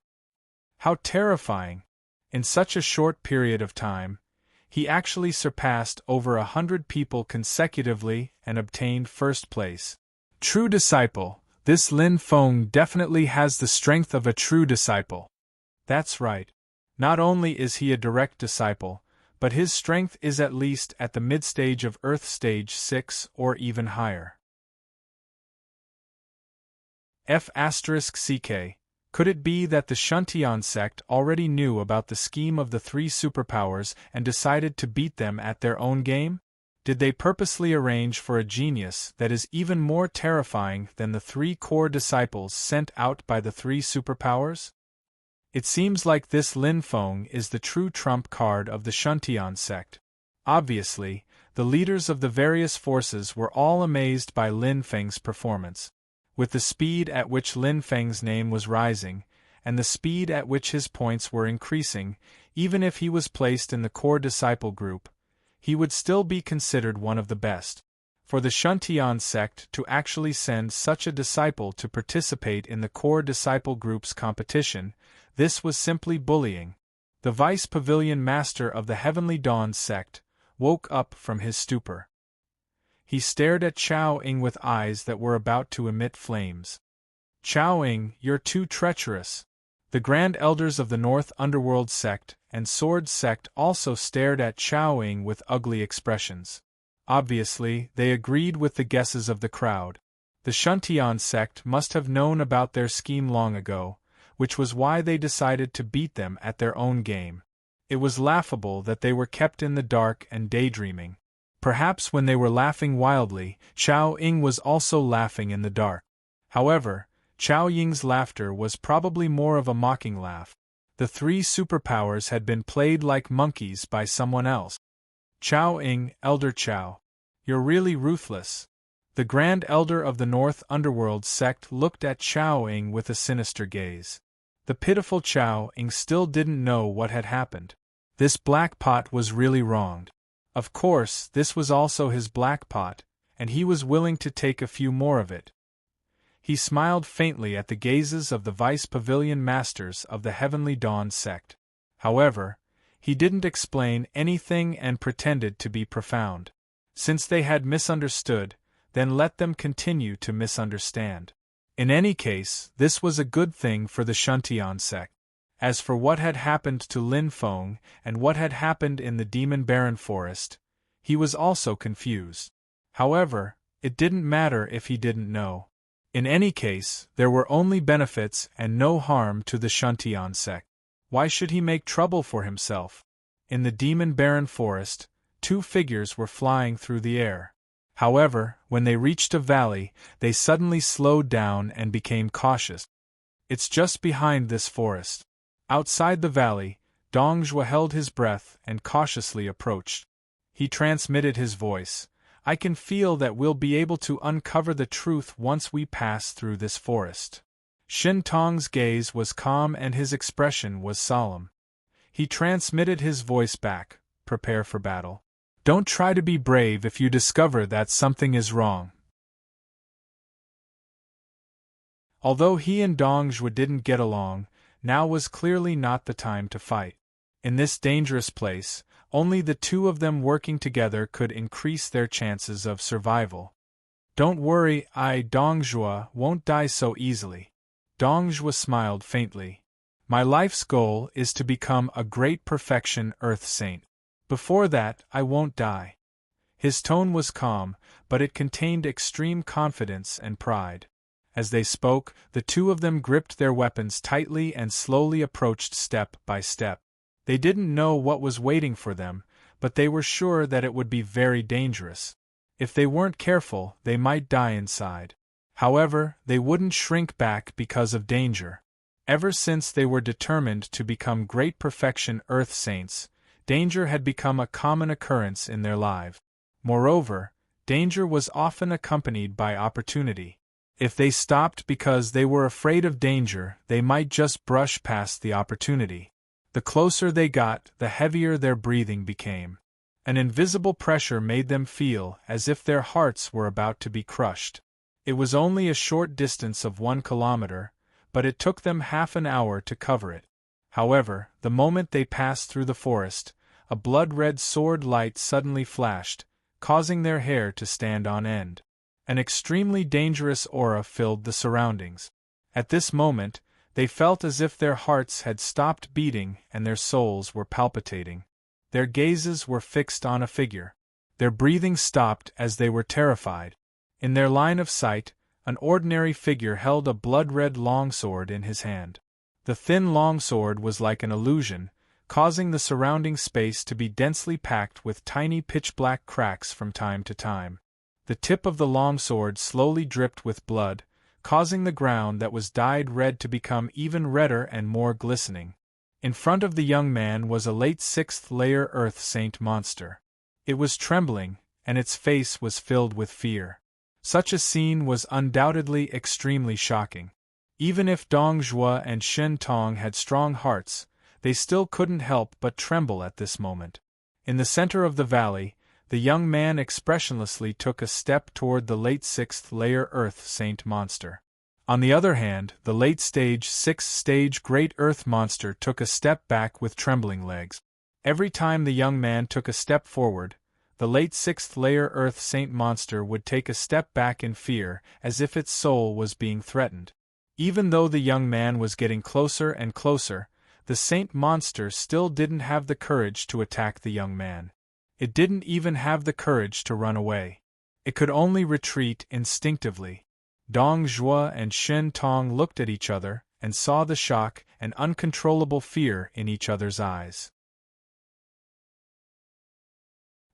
How terrifying! In such a short period of time, he actually surpassed over 100 people consecutively and obtained first place. True disciple, this Lin Feng definitely has the strength of a true disciple. That's right. Not only is he a direct disciple, but his strength is at least at the mid-stage of Earth Stage 6 or even higher. F***CK. Could it be that the Shuntian sect already knew about the scheme of the three superpowers and decided to beat them at their own game? Did they purposely arrange for a genius that is even more terrifying than the three core disciples sent out by the three superpowers? It seems like this Lin Feng is the true trump card of the Shuntian sect. Obviously, the leaders of the various forces were all amazed by Lin Feng's performance. With the speed at which Lin Feng's name was rising, and the speed at which his points were increasing, even if he was placed in the core disciple group, he would still be considered one of the best. For the Shuntian sect to actually send such a disciple to participate in the core disciple group's competition, this was simply bullying. The Vice Pavilion Master of the Heavenly Dawn sect woke up from his stupor. He stared at Chao Ying with eyes that were about to emit flames. Chao Ying, you're too treacherous. The Grand Elders of the North Underworld sect and Sword sect also stared at Chao Ying with ugly expressions. Obviously, they agreed with the guesses of the crowd. The Shuntian sect must have known about their scheme long ago, which was why they decided to beat them at their own game. It was laughable that they were kept in the dark and daydreaming. Perhaps when they were laughing wildly, Chao Ying was also laughing in the dark. However, Chao Ying's laughter was probably more of a mocking laugh. The three superpowers had been played like monkeys by someone else. Chao Ying, Elder Chao. You're really ruthless. The Grand Elder of the North Underworld sect looked at Chao Ying with a sinister gaze. The pitiful Chao Ying still didn't know what had happened. This black pot was really wronged. Of course, this was also his black pot, and he was willing to take a few more of it. He smiled faintly at the gazes of the Vice Pavilion Masters of the Heavenly Dawn sect. However, he didn't explain anything and pretended to be profound. Since they had misunderstood, then let them continue to misunderstand. In any case, this was a good thing for the Shuntian sect. As for what had happened to Lin Feng and what had happened in the Demon Barren Forest, he was also confused. However, it didn't matter if he didn't know. In any case, there were only benefits and no harm to the Shuntian sect. Why should he make trouble for himself? In the Demon Barren Forest, two figures were flying through the air. However, when they reached a valley, they suddenly slowed down and became cautious. It's just behind this forest. Outside the valley, Dongjue held his breath and cautiously approached. He transmitted his voice. I can feel that we'll be able to uncover the truth once we pass through this forest. Shin Tong's gaze was calm and his expression was solemn. He transmitted his voice back. Prepare for battle. Don't try to be brave if you discover that something is wrong. Although he and Dongjue didn't get along, now was clearly not the time to fight. In this dangerous place, only the two of them working together could increase their chances of survival. Don't worry, Dongjue won't die so easily. Dongjue smiled faintly. My life's goal is to become a great perfection Earth Saint. Before that, I won't die. His tone was calm, but it contained extreme confidence and pride. As they spoke, the two of them gripped their weapons tightly and slowly approached step by step. They didn't know what was waiting for them, but they were sure that it would be very dangerous. If they weren't careful, they might die inside. However, they wouldn't shrink back because of danger. Ever since they were determined to become great perfection Earth Saints, danger had become a common occurrence in their lives. Moreover, danger was often accompanied by opportunity. If they stopped because they were afraid of danger, they might just brush past the opportunity. The closer they got, the heavier their breathing became. An invisible pressure made them feel as if their hearts were about to be crushed. It was only a short distance of 1 kilometer, but it took them half an hour to cover it. However, the moment they passed through the forest, a blood-red sword light suddenly flashed, causing their hair to stand on end. An extremely dangerous aura filled the surroundings. At this moment, they felt as if their hearts had stopped beating and their souls were palpitating. Their gazes were fixed on a figure. Their breathing stopped as they were terrified. In their line of sight, an ordinary figure held a blood-red longsword in his hand. The thin longsword was like an illusion, causing the surrounding space to be densely packed with tiny pitch-black cracks from time to time. The tip of the longsword slowly dripped with blood, causing the ground that was dyed red to become even redder and more glistening. In front of the young man was a late 6th layer Earth Saint monster. It was trembling, and its face was filled with fear. Such a scene was undoubtedly extremely shocking. Even if Dong Zhuo and Shen Tong had strong hearts, they still couldn't help but tremble at this moment. In the center of the valley, the young man expressionlessly took a step toward the late 6th layer Earth Saint monster. On the other hand, the late stage 6th stage Great Earth monster took a step back with trembling legs. Every time the young man took a step forward, the late 6th layer Earth Saint monster would take a step back in fear, as if its soul was being threatened. Even though the young man was getting closer and closer, the Saint monster still didn't have the courage to attack the young man. It didn't even have the courage to run away. It could only retreat instinctively. Dong Zhuo and Shen Tong looked at each other and saw the shock and uncontrollable fear in each other's eyes.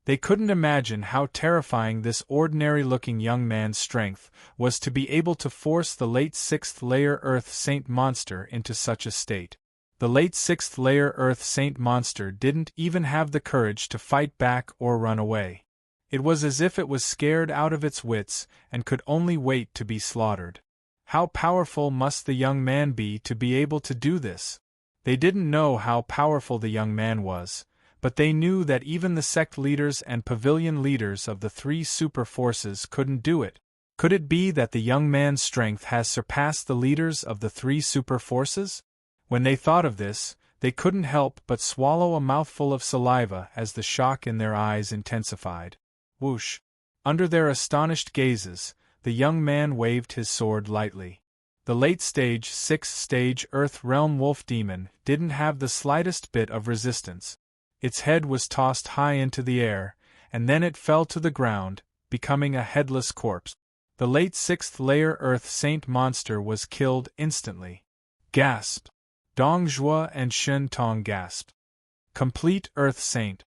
They couldn't imagine how terrifying this ordinary-looking young man's strength was to be able to force the late 6th layer Earth Saint monster into such a state. The late 6th layer Earth Saint monster didn't even have the courage to fight back or run away. It was as if it was scared out of its wits and could only wait to be slaughtered. How powerful must the young man be to be able to do this? They didn't know how powerful the young man was, but they knew that even the sect leaders and pavilion leaders of the 3 super forces couldn't do it. Could it be that the young man's strength has surpassed the leaders of the 3 super forces? When they thought of this, they couldn't help but swallow a mouthful of saliva as the shock in their eyes intensified. Whoosh! Under their astonished gazes, the young man waved his sword lightly. The late stage 6th stage Earth Realm Wolf Demon didn't have the slightest bit of resistance. Its head was tossed high into the air, and then it fell to the ground, becoming a headless corpse. The late 6th layer Earth Saint monster was killed instantly. Gasp! Dong Zhuo and Shen Tong gasped. Complete Earth Saint.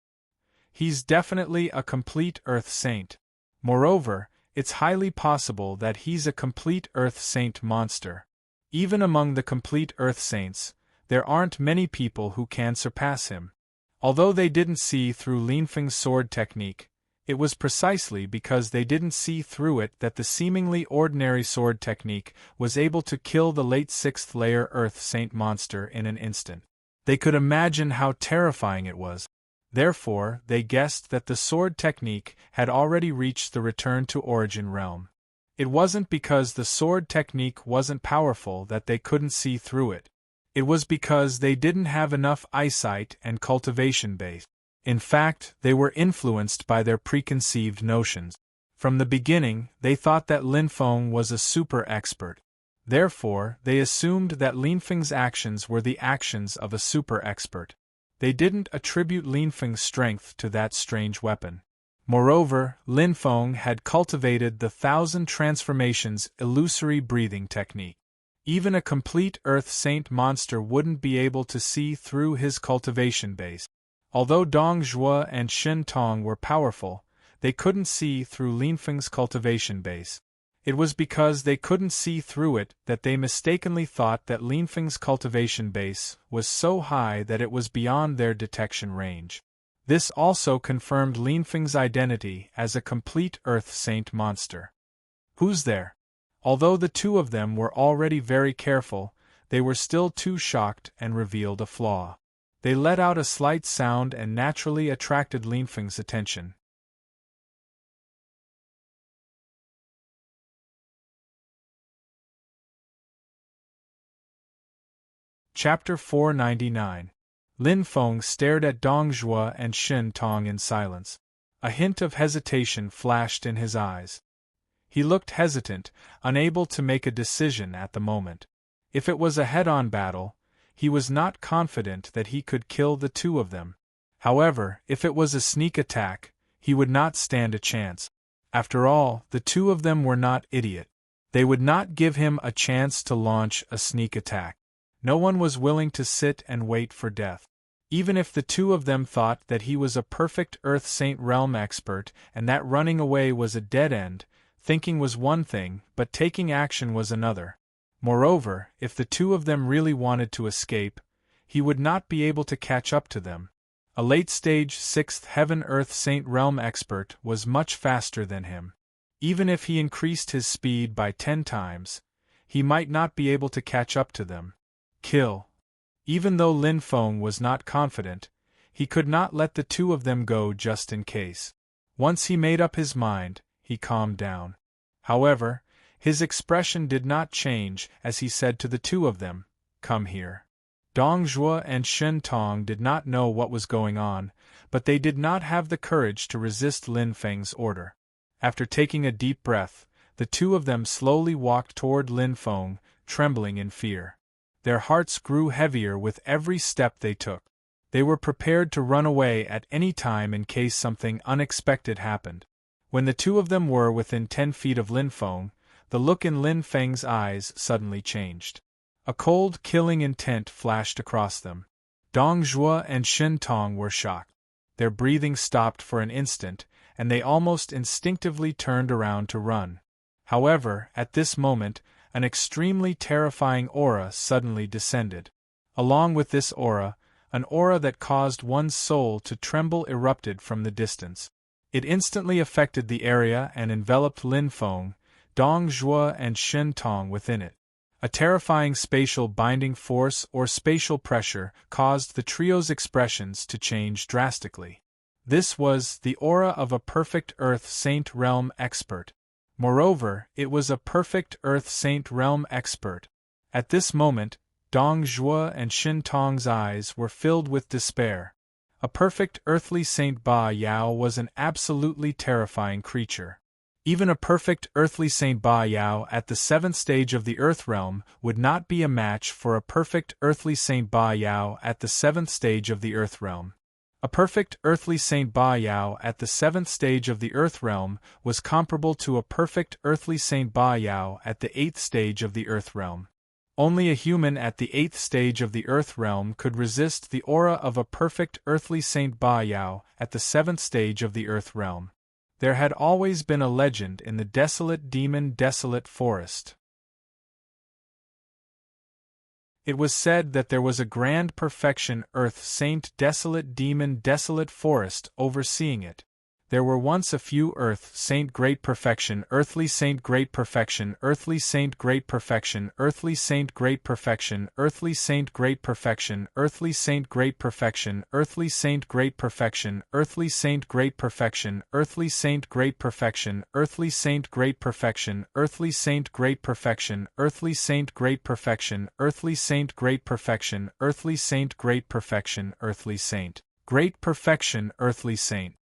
He's definitely a complete Earth Saint. Moreover, it's highly possible that he's a complete Earth Saint monster. Even among the complete Earth Saints, there aren't many people who can surpass him. Although they didn't see through Linfeng's sword technique, it was precisely because they didn't see through it that the seemingly ordinary sword technique was able to kill the late 6th layer Earth Saint monster in an instant. They could imagine how terrifying it was. Therefore, they guessed that the sword technique had already reached the return to origin realm. It wasn't because the sword technique wasn't powerful that they couldn't see through it. It was because they didn't have enough eyesight and cultivation base. In fact, they were influenced by their preconceived notions. From the beginning, they thought that Linfeng was a super expert. Therefore, they assumed that Linfeng's actions were the actions of a super-expert. They didn't attribute Linfeng's strength to that strange weapon. Moreover, Linfeng had cultivated the 1,000 transformations illusory breathing technique. Even a complete Earth Saint monster wouldn't be able to see through his cultivation base. Although Dong Zhuo and Shen Tong were powerful, they couldn't see through Linfeng's cultivation base. It was because they couldn't see through it that they mistakenly thought that Linfeng's cultivation base was so high that it was beyond their detection range. This also confirmed Linfeng's identity as a complete Earth Saint monster. Who's there? Although the two of them were already very careful, they were still too shocked and revealed a flaw. They let out a slight sound and naturally attracted Linfeng's attention. Chapter 499. Linfeng stared at Dong Zhuo and Shen Tong in silence. A hint of hesitation flashed in his eyes. He looked hesitant, unable to make a decision at the moment. If it was a head-on battle, he was not confident that he could kill the two of them. However, if it was a sneak attack, he would not stand a chance. After all, the two of them were not idiots. They would not give him a chance to launch a sneak attack. No one was willing to sit and wait for death. Even if the two of them thought that he was a perfect Earth Saint realm expert and that running away was a dead end, thinking was one thing, but taking action was another. Moreover, if the two of them really wanted to escape, he would not be able to catch up to them. A late-stage 6th Heaven Earth Saint realm expert was much faster than him. Even if he increased his speed by 10 times, he might not be able to catch up to them. Kill. Even though Linfeng was not confident, he could not let the two of them go just in case. Once he made up his mind, he calmed down. However, his expression did not change as he said to the two of them, "Come here." Dong Zhuo and Shen Tong did not know what was going on, but they did not have the courage to resist Linfeng's order. After taking a deep breath, the two of them slowly walked toward Linfeng, trembling in fear. Their hearts grew heavier with every step they took. They were prepared to run away at any time in case something unexpected happened. When the two of them were within 10 feet of Linfeng, the look in Linfeng's eyes suddenly changed. A cold, killing intent flashed across them. Dong Zhuo and Shen Tong were shocked. Their breathing stopped for an instant, and they almost instinctively turned around to run. However, at this moment, an extremely terrifying aura suddenly descended. Along with this aura, an aura that caused one's soul to tremble erupted from the distance. It instantly affected the area and enveloped Linfeng, Dong Zhuo and Shen Tong within it. A terrifying spatial binding force or spatial pressure caused the trio's expressions to change drastically. This was the aura of a perfect Earth Saint realm expert. Moreover, it was a perfect Earth Saint realm expert. At this moment, Dong Zhuo and Shen Tong's eyes were filled with despair. A perfect earthly Saint Ba Yao was an absolutely terrifying creature. Even a perfect earthly Saint Ba Yao at the 7th stage of the Earth realm would not be a match for a perfect earthly Saint Ba Yao at the 7th stage of the Earth realm. A perfect earthly Saint Ba Yao at the 7th stage of the Earth realm was comparable to a perfect earthly Saint Ba Yao at the 8th stage of the Earth realm. Only a human at the 8th stage of the Earth realm could resist the aura of a perfect earthly Saint Ba Yao at the 7th stage of the Earth realm. There had always been a legend in the desolate demon desolate forest. It was said that there was a grand perfection Earth Saint desolate demon desolate forest overseeing it. There were once a few Earth Saint Great Perfection Earthly Saint Great Perfection Earthly Saint Great Perfection Earthly Saint Great Perfection Earthly Saint Great Perfection Earthly Saint Great Perfection Earthly Saint Great Perfection Earthly Saint Great Perfection Earthly Saint Great Perfection Earthly Saint Great Perfection Earthly Saint Great Perfection Earthly Saint Great Perfection Earthly Saint Great Perfection Earthly Saint Great Perfection Earthly Saint Great Perfection Earthly Saint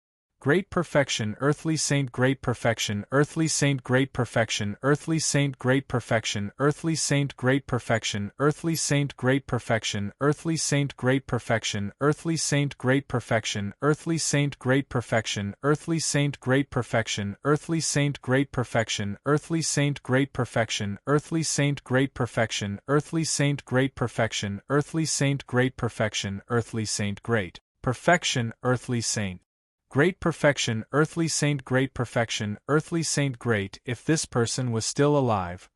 great perfection, earthly saint, great perfection, earthly saint, great perfection, earthly saint, great perfection, earthly saint, great perfection, earthly saint, great perfection, earthly saint, great perfection, earthly saint, great perfection, earthly saint, great perfection, earthly saint, great perfection, earthly saint, great perfection, earthly saint, great perfection, earthly saint, great perfection, earthly saint, great perfection, earthly saint, great perfection, earthly saint, great perfection, earthly saint, great perfection, earthly saint, great perfection, earthly saint, great. If this person was still alive,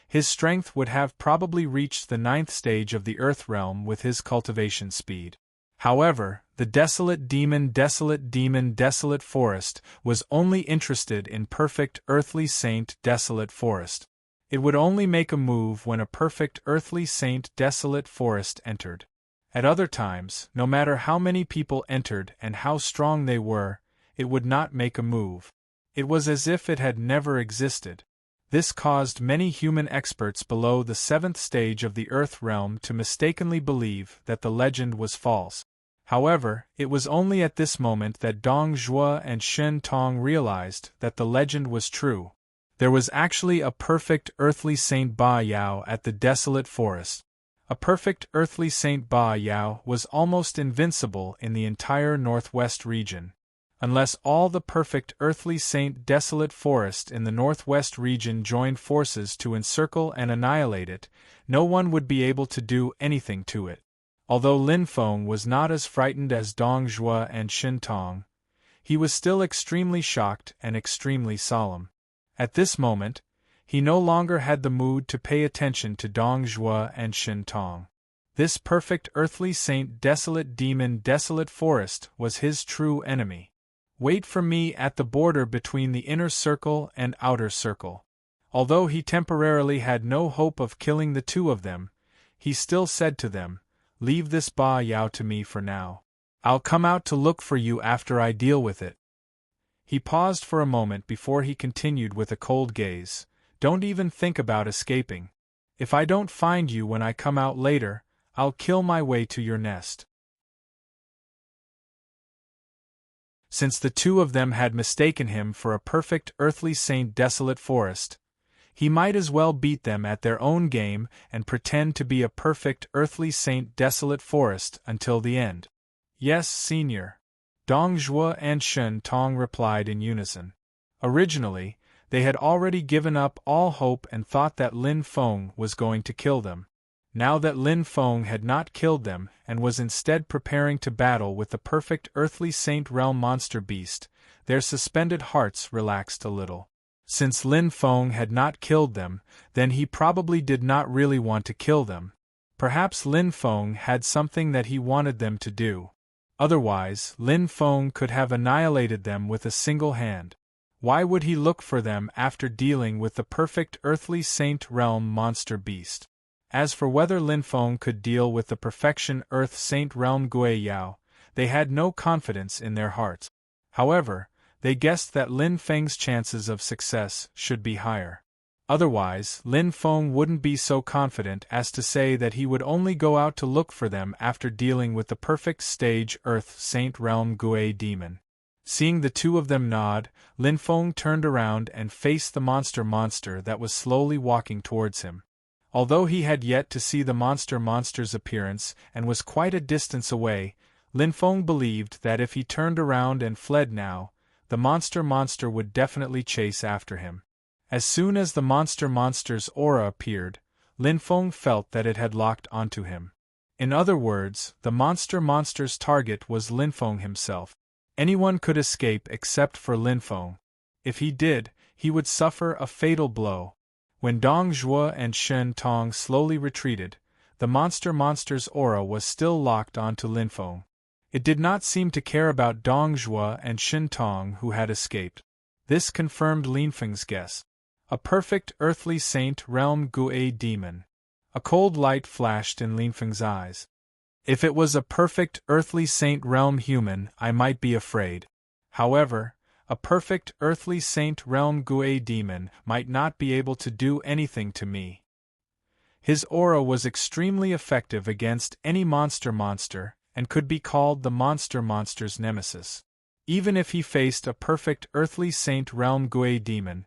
his strength would have probably reached the 9th stage of the earth realm with his cultivation speed. However, the desolate demon, desolate forest, was only interested in perfect earthly saint, desolate forest. It would only make a move when a perfect earthly saint, desolate forest entered. At other times, no matter how many people entered and how strong they were, it would not make a move. It was as if it had never existed. This caused many human experts below the 7th stage of the earth realm to mistakenly believe that the legend was false. However, it was only at this moment that Dong Zhuo and Shen Tong realized that the legend was true. There was actually a perfect earthly Saint Ba Yao at the desolate forest. A perfect earthly Saint Ba Yao was almost invincible in the entire northwest region. Unless all the perfect earthly saint desolate forest in the northwest region joined forces to encircle and annihilate it, no one would be able to do anything to it. Although Lin Feng was not as frightened as Dong Zhuo and Shen Tong, he was still extremely shocked and extremely solemn. At this moment, he no longer had the mood to pay attention to Dong Zhuo and Shen Tong. This perfect earthly saint desolate demon desolate forest was his true enemy. Wait for me at the border between the inner circle and outer circle. Although he temporarily had no hope of killing the two of them, he still said to them, "Leave this Ba Yao to me for now. I'll come out to look for you after I deal with it." He paused for a moment before he continued with a cold gaze, "Don't even think about escaping. If I don't find you when I come out later, I'll kill my way to your nest." Since the two of them had mistaken him for a perfect earthly saint desolate forest, he might as well beat them at their own game and pretend to be a perfect earthly saint desolate forest until the end. "Yes, Senior," Dong Zhuo and Shen Tong replied in unison. Originally, they had already given up all hope and thought that Lin Feng was going to kill them. Now that Lin Feng had not killed them and was instead preparing to battle with the perfect earthly saint realm monster beast, their suspended hearts relaxed a little. Since Lin Feng had not killed them, then he probably did not really want to kill them. Perhaps Lin Feng had something that he wanted them to do. Otherwise, Lin Feng could have annihilated them with a single hand. Why would he look for them after dealing with the perfect earthly saint realm monster beast? As for whether Lin Feng could deal with the perfection earth saint realm Gui Yao, they had no confidence in their hearts. However, they guessed that Lin Feng's chances of success should be higher. Otherwise, Lin Feng wouldn't be so confident as to say that he would only go out to look for them after dealing with the perfect stage earth saint realm Gui demon. Seeing the two of them nod, Lin Feng turned around and faced the monster that was slowly walking towards him. Although he had yet to see the monster's appearance and was quite a distance away, Lin Feng believed that if he turned around and fled now, the monster would definitely chase after him. As soon as the monster's aura appeared, Lin Feng felt that it had locked onto him. In other words, the monster's target was Lin Feng himself. Anyone could escape except for Lin Feng. If he did, he would suffer a fatal blow. When Dong Zhuo and Shen Tong slowly retreated, the monster's aura was still locked onto Lin Feng. It did not seem to care about Dong Zhuo and Shen Tong who had escaped. This confirmed Lin Feng's guess. A perfect earthly saint realm Gui demon. A cold light flashed in Lin Feng's eyes. If it was a perfect earthly saint realm human, I might be afraid. However, a perfect earthly saint realm Gui demon might not be able to do anything to me. His aura was extremely effective against any monster and could be called the monster's nemesis. Even if he faced a perfect earthly Saint Realm Gui demon,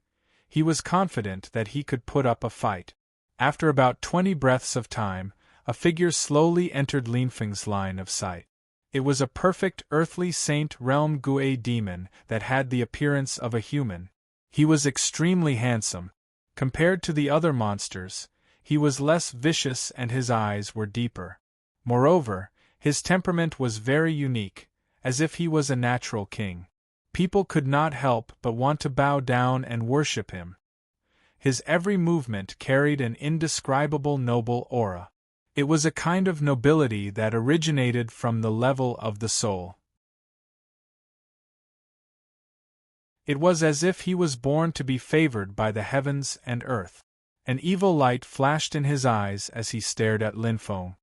he was confident that he could put up a fight. After about 20 breaths of time, a figure slowly entered Linfeng's line of sight. It was a perfect earthly Saint Realm Gui demon that had the appearance of a human. He was extremely handsome. Compared to the other monsters, he was less vicious and his eyes were deeper. Moreover, his temperament was very unique, as if he was a natural king. People could not help but want to bow down and worship him. His every movement carried an indescribable noble aura. It was a kind of nobility that originated from the level of the soul. It was as if he was born to be favored by the heavens and earth. An evil light flashed in his eyes as he stared at Linfeng.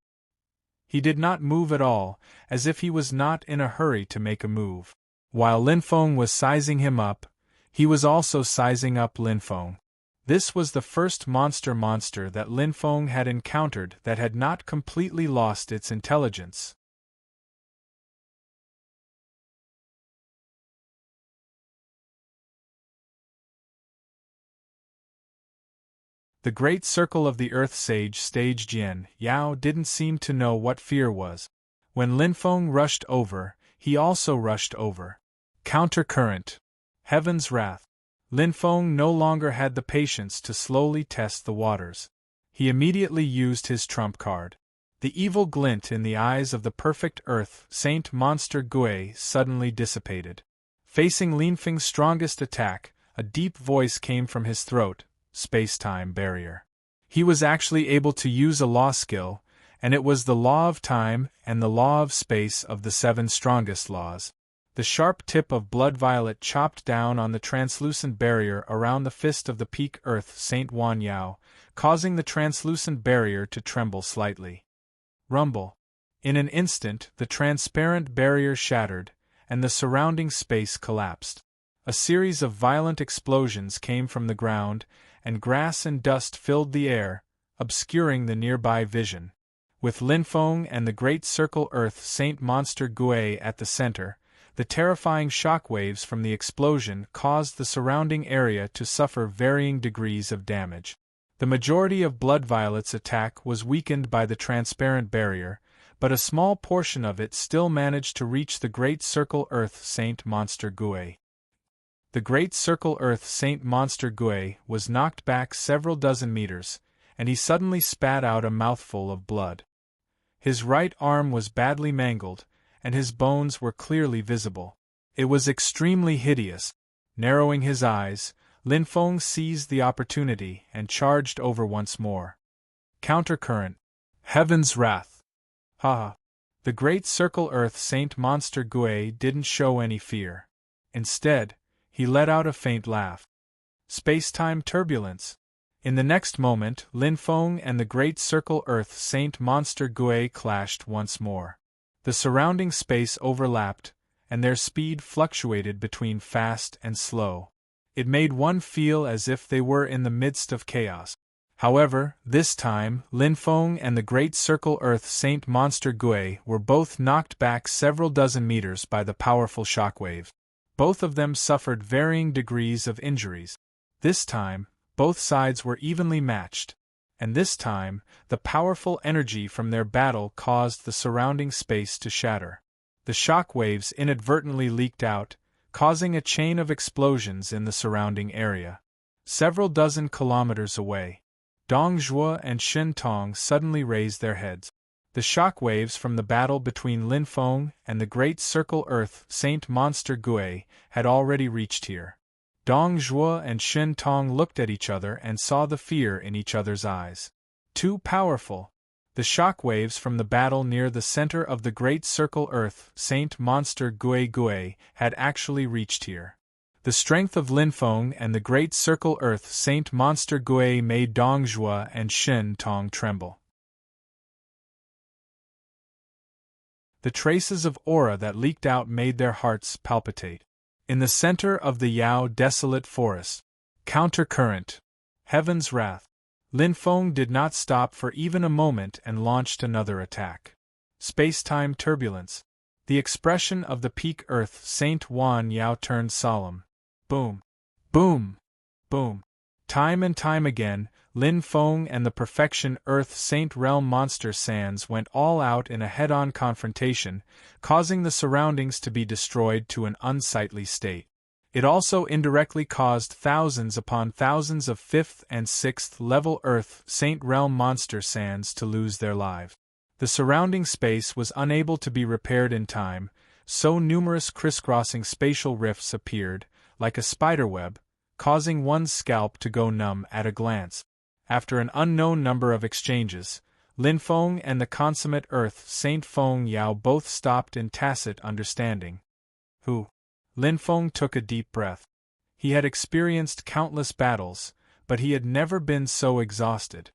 He did not move at all, as if he was not in a hurry to make a move. While Linfeng was sizing him up, he was also sizing up Linfeng. This was the first monster that Linfeng had encountered that had not completely lost its intelligence. The great circle of the Earth Sage Stage Jian Yao didn't seem to know what fear was. When Linfeng rushed over, he also rushed over. Countercurrent. Heaven's wrath. Linfeng no longer had the patience to slowly test the waters. He immediately used his trump card. The evil glint in the eyes of the perfect Earth Saint Monster Gui suddenly dissipated. Facing Linfeng's strongest attack, a deep voice came from his throat: space-time barrier. He was actually able to use a law skill, and it was the law of time and the law of space of the 7 strongest laws. The sharp tip of blood violet chopped down on the translucent barrier around the fist of the peak Earth Saint Wan Yao, causing the translucent barrier to tremble slightly. Rumble. In an instant, the transparent barrier shattered, and the surrounding space collapsed. A series of violent explosions came from the ground, and grass and dust filled the air, obscuring the nearby vision. With Linfeng and the Great Circle Earth Saint Monster Gui at the center, the terrifying shock waves from the explosion caused the surrounding area to suffer varying degrees of damage. The majority of Blood Violet's attack was weakened by the transparent barrier, but a small portion of it still managed to reach the Great Circle Earth Saint Monster Gui. The Great Circle Earth Saint Monster Gui was knocked back several dozen meters, and he suddenly spat out a mouthful of blood. His right arm was badly mangled, and his bones were clearly visible. It was extremely hideous. Narrowing his eyes, Linfeng seized the opportunity and charged over once more. Countercurrent. Heaven's wrath. Ha! The Great Circle Earth Saint Monster Gui didn't show any fear. Instead, he let out a faint laugh. Space-time turbulence. In the next moment, Linfeng and the Great Circle Earth Saint Monster Gui clashed once more. The surrounding space overlapped, and their speed fluctuated between fast and slow. It made one feel as if they were in the midst of chaos. However, this time, Linfeng and the Great Circle Earth Saint Monster Gui were both knocked back several dozen meters by the powerful shockwave. Both of them suffered varying degrees of injuries. This time, both sides were evenly matched, and this time, the powerful energy from their battle caused the surrounding space to shatter. The shock waves inadvertently leaked out, causing a chain of explosions in the surrounding area. Several dozen kilometers away, Dong Zhuo and Shen Tong suddenly raised their heads. The shock waves from the battle between Linfeng and the Great Circle Earth Saint Monster Gui had already reached here. Dong Zhuo and Shen Tong looked at each other and saw the fear in each other's eyes. Too powerful. The shock waves from the battle near the center of the Great Circle Earth Saint Monster Gui had actually reached here. The strength of Linfeng and the Great Circle Earth Saint Monster Gui made Dong Zhuo and Shen Tong tremble. The traces of aura that leaked out made their hearts palpitate. In the center of the Yao desolate forest, countercurrent, heaven's wrath, Linfeng did not stop for even a moment and launched another attack. Space-time turbulence. The expression of the peak Earth Saint Wan Yao turned solemn. Boom. Boom. Boom. Time and time again, Lin Feng and the Perfection Earth Saint Realm Monster Sands went all out in a head-on confrontation, causing the surroundings to be destroyed to an unsightly state. It also indirectly caused thousands upon thousands of 5th and 6th level Earth Saint Realm Monster Sands to lose their lives. The surrounding space was unable to be repaired in time, so numerous crisscrossing spatial rifts appeared, like a spiderweb, causing one's scalp to go numb at a glance. After an unknown number of exchanges, Lin Feng and the consummate Earth Saint Feng Yao both stopped in tacit understanding. Who? Lin Feng took a deep breath. He had experienced countless battles, but he had never been so exhausted.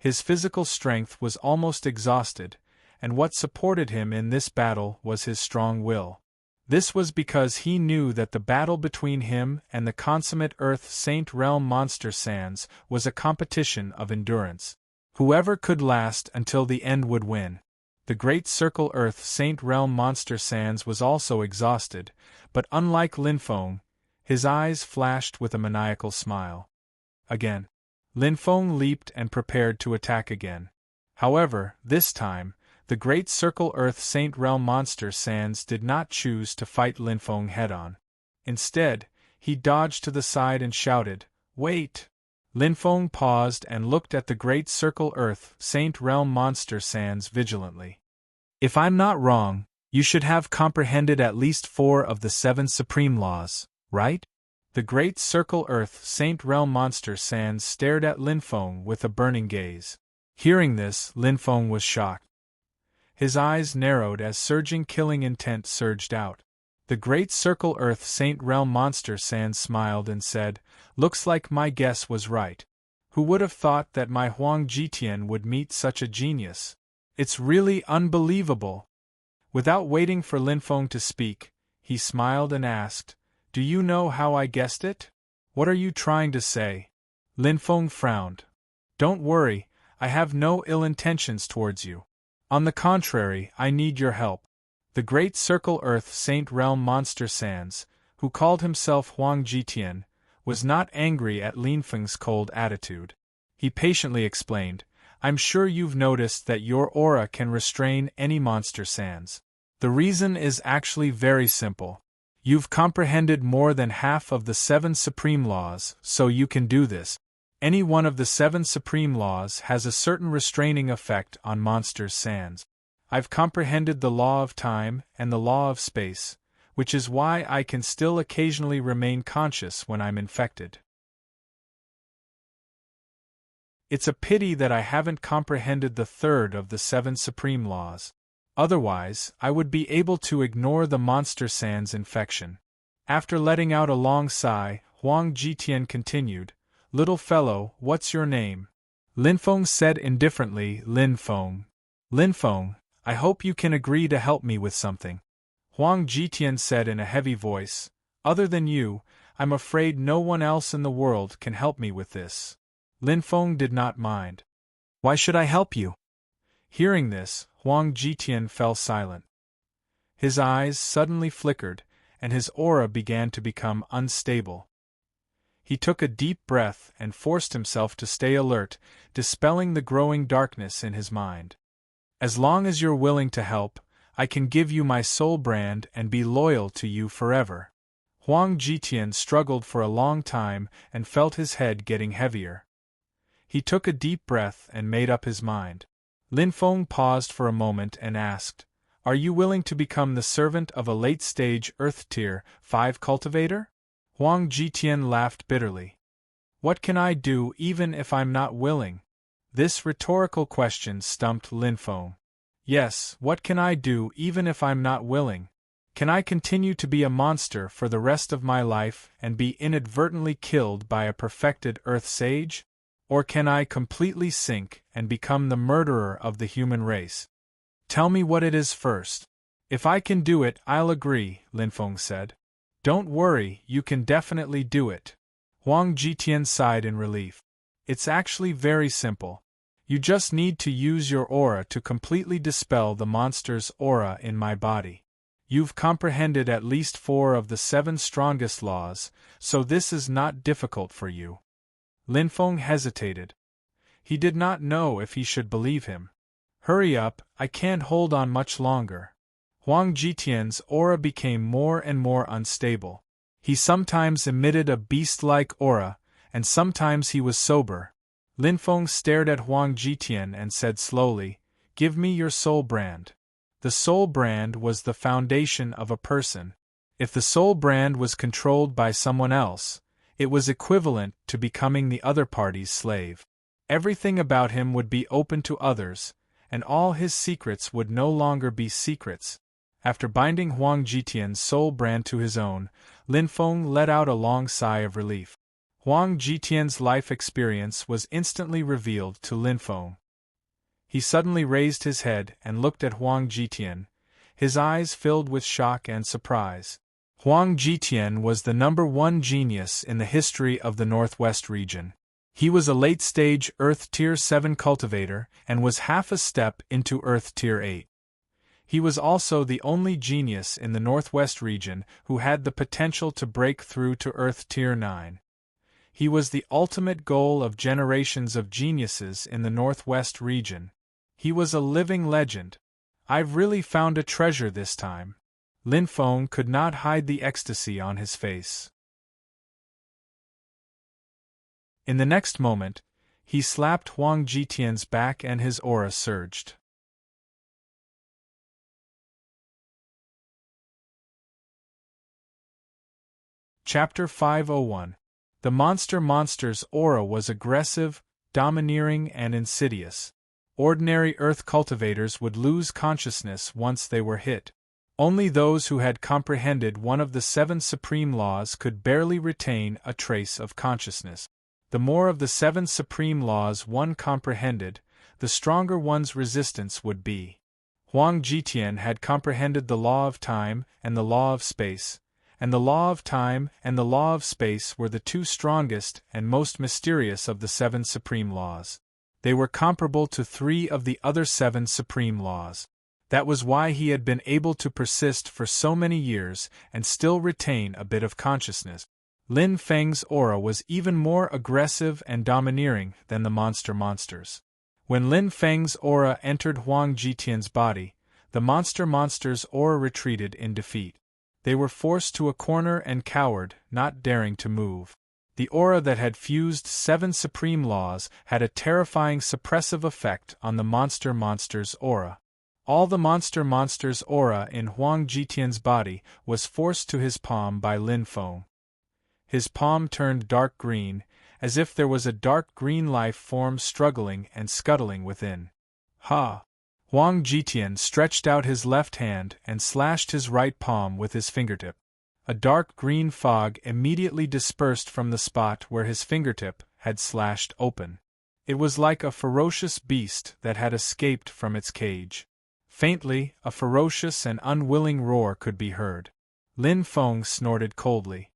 His physical strength was almost exhausted, and what supported him in this battle was his strong will. This was because he knew that the battle between him and the consummate Earth Saint Realm Monster Sands was a competition of endurance. Whoever could last until the end would win. The Great Circle Earth Saint Realm Monster Sands was also exhausted, but unlike Lin Feng, his eyes flashed with a maniacal smile. Again. Lin Feng leaped and prepared to attack again. However, this time, the Great Circle Earth Saint Realm Monster Sands did not choose to fight Lin Feng head-on. Instead, he dodged to the side and shouted, "Wait!" Lin Feng paused and looked at the Great Circle Earth Saint Realm Monster Sands vigilantly. "If I'm not wrong, you should have comprehended at least 4 of the 7 supreme laws, right?" The Great Circle Earth Saint Realm Monster Sands stared at Lin Feng with a burning gaze. Hearing this, Lin Feng was shocked. His eyes narrowed as surging killing intent surged out. The Great Circle Earth Saint Realm Monster Sands smiled and said, "Looks like my guess was right. Who would have thought that my Huang Jitian would meet such a genius? It's really unbelievable." Without waiting for Lin Feng to speak, he smiled and asked, "Do you know how I guessed it? What are you trying to say?" Lin Feng frowned. "Don't worry, I have no ill intentions towards you. On the contrary, I need your help." The Great Circle Earth Saint Realm Monster Sands, who called himself Huang Jitian, was not angry at Lin Feng's cold attitude. He patiently explained, "I'm sure you've noticed that your aura can restrain any monster sands. The reason is actually very simple. You've comprehended more than half of the 7 supreme laws, so you can do this. Any one of the 7 supreme laws has a certain restraining effect on monsters' sands. I've comprehended the law of time and the law of space, which is why I can still occasionally remain conscious when I'm infected. It's a pity that I haven't comprehended the 3rd of the 7 supreme laws. Otherwise, I would be able to ignore the monster sands infection." After letting out a long sigh, Huang Jitian continued, "Little fellow, what's your name?" Lin Feng said indifferently, "Lin Feng." "Lin Feng, I hope you can agree to help me with something." Huang Jitian said in a heavy voice, "Other than you, I'm afraid no one else in the world can help me with this." Lin Feng did not mind. "Why should I help you?" Hearing this, Huang Jitian fell silent. His eyes suddenly flickered, and his aura began to become unstable. He took a deep breath and forced himself to stay alert, dispelling the growing darkness in his mind. "As long as you're willing to help, I can give you my soul brand and be loyal to you forever." Huang Jitian struggled for a long time and felt his head getting heavier. He took a deep breath and made up his mind. Lin Feng paused for a moment and asked, "Are you willing to become the servant of a late-stage Earth Tier 5 cultivator?" Huang Jitian laughed bitterly. "What can I do even if I'm not willing?" This rhetorical question stumped Lin Feng. "Yes, what can I do even if I'm not willing? Can I continue to be a monster for the rest of my life and be inadvertently killed by a perfected Earth Sage? Or can I completely sink and become the murderer of the human race? Tell me what it is first." "If I can do it, I'll agree," Lin Feng said. "Don't worry, you can definitely do it." Huang Jitian sighed in relief. "It's actually very simple. You just need to use your aura to completely dispel the monster's aura in my body. You've comprehended at least 4 of the 7 strongest laws, so this is not difficult for you. Lin Feng hesitated. He did not know if he should believe him. Hurry up, I can't hold on much longer. Huang Jitian's aura became more and more unstable. He sometimes emitted a beast-like aura, and sometimes he was sober. Lin Feng stared at Huang Jitian and said slowly, "Give me your soul brand." The soul brand was the foundation of a person. If the soul brand was controlled by someone else, it was equivalent to becoming the other party's slave. Everything about him would be open to others, and all his secrets would no longer be secrets. After binding Huang Jitian's soul brand to his own, Lin Feng let out a long sigh of relief. Huang Jitian's life experience was instantly revealed to Lin Feng. He suddenly raised his head and looked at Huang Jitian, his eyes filled with shock and surprise. Huang Jitian was the #1 genius in the history of the Northwest region. He was a late-stage Earth Tier 7 cultivator and was half a step into Earth Tier 8. He was also the only genius in the Northwest region who had the potential to break through to Earth Tier 9. He was the ultimate goal of generations of geniuses in the Northwest region. He was a living legend. I've really found a treasure this time. Lin Feng could not hide the ecstasy on his face. In the next moment, he slapped Huang Jitian's back and his aura surged. Chapter 501. The monster's aura was aggressive, domineering, and insidious. Ordinary Earth cultivators would lose consciousness once they were hit. Only those who had comprehended one of the 7 supreme laws could barely retain a trace of consciousness. The more of the 7 supreme laws one comprehended, the stronger one's resistance would be. Huang Jitian had comprehended the law of time and the law of space, and the law of time and the law of space were the 2 strongest and most mysterious of the 7 supreme laws. They were comparable to 3 of the other 7 supreme laws. That was why he had been able to persist for so many years and still retain a bit of consciousness. Lin Feng's aura was even more aggressive and domineering than the monster's. When Lin Feng's aura entered Huang Jitian's body, the monster's aura retreated in defeat. They were forced to a corner and cowered, not daring to move. The aura that had fused 7 supreme laws had a terrifying suppressive effect on the monster's aura. All the monster's aura in Huang Jitian's body was forced to his palm by Lin Feng. His palm turned dark green, as if there was a dark green life form struggling and scuttling within. Ha! Huang Jitian stretched out his left hand and slashed his right palm with his fingertip. A dark green fog immediately dispersed from the spot where his fingertip had slashed open. It was like a ferocious beast that had escaped from its cage. Faintly, a ferocious and unwilling roar could be heard. Lin Feng snorted coldly.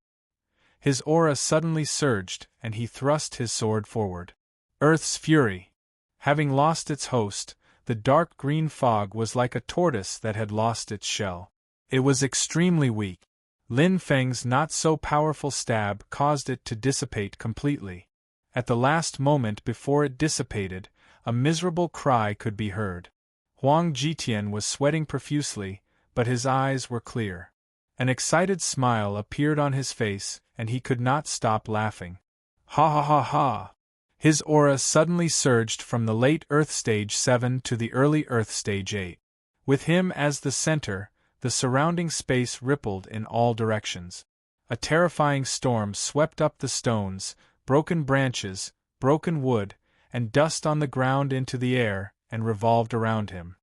His aura suddenly surged, and he thrust his sword forward. Earth's fury! Having lost its host, the dark green fog was like a tortoise that had lost its shell. It was extremely weak. Lin Feng's not-so-powerful stab caused it to dissipate completely. At the last moment before it dissipated, a miserable cry could be heard. Huang Jitian was sweating profusely, but his eyes were clear. An excited smile appeared on his face, and he could not stop laughing. Ha ha ha ha! His aura suddenly surged from the late Earth Stage 7 to the early Earth Stage 8. With him as the center, the surrounding space rippled in all directions. A terrifying storm swept up the stones, broken branches, broken wood, and dust on the ground into the air, and revolved around him.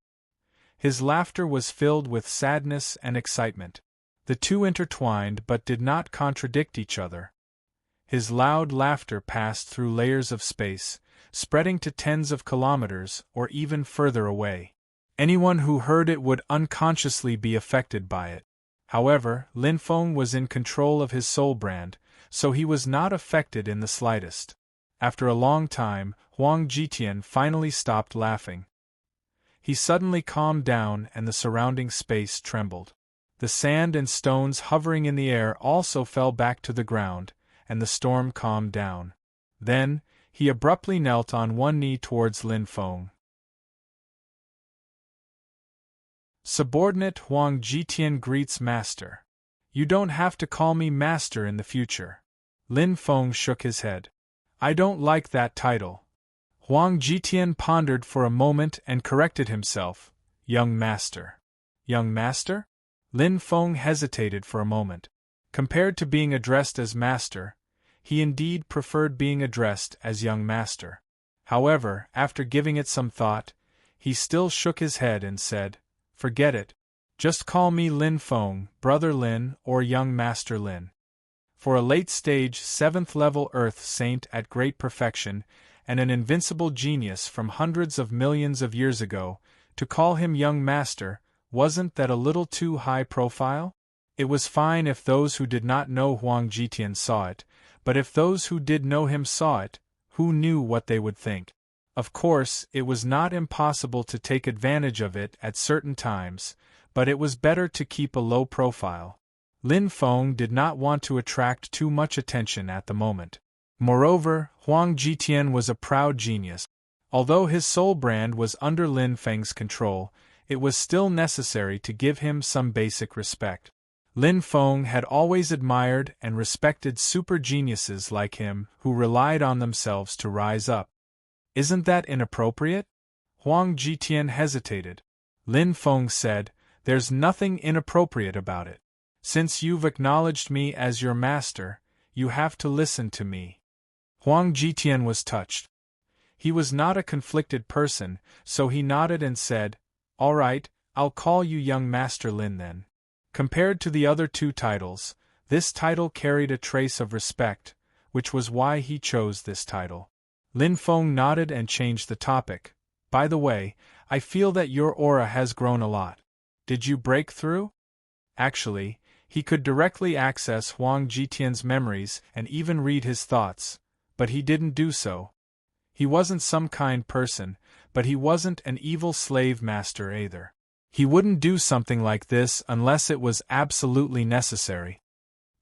His laughter was filled with sadness and excitement. The two intertwined but did not contradict each other. His loud laughter passed through layers of space, spreading to tens of kilometers or even further away. Anyone who heard it would unconsciously be affected by it. However, Lin Feng was in control of his soul brand, so he was not affected in the slightest. After a long time, Huang Jitian finally stopped laughing. He suddenly calmed down and the surrounding space trembled. The sand and stones hovering in the air also fell back to the ground, and the storm calmed down. Then, he abruptly knelt on one knee towards Lin Feng. Subordinate Huang Jitian greets Master. You don't have to call me Master in the future. Lin Feng shook his head. I don't like that title. Huang Jitian pondered for a moment and corrected himself. Young Master. Young Master? Lin Feng hesitated for a moment. Compared to being addressed as Master, he indeed preferred being addressed as Young Master. However, after giving it some thought, he still shook his head and said, Forget it. Just call me Lin Feng, Brother Lin, or Young Master Lin. For a late-stage 7th-level Earth Saint at great perfection, and an invincible genius from hundreds of millions of years ago, to call him Young Master, wasn't that a little too high profile? It was fine if those who did not know Huang Jitian saw it, but if those who did know him saw it, who knew what they would think? Of course, it was not impossible to take advantage of it at certain times, but it was better to keep a low profile. Lin Feng did not want to attract too much attention at the moment. Moreover, Huang Jitian was a proud genius. Although his soul brand was under Lin Feng's control, it was still necessary to give him some basic respect. Lin Feng had always admired and respected super geniuses like him who relied on themselves to rise up. Isn't that inappropriate? Huang Jitian hesitated. Lin Feng said, There's nothing inappropriate about it. Since you've acknowledged me as your master, you have to listen to me. Huang Jitian was touched. He was not a conflicted person, so he nodded and said, All right, I'll call you Young Master Lin then. Compared to the other two titles, this title carried a trace of respect, which was why he chose this title. Lin Feng nodded and changed the topic. By the way, I feel that your aura has grown a lot. Did you break through? Actually, he could directly access Huang Jitian's memories and even read his thoughts, but he didn't do so. He wasn't some kind person, but he wasn't an evil slave master either. He wouldn't do something like this unless it was absolutely necessary.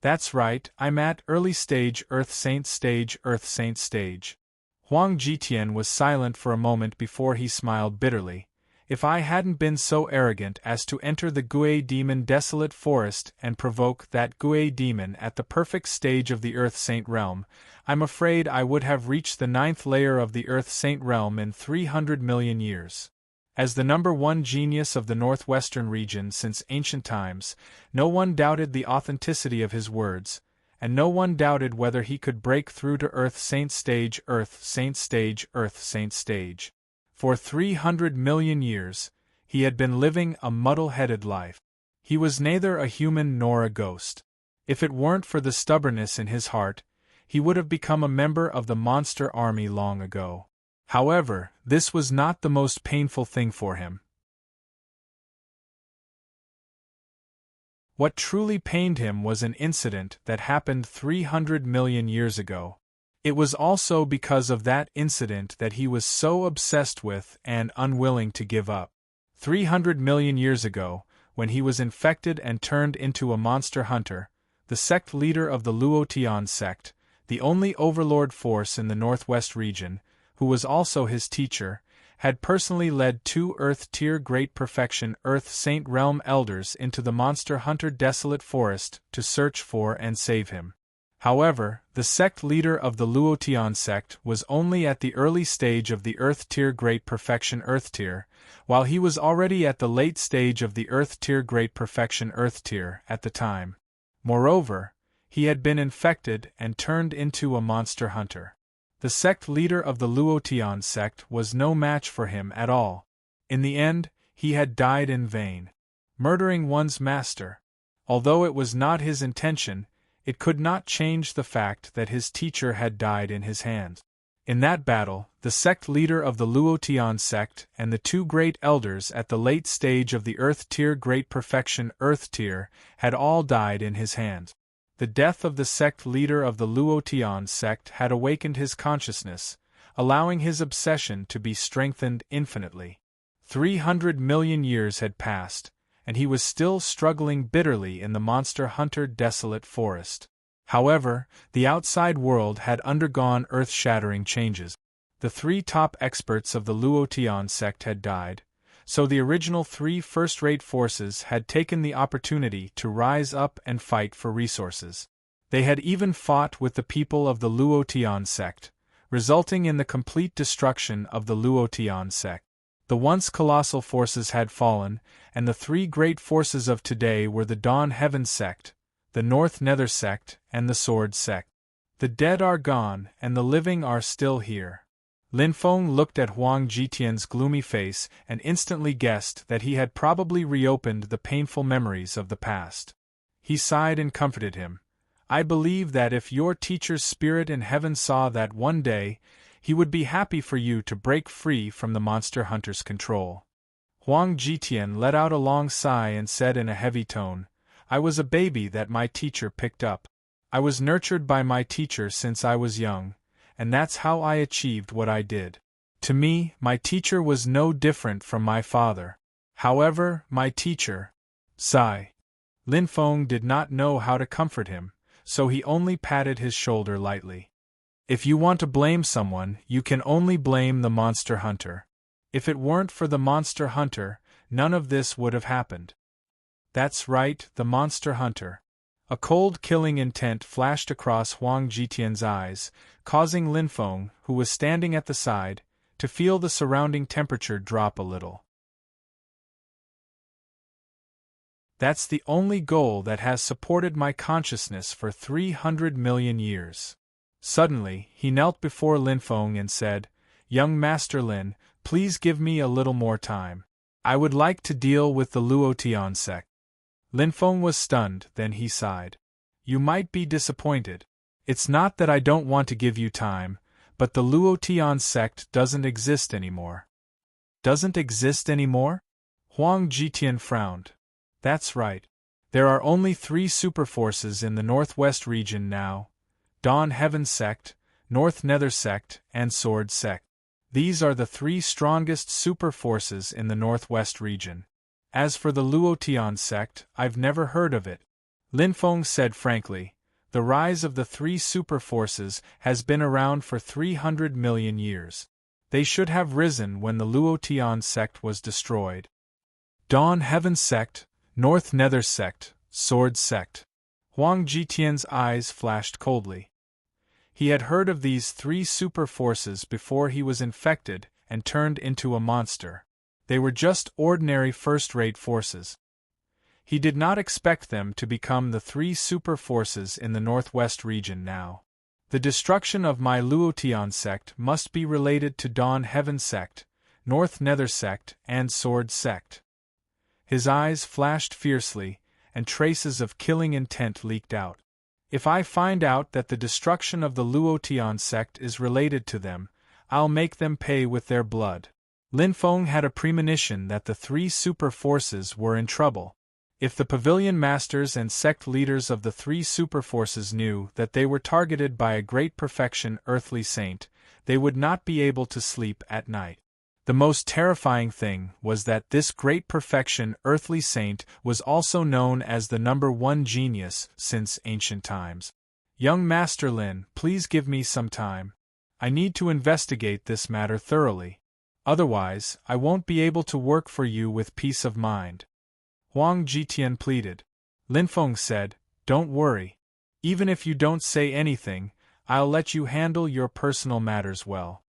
That's right, I'm at early stage Earth Saint stage Earth Saint stage. Huang Jitian was silent for a moment before he smiled bitterly. If I hadn't been so arrogant as to enter the Gui Demon Desolate Forest and provoke that Gui Demon at the perfect stage of the Earth Saint realm, I'm afraid I would have reached the 9th layer of the Earth Saint realm in 300 million years. As the #1 genius of the northwestern region since ancient times, no one doubted the authenticity of his words, and no one doubted whether he could break through to Earth Saint stage Earth Saint stage Earth Saint stage. For 300 million years, he had been living a muddle-headed life. He was neither a human nor a ghost. If it weren't for the stubbornness in his heart, he would have become a member of the monster army long ago. However, this was not the most painful thing for him. What truly pained him was an incident that happened 300 million years ago. It was also because of that incident that he was so obsessed with and unwilling to give up. 300 million years ago, when he was infected and turned into a monster hunter, the sect leader of the Luotian sect, the only overlord force in the northwest region, who was also his teacher, had personally led 2 Earth-tier Great Perfection Earth Saint Realm elders into the Monster Hunter Desolate Forest to search for and save him. However, the sect leader of the Luotian sect was only at the early stage of the Earth-tier Great Perfection Earth-tier, while he was already at the late stage of the Earth-tier Great Perfection Earth-tier at the time. Moreover, he had been infected and turned into a monster hunter. The sect leader of the Luotian sect was no match for him at all. In the end, he had died in vain. Murdering one's master. Although it was not his intention, it could not change the fact that his teacher had died in his hands. In that battle, the sect leader of the Luotian sect and the 2 great elders at the late stage of the Earth-tier Great Perfection Earth-tier had all died in his hands. The death of the sect leader of the Luotian sect had awakened his consciousness, allowing his obsession to be strengthened infinitely. 300 million years had passed, and he was still struggling bitterly in the monster hunter desolate forest. However, the outside world had undergone earth-shattering changes. The 3 top experts of the Luotian sect had died, so the original 3 first-rate forces had taken the opportunity to rise up and fight for resources. They had even fought with the people of the Luotian sect, resulting in the complete destruction of the Luotian sect. The once colossal forces had fallen, and the 3 great forces of today were the Dawn Heaven sect, the North Nether sect, and the Sword sect. The dead are gone, and the living are still here. Lin Feng looked at Huang Jitian's gloomy face and instantly guessed that he had probably reopened the painful memories of the past. He sighed and comforted him. I believe that if your teacher's spirit in heaven saw that one day, he would be happy for you to break free from the monster hunter's control. Huang Jitian let out a long sigh and said in a heavy tone, I was a baby that my teacher picked up. I was nurtured by my teacher since I was young, and that's how I achieved what I did. To me, my teacher was no different from my father. However, my teacher... Sigh. Lin Feng did not know how to comfort him, so he only patted his shoulder lightly. If you want to blame someone, you can only blame the monster hunter. If it weren't for the monster hunter, none of this would have happened. That's right, the monster hunter. A cold killing intent flashed across Huang Jitian's eyes, causing Lin Feng, who was standing at the side, to feel the surrounding temperature drop a little. That's the only goal that has supported my consciousness for 300 million years. Suddenly, he knelt before Lin Feng and said, Young Master Lin, please give me a little more time. I would like to deal with the Luotian sect. Lin Feng was stunned, then he sighed. You might be disappointed. It's not that I don't want to give you time, but the Luotian sect doesn't exist anymore. Doesn't exist anymore? Huang Jitian frowned. That's right. There are only 3 superforces in the Northwest region now: Dawn Heaven sect, North Nether sect, and Sword sect. These are the 3 strongest superforces in the Northwest region. As for the Luotian sect, I've never heard of it. Lin Feng said frankly, the rise of the 3 superforces has been around for 300 million years. They should have risen when the Luotian sect was destroyed. Dawn Heaven sect, North Nether sect, Sword sect. Huang Jitian's eyes flashed coldly. He had heard of these 3 superforces before he was infected and turned into a monster. They were just ordinary first-rate forces. He did not expect them to become the 3 superforces in the Northwest region now. The destruction of my Luotian sect must be related to Dawn Heaven sect, North Nether sect, and Sword sect. His eyes flashed fiercely, and traces of killing intent leaked out. If I find out that the destruction of the Luotian sect is related to them, I'll make them pay with their blood. Lin Feng had a premonition that the 3 super forces were in trouble. If the pavilion masters and sect leaders of the 3 super forces knew that they were targeted by a great perfection earthly saint, they would not be able to sleep at night. The most terrifying thing was that this great perfection earthly saint was also known as the number 1 genius since ancient times. Young Master Lin, please give me some time. I need to investigate this matter thoroughly. Otherwise, I won't be able to work for you with peace of mind. Huang Jitian pleaded. Lin Feng said, Don't worry. Even if you don't say anything, I'll let you handle your personal matters well.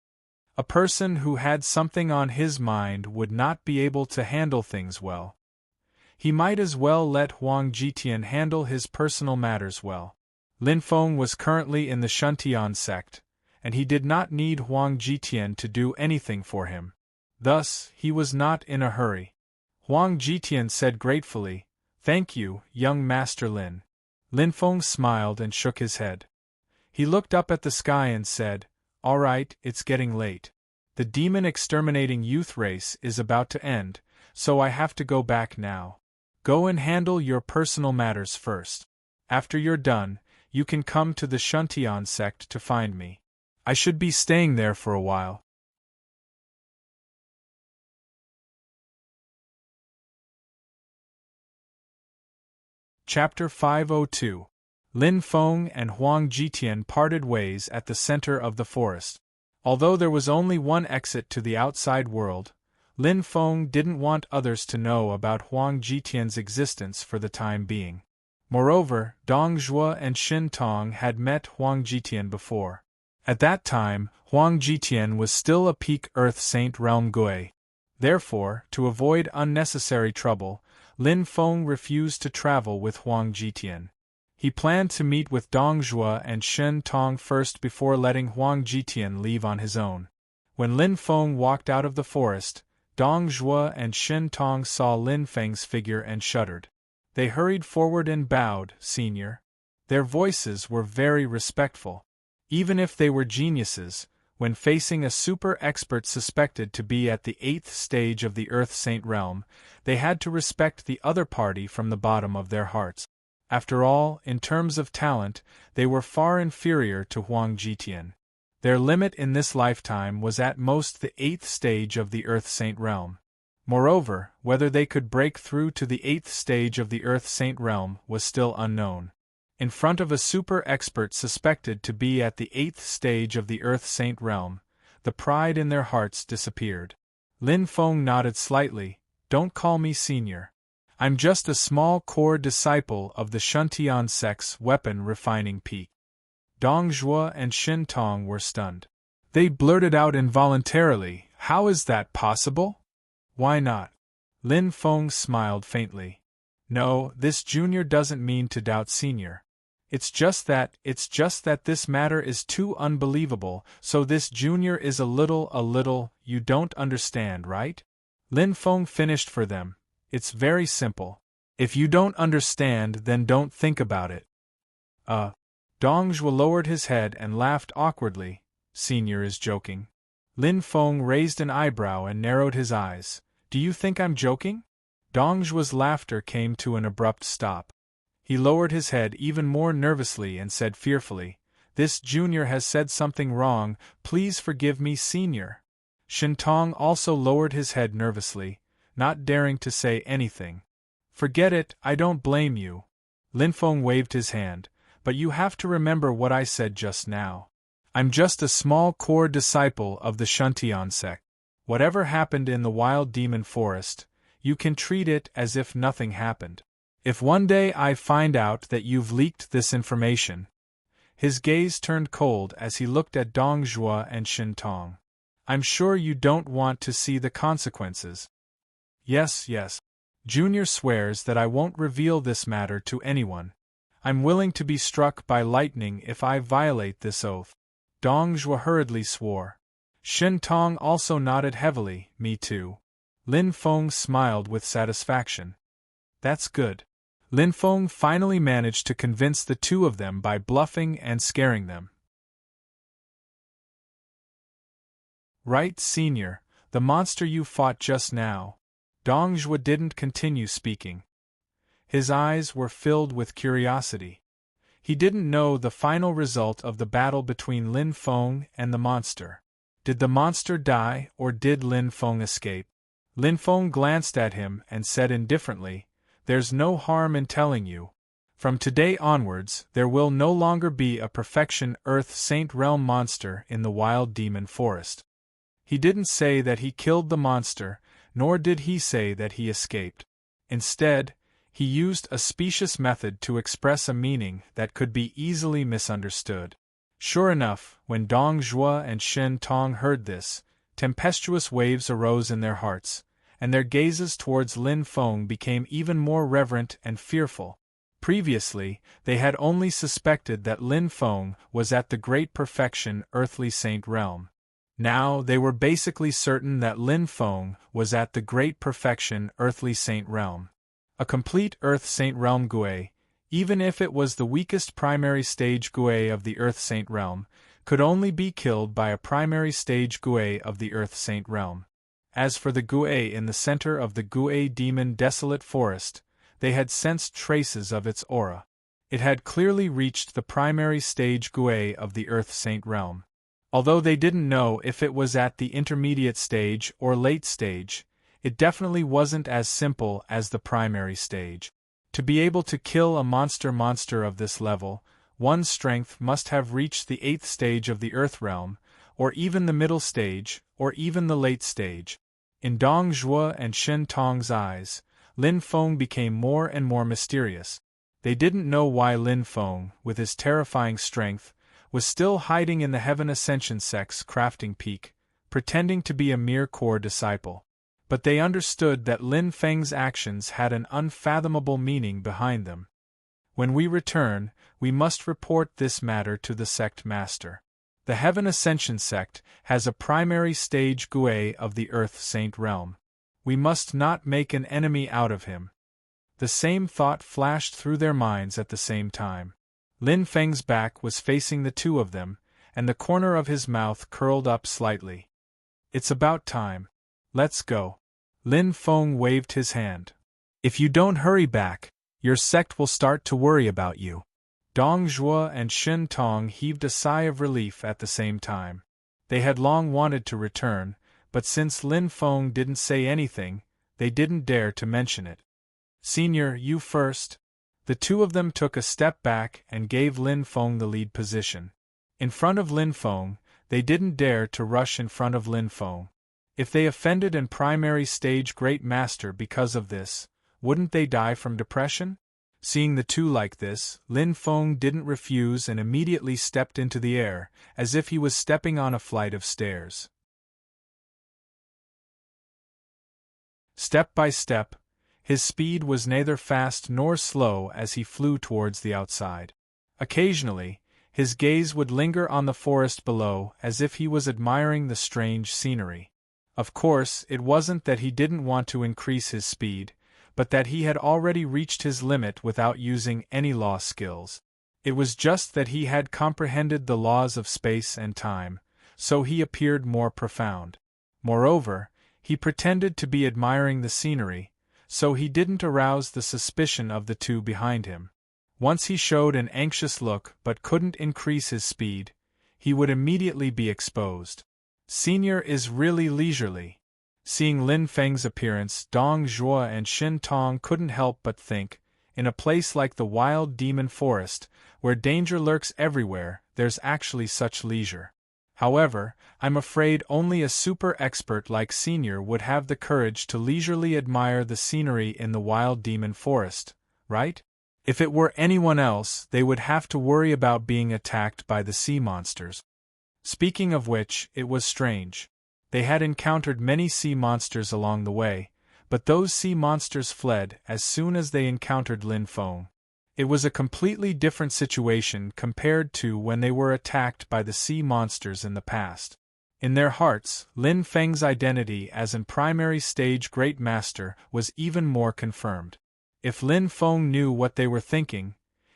A person who had something on his mind would not be able to handle things well. He might as well let Huang Jitian handle his personal matters well. Lin Feng was currently in the Shuntian sect, and he did not need Huang Jitian to do anything for him. Thus, he was not in a hurry. Huang Jitian said gratefully, Thank you, young Master Lin. Lin Feng smiled and shook his head. He looked up at the sky and said, All right, it's getting late. The demon-exterminating youth race is about to end, so I have to go back now. Go and handle your personal matters first. After you're done, you can come to the Shuntian sect to find me. I should be staying there for a while. Chapter 502. Lin Feng and Huang Jitian parted ways at the center of the forest. Although there was only one exit to the outside world, Lin Feng didn't want others to know about Huang Jitian's existence for the time being. Moreover, Dong Zhuo and Xin Tong had met Huang Jitian before. At that time, Huang Jitian was still a peak Earth Saint Realm Gui. Therefore, to avoid unnecessary trouble, Lin Feng refused to travel with Huang Jitian. He planned to meet with Dong Zhuo and Xin Tong first before letting Huang Jitian leave on his own. When Lin Feng walked out of the forest, Dong Zhuo and Xin Tong saw Lin Feng's figure and shuddered. They hurried forward and bowed, "Senior." Their voices were very respectful. Even if they were geniuses, when facing a super expert suspected to be at the 8th stage of the Earth Saint Realm, they had to respect the other party from the bottom of their hearts. After all, in terms of talent, they were far inferior to Huang Jitian. Their limit in this lifetime was at most the 8th stage of the Earth Saint Realm. Moreover, whether they could break through to the 8th stage of the Earth Saint Realm was still unknown. In front of a super expert suspected to be at the 8th stage of the Earth Saint Realm, the pride in their hearts disappeared. Lin Feng nodded slightly. "Don't call me senior. I'm just a small core disciple of the Shuntian sect's weapon refining peak." Dong Zhuo and Xin Tong were stunned. They blurted out involuntarily, "How is that possible?" "Why not?" Lin Feng smiled faintly. "No, this junior doesn't mean to doubt senior. It's just that this matter is too unbelievable, so this junior is a little, you don't understand, right?" Lin Feng finished for them. "It's very simple. If you don't understand, then don't think about it." Dong Zhuo lowered his head and laughed awkwardly. "Senior is joking." Lin Feng raised an eyebrow and narrowed his eyes. "Do you think I'm joking?" Dong Zhuo's laughter came to an abrupt stop. He lowered his head even more nervously and said fearfully, "This junior has said something wrong, please forgive me, senior." Xin Tong also lowered his head nervously, not daring to say anything. "Forget it, I don't blame you." Lin Feng waved his hand. "But you have to remember what I said just now. I'm just a small core disciple of the Shuntian sect. Whatever happened in the wild demon forest, you can treat it as if nothing happened. If one day I find out that you've leaked this information..." His gaze turned cold as he looked at Dong Zhuo and Xin Tong. "I'm sure you don't want to see the consequences." Yes. Junior swears that I won't reveal this matter to anyone. I'm willing to be struck by lightning if I violate this oath." Dong Zhuo hurriedly swore. Xin Tong also nodded heavily. "Me too." Lin Feng smiled with satisfaction. "That's good." Lin Feng finally managed to convince the two of them by bluffing and scaring them. "Right, senior, the monster you fought just now." Dong Zhuo didn't continue speaking. His eyes were filled with curiosity. He didn't know the final result of the battle between Lin Feng and the monster. Did the monster die, or did Lin Feng escape? Lin Feng glanced at him and said indifferently, "There's no harm in telling you. From today onwards, there will no longer be a perfection Earth Saint Realm monster in the wild demon forest." He didn't say that he killed the monster, nor did he say that he escaped. Instead, he used a specious method to express a meaning that could be easily misunderstood. Sure enough, when Dong Zhuo and Xin Tong heard this, tempestuous waves arose in their hearts, and their gazes towards Lin Feng became even more reverent and fearful. Previously, they had only suspected that Lin Feng was at the great perfection earthly saint realm. Now they were basically certain that Lin Feng was at the great perfection earthly saint realm. A complete Earth Saint Realm Gui, even if it was the weakest primary stage Gui of the Earth Saint Realm, could only be killed by a primary stage Gui of the Earth Saint Realm. As for the Gui in the center of the Gui Demon Desolate Forest, they had sensed traces of its aura. It had clearly reached the primary stage Gui of the Earth Saint Realm. Although they didn't know if it was at the intermediate stage or late stage, it definitely wasn't as simple as the primary stage. To be able to kill a monster of this level, one's strength must have reached the 8th stage of the Earth realm, or even the middle stage, or even the late stage. In Dong Zhuo and Shen Tong's eyes, Lin Feng became more and more mysterious. They didn't know why Lin Feng, with his terrifying strength, was still hiding in the Heaven Ascension sect's crafting peak, pretending to be a mere core disciple. But they understood that Lin Feng's actions had an unfathomable meaning behind them. When we return, we must report this matter to the sect master. The Heaven Ascension sect has a primary stage Gui of the Earth Saint realm. We must not make an enemy out of him. The same thought flashed through their minds at the same time. Lin Feng's back was facing the two of them, and the corner of his mouth curled up slightly. It's about time. Let's go. Lin Feng waved his hand. If you don't hurry back, your sect will start to worry about you. Dong Zhuo and Shen Tong heaved a sigh of relief at the same time. They had long wanted to return, but since Lin Feng didn't say anything, they didn't dare to mention it. Senior, you first. The two of them took a step back and gave Lin Feng the lead position. In front of Lin Feng, they didn't dare to rush in front of Lin Feng. If they offended an primary stage great master because of this, wouldn't they die from depression? Seeing the two like this, Lin Feng didn't refuse and immediately stepped into the air, as if he was stepping on a flight of stairs. Step by step, his speed was neither fast nor slow as he flew towards the outside. Occasionally, his gaze would linger on the forest below as if he was admiring the strange scenery. Of course, it wasn't that he didn't want to increase his speed, but that he had already reached his limit without using any law skills. It was just that he had comprehended the laws of space and time, so he appeared more profound. Moreover, he pretended to be admiring the scenery, so he didn't arouse the suspicion of the two behind him. Once he showed an anxious look but couldn't increase his speed, he would immediately be exposed. Senior is really leisurely. Seeing Lin Feng's appearance, Dong Zhuo and Shen Tong couldn't help but think, in a place like the wild demon forest, where danger lurks everywhere, there's actually such leisure. However, I'm afraid only a super expert like Senior would have the courage to leisurely admire the scenery in the wild demon forest, right? If it were anyone else, they would have to worry about being attacked by the sea monsters. Speaking of which, it was strange. They had encountered many sea monsters along the way, but those sea monsters fled as soon as they encountered Lin Feng. It was a completely different situation compared to when they were attacked by the sea monsters in the past. In their hearts, Lin Feng's identity as an primary stage great master was even more confirmed. If Lin Feng knew what they were thinking,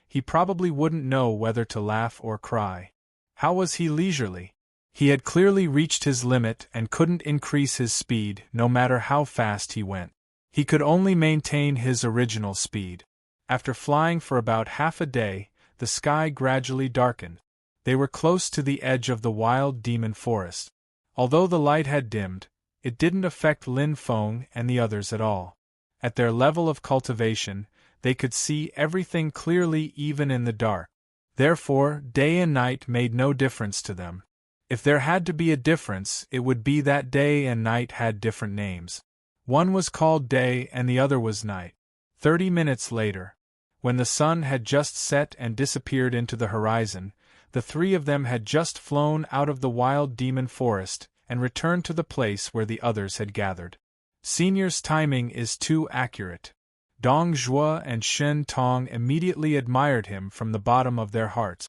he probably wouldn't know whether to laugh or cry. How was he leisurely? He had clearly reached his limit and couldn't increase his speed no matter how fast he went. He could only maintain his original speed. After flying for about half a day, the sky gradually darkened. They were close to the edge of the wild demon forest. Although the light had dimmed, it didn't affect Lin Feng and the others at all. At their level of cultivation, they could see everything clearly even in the dark. Therefore, day and night made no difference to them. If there had to be a difference, it would be that day and night had different names. One was called day and the other was night. 30 minutes later, when the sun had just set and disappeared into the horizon, the three of them had just flown out of the wild demon forest and returned to the place where the others had gathered. Senior's timing is too accurate. Dong Zhuo and Shen Tong immediately admired him from the bottom of their hearts.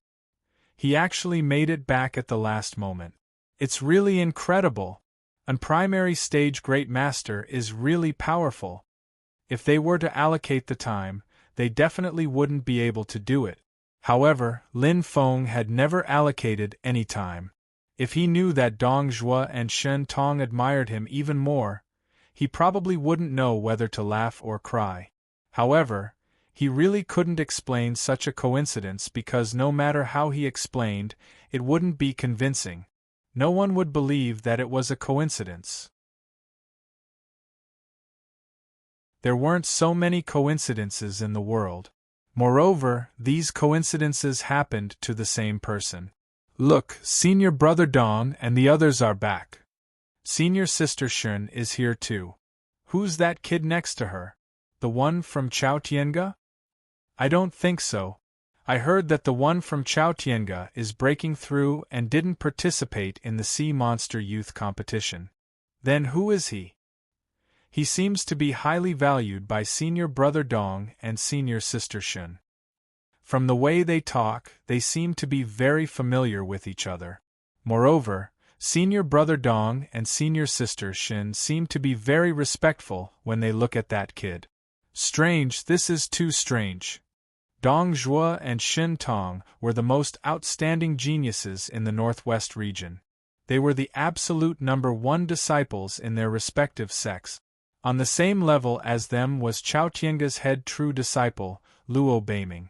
He actually made it back at the last moment. It's really incredible. An primary stage great master is really powerful. If they were to allocate the time, they definitely wouldn't be able to do it. However, Lin Feng had never allocated any time. If he knew that Dong Zhuo and Shen Tong admired him even more, he probably wouldn't know whether to laugh or cry. However, he really couldn't explain such a coincidence because no matter how he explained, it wouldn't be convincing. No one would believe that it was a coincidence. There weren't so many coincidences in the world. Moreover, these coincidences happened to the same person. Look, Senior Brother Dong and the others are back. Senior Sister Shun is here too. Who's that kid next to her? The one from Chaotienga? I don't think so. I heard that the one from Chaotienga is breaking through and didn't participate in the Sea Monster Youth competition. Then who is he? He seems to be highly valued by Senior Brother Dong and Senior Sister Shun. From the way they talk, they seem to be very familiar with each other. Moreover, Senior Brother Dong and Senior Sister Shun seem to be very respectful when they look at that kid. Strange, this is too strange. Dong Zhuo and Shin Tong were the most outstanding geniuses in the Northwest region. They were the absolute #1 disciples in their respective sects. On the same level as them was Chaotienga's head true disciple, Luo Beiming.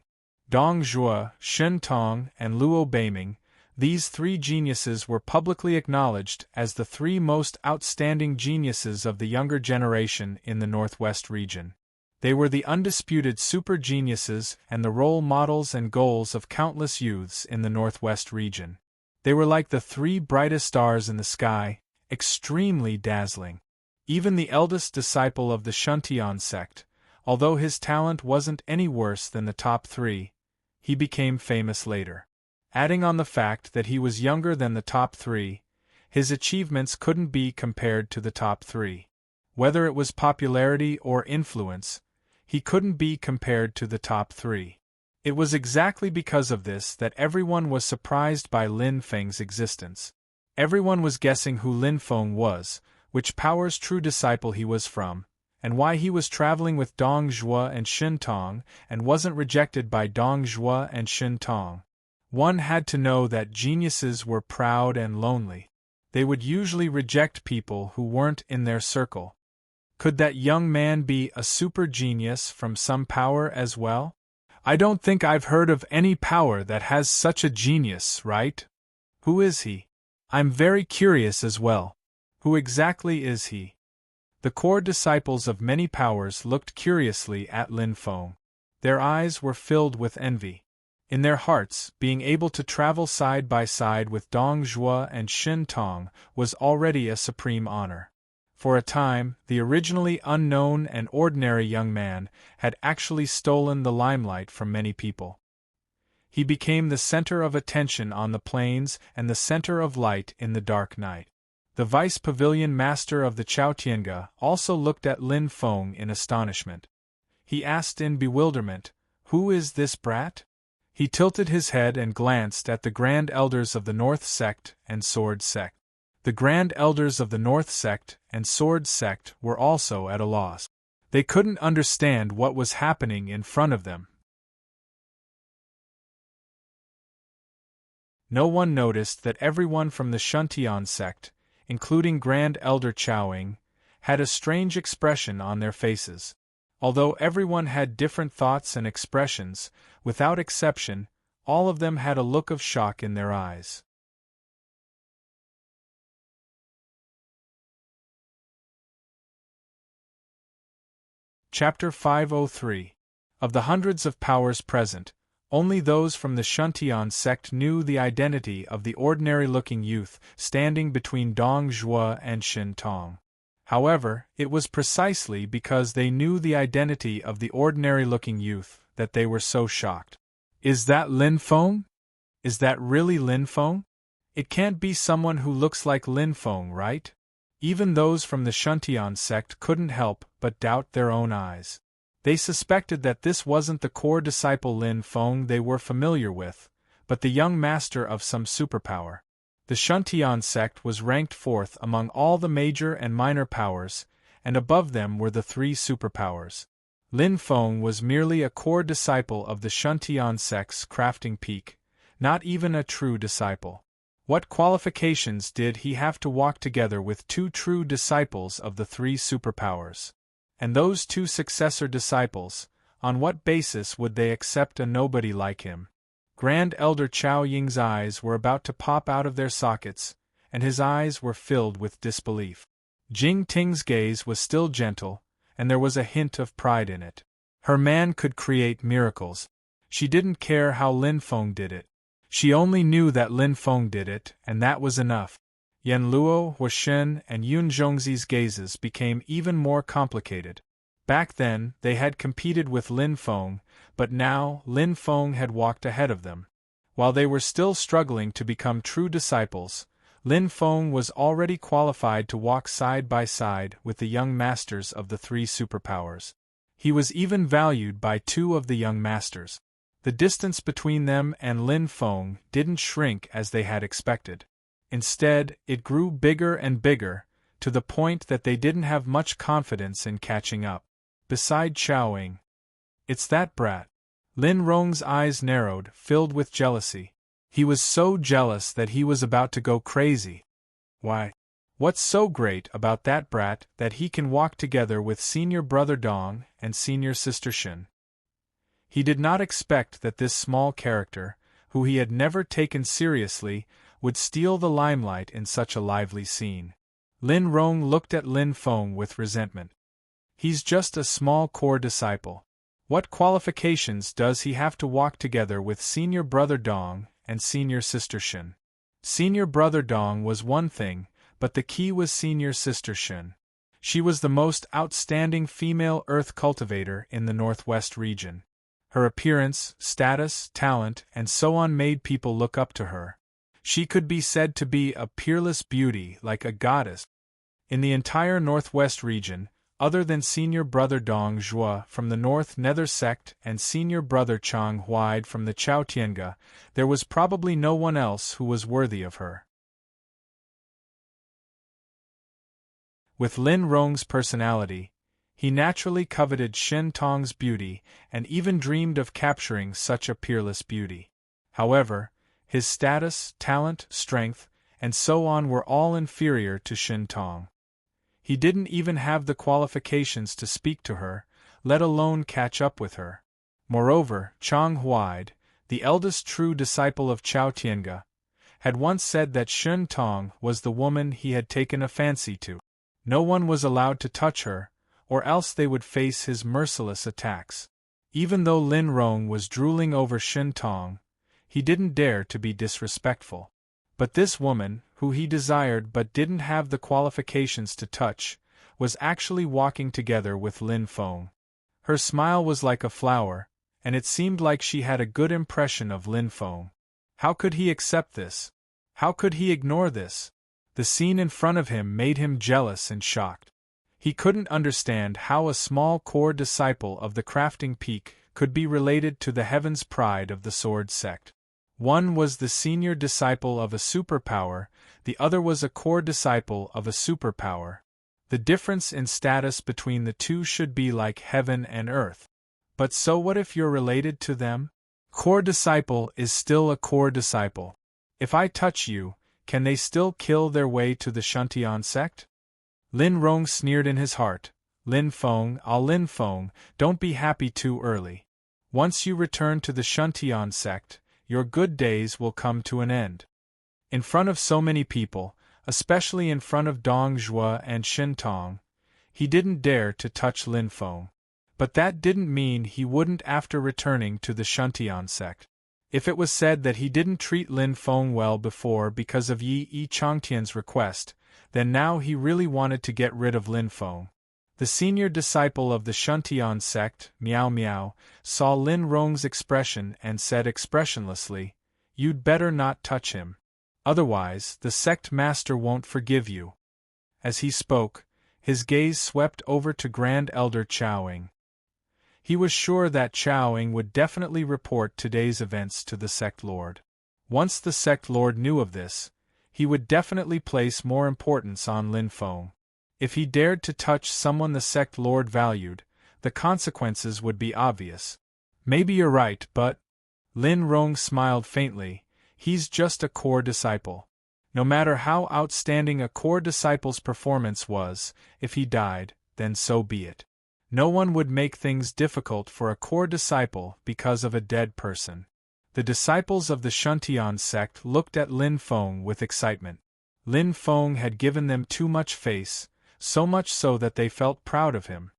Dong Zhuo, Shin Tong, and Luo Beiming, these three geniuses were publicly acknowledged as the three most outstanding geniuses of the younger generation in the Northwest region. They were the undisputed super geniuses and the role models and goals of countless youths in the Northwest region. They were like the three brightest stars in the sky, extremely dazzling. Even the eldest disciple of the Shuntian sect, although his talent wasn't any worse than the top three, he became famous later. Adding on the fact that he was younger than the top three, his achievements couldn't be compared to the top three. Whether it was popularity or influence, he couldn't be compared to the top three. It was exactly because of this that everyone was surprised by Lin Feng's existence. Everyone was guessing who Lin Feng was, which power's true disciple he was from, and why he was traveling with Dong Zhuo and Shin Tong and wasn't rejected by Dong Zhuo and Shin Tong. One had to know that geniuses were proud and lonely. They would usually reject people who weren't in their circle. Could that young man be a super genius from some power as well? I don't think I've heard of any power that has such a genius, right? Who is he? I'm very curious as well. Who exactly is he? The core disciples of many powers looked curiously at Lin Feng. Their eyes were filled with envy. In their hearts, being able to travel side by side with Dong Zhuo and Shin Tong was already a supreme honor. For a time, the originally unknown and ordinary young man had actually stolen the limelight from many people. He became the center of attention on the plains and the center of light in the dark night. The vice pavilion master of the Chaotienga also looked at Lin Feng in astonishment. He asked in bewilderment, "Who is this brat?" He tilted his head and glanced at the Grand Elders of the North Sect and Sword Sect. The Grand Elders of the North Sect and Sword Sect were also at a loss. They couldn't understand what was happening in front of them. No one noticed that everyone from the Shuntian sect, including Grand Elder Chaoing, had a strange expression on their faces. Although everyone had different thoughts and expressions, without exception, all of them had a look of shock in their eyes. Chapter 503. Of the hundreds of powers present, only those from the Shuntian sect knew the identity of the ordinary-looking youth standing between Dong Zhuo and Shin Tong. However, it was precisely because they knew the identity of the ordinary-looking youth that they were so shocked. Is that Lin Feng? Is that really Lin Feng? It can't be someone who looks like Lin Feng, right? Even those from the Shuntian sect couldn't help but doubt their own eyes. They suspected that this wasn't the core disciple Lin Feng they were familiar with, but the young master of some superpower. The Shuntian sect was ranked fourth among all the major and minor powers, and above them were the three superpowers. Lin Feng was merely a core disciple of the Shuntian sect's crafting peak, not even a true disciple. What qualifications did he have to walk together with two true disciples of the three superpowers? And those two successor disciples, on what basis would they accept a nobody like him? Grand Elder Chao Ying's eyes were about to pop out of their sockets, and his eyes were filled with disbelief. Jing Ting's gaze was still gentle, and there was a hint of pride in it. Her man could create miracles. She didn't care how Lin Feng did it. She only knew that Lin Feng did it, and that was enough. Yan Luo, Hua Shen, and Yun Zhongzi's gazes became even more complicated. Back then, they had competed with Lin Feng, but now Lin Feng had walked ahead of them. While they were still struggling to become true disciples, Lin Feng was already qualified to walk side by side with the young masters of the three superpowers. He was even valued by two of the young masters. The distance between them and Lin Feng didn't shrink as they had expected. Instead, it grew bigger and bigger, to the point that they didn't have much confidence in catching up. Beside Xiaoying. It's that brat. Lin Rong's eyes narrowed, filled with jealousy. He was so jealous that he was about to go crazy. Why? What's so great about that brat that he can walk together with senior brother Dong and senior sister Shen? He did not expect that this small character, who he had never taken seriously, would steal the limelight in such a lively scene. Lin Rong looked at Lin Feng with resentment. He's just a small core disciple. What qualifications does he have to walk together with senior brother Dong and senior sister Shen? Senior brother Dong was one thing, but the key was senior sister Shen. She was the most outstanding female earth cultivator in the Northwest region. Her appearance, status, talent, and so on made people look up to her. She could be said to be a peerless beauty, like a goddess. In the entire Northwest region, other than senior brother Dong Zhuo from the North Nether sect and senior brother Chang Huaid from the Chao Tiange, there was probably no one else who was worthy of her. With Lin Rong's personality, he naturally coveted Shen Tong's beauty and even dreamed of capturing such a peerless beauty. However, his status, talent, strength, and so on were all inferior to Shen Tong. He didn't even have the qualifications to speak to her, let alone catch up with her. Moreover, Chang Huaid, the eldest true disciple of Chao Tiange, had once said that Shen Tong was the woman he had taken a fancy to. No one was allowed to touch her, or else they would face his merciless attacks. Even though Lin Rong was drooling over Shen Tong, he didn't dare to be disrespectful. But this woman, who he desired but didn't have the qualifications to touch, was actually walking together with Lin Feng. Her smile was like a flower, and it seemed like she had a good impression of Lin Feng. How could he accept this? How could he ignore this? The scene in front of him made him jealous and shocked. He couldn't understand how a small core disciple of the crafting peak could be related to the heaven's pride of the sword sect. One was the senior disciple of a superpower, the other was a core disciple of a superpower. The difference in status between the two should be like heaven and earth. But so what if you're related to them? Core disciple is still a core disciple. If I touch you, can they still kill their way to the Shuntian sect? Lin Rong sneered in his heart. Lin Feng, Lin Feng, don't be happy too early. Once you return to the Shuntian sect, your good days will come to an end. In front of so many people, especially in front of Dong Zhuo and Shen Tong, he didn't dare to touch Lin Feng. But that didn't mean he wouldn't after returning to the Shuntian sect. If it was said that he didn't treat Lin Feng well before because of Yi Changtian's request, then now he really wanted to get rid of Lin Feng. The senior disciple of the Shuntian sect, Miao Miao, saw Lin Rong's expression and said expressionlessly, "You'd better not touch him. Otherwise, the sect master won't forgive you." As he spoke, his gaze swept over to Grand Elder Xiaoying. He was sure that Xiaoying would definitely report today's events to the sect lord. Once the sect lord knew of this, he would definitely place more importance on Lin Feng. If he dared to touch someone the sect lord valued, the consequences would be obvious. Maybe you're right, but... Lin Rong smiled faintly. He's just a core disciple. No matter how outstanding a core disciple's performance was, if he died, then so be it. No one would make things difficult for a core disciple because of a dead person. The disciples of the Shuntian sect looked at Lin Feng with excitement. Lin Feng had given them too much face, so much so that they felt proud of him.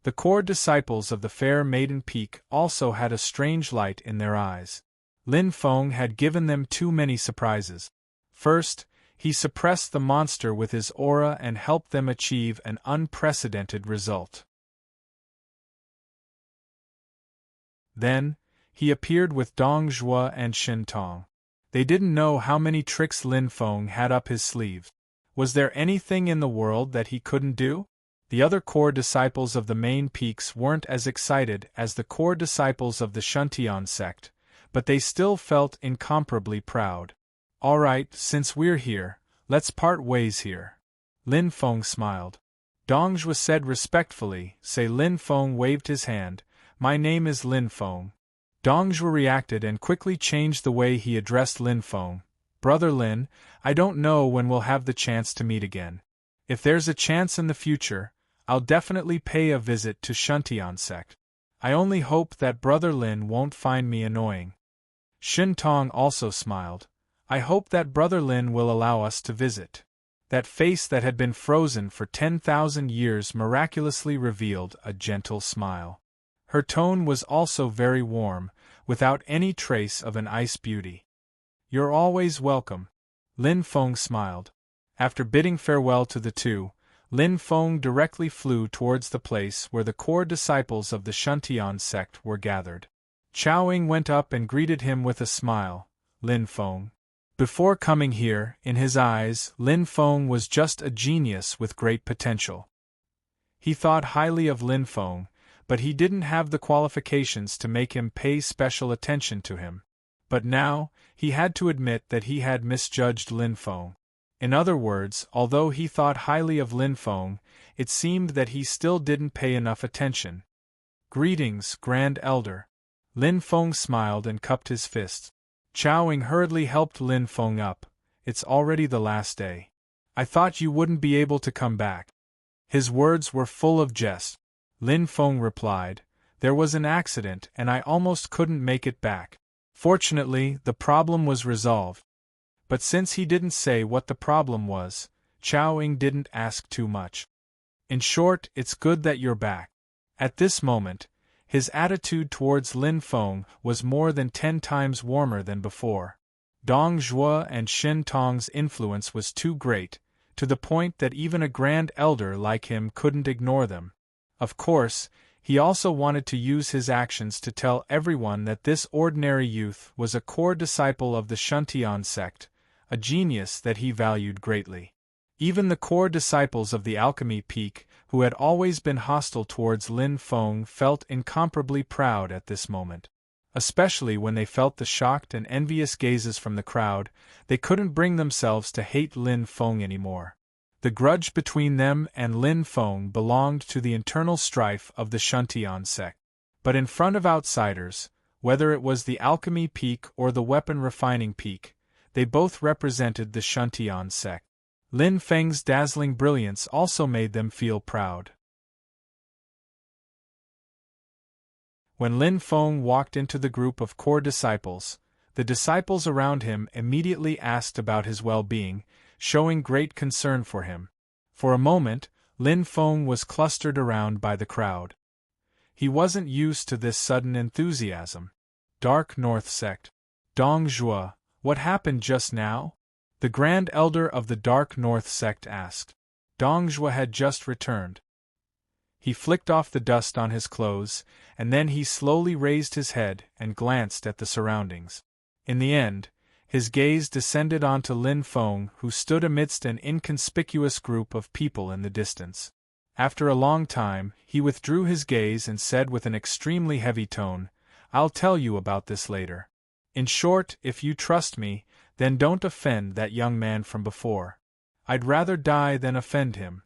The core disciples of the fair maiden peak also had a strange light in their eyes. Lin Feng had given them too many surprises. First, he suppressed the monster with his aura and helped them achieve an unprecedented result. Then, he appeared with Dong Zhuo and Shin Tong. They didn't know how many tricks Lin Feng had up his sleeve. Was there anything in the world that he couldn't do? The other core disciples of the main peaks weren't as excited as the core disciples of the Shuntian sect, but they still felt incomparably proud. All right, since we're here, let's part ways here. Lin Feng smiled. Dong Zhuo said respectfully, Lin Feng waved his hand, my name is Lin Feng. Dong Zhuo reacted and quickly changed the way he addressed Lin Feng. Brother Lin, I don't know when we'll have the chance to meet again. If there's a chance in the future, I'll definitely pay a visit to Shuntian sect. I only hope that Brother Lin won't find me annoying. Shin Tong also smiled. I hope that Brother Lin will allow us to visit. That face that had been frozen for 10,000 years miraculously revealed a gentle smile. Her tone was also very warm, without any trace of an ice beauty. You're always welcome. Lin Feng smiled. After bidding farewell to the two, Lin Feng directly flew towards the place where the core disciples of the Shuntian sect were gathered. Chao Ying went up and greeted him with a smile. Lin Feng. Before coming here, in his eyes, Lin Feng was just a genius with great potential. He thought highly of Lin Feng, but he didn't have the qualifications to make him pay special attention to him. But now, he had to admit that he had misjudged Lin Feng. In other words, although he thought highly of Lin Feng, it seemed that he still didn't pay enough attention. Greetings, Grand Elder. Lin Feng smiled and cupped his fists. Chao Ying hurriedly helped Lin Feng up. It's already the last day. I thought you wouldn't be able to come back. His words were full of jest. Lin Feng replied, there was an accident and I almost couldn't make it back. Fortunately, the problem was resolved. But since he didn't say what the problem was, Chao Ying didn't ask too much. In short, it's good that you're back. At this moment, his attitude towards Lin Feng was more than 10 times warmer than before. Dong Zhuo and Shin Tong's influence was too great, to the point that even a grand elder like him couldn't ignore them. Of course, he also wanted to use his actions to tell everyone that this ordinary youth was a core disciple of the Shuntian sect, a genius that he valued greatly. Even the core disciples of the Alchemy Peak, who had always been hostile towards Lin Feng, felt incomparably proud at this moment. Especially when they felt the shocked and envious gazes from the crowd, they couldn't bring themselves to hate Lin Feng anymore. The grudge between them and Lin Feng belonged to the internal strife of the Shuntian sect. But in front of outsiders, whether it was the Alchemy Peak or the Weapon Refining Peak, they both represented the Shuntian sect. Lin Feng's dazzling brilliance also made them feel proud. When Lin Feng walked into the group of core disciples, the disciples around him immediately asked about his well-being, showing great concern for him. For a moment, Lin Feng was clustered around by the crowd. He wasn't used to this sudden enthusiasm. Dark North Sect. Dong Zhuo, what happened just now? The Grand Elder of the Dark North Sect asked. Dong Zhuo had just returned. He flicked off the dust on his clothes, and then he slowly raised his head and glanced at the surroundings. In the end, his gaze descended onto Lin Feng, who stood amidst an inconspicuous group of people in the distance. After a long time, he withdrew his gaze and said with an extremely heavy tone, I'll tell you about this later. In short, if you trust me, then don't offend that young man from before. I'd rather die than offend him.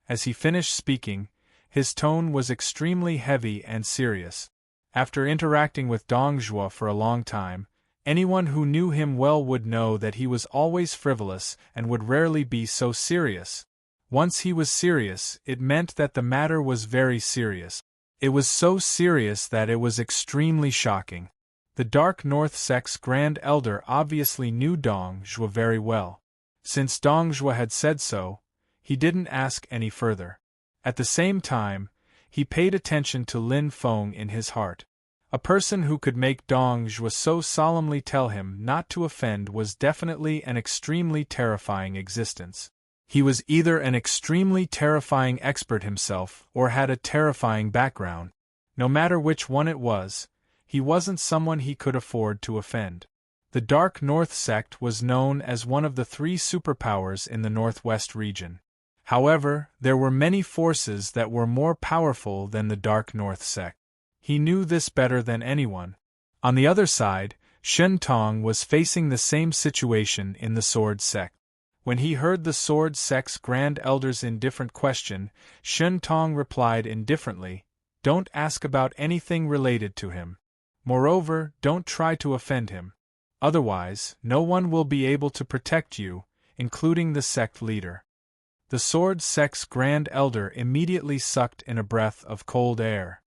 As he finished speaking, his tone was extremely heavy and serious. After interacting with Dong Zhuo for a long time, anyone who knew him well would know that he was always frivolous and would rarely be so serious. Once he was serious, it meant that the matter was very serious. It was so serious that it was extremely shocking. The Dark North Sect's Grand Elder obviously knew Dong Zhuo very well. Since Dongjua had said so, he didn't ask any further. At the same time, he paid attention to Lin Feng in his heart. A person who could make Dongjua so solemnly tell him not to offend was definitely an extremely terrifying existence. He was either an extremely terrifying expert himself or had a terrifying background. No matter which one it was, he wasn't someone he could afford to offend. The Dark North sect was known as one of the 3 superpowers in the Northwest region. However, there were many forces that were more powerful than the Dark North sect. He knew this better than anyone. On the other side, Shen Tong was facing the same situation in the Sword sect. When he heard the Sword sect's Grand Elder's indifferent question, Shen Tong replied indifferently, "Don't ask about anything related to him. Moreover, don't try to offend him. Otherwise, no one will be able to protect you, including the sect leader." The Sword sect's Grand Elder immediately sucked in a breath of cold air.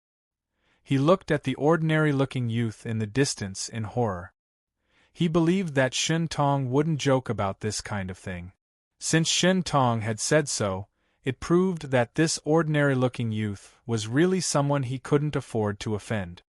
He looked at the ordinary-looking youth in the distance in horror. He believed that Shen Tong wouldn't joke about this kind of thing. Since Shen Tong had said so, it proved that this ordinary-looking youth was really someone he couldn't afford to offend.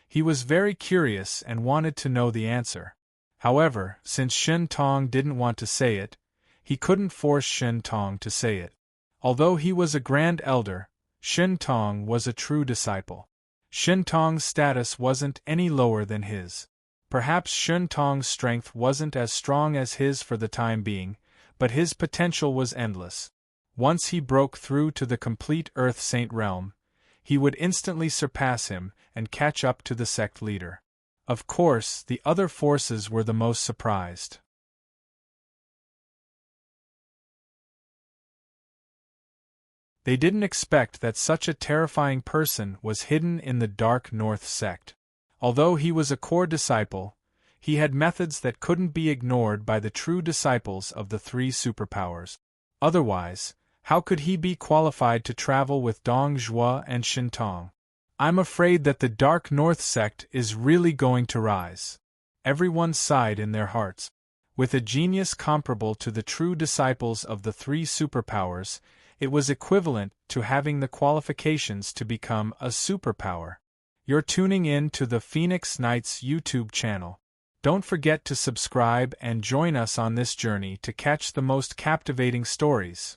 He was very curious and wanted to know the answer. However, since Shen Tong didn't want to say it, he couldn't force Shen Tong to say it. Although he was a Grand Elder, Shen Tong was a true disciple. Shen Tong's status wasn't any lower than his. Perhaps Shen Tong's strength wasn't as strong as his for the time being, but his potential was endless. Once he broke through to the complete Earth Saint realm, he would instantly surpass him and catch up to the sect leader. Of course, the other forces were the most surprised. They didn't expect that such a terrifying person was hidden in the Dark North sect. Although he was a core disciple, he had methods that couldn't be ignored by the true disciples of the 3 superpowers. Otherwise, how could he be qualified to travel with Dongjua and Shen Tong? "I'm afraid that the Dark North sect is really going to rise." Everyone sighed in their hearts. With a genius comparable to the true disciples of the 3 superpowers, it was equivalent to having the qualifications to become a superpower. You're tuning in to the Phoenix Knights YouTube channel. Don't forget to subscribe and join us on this journey to catch the most captivating stories.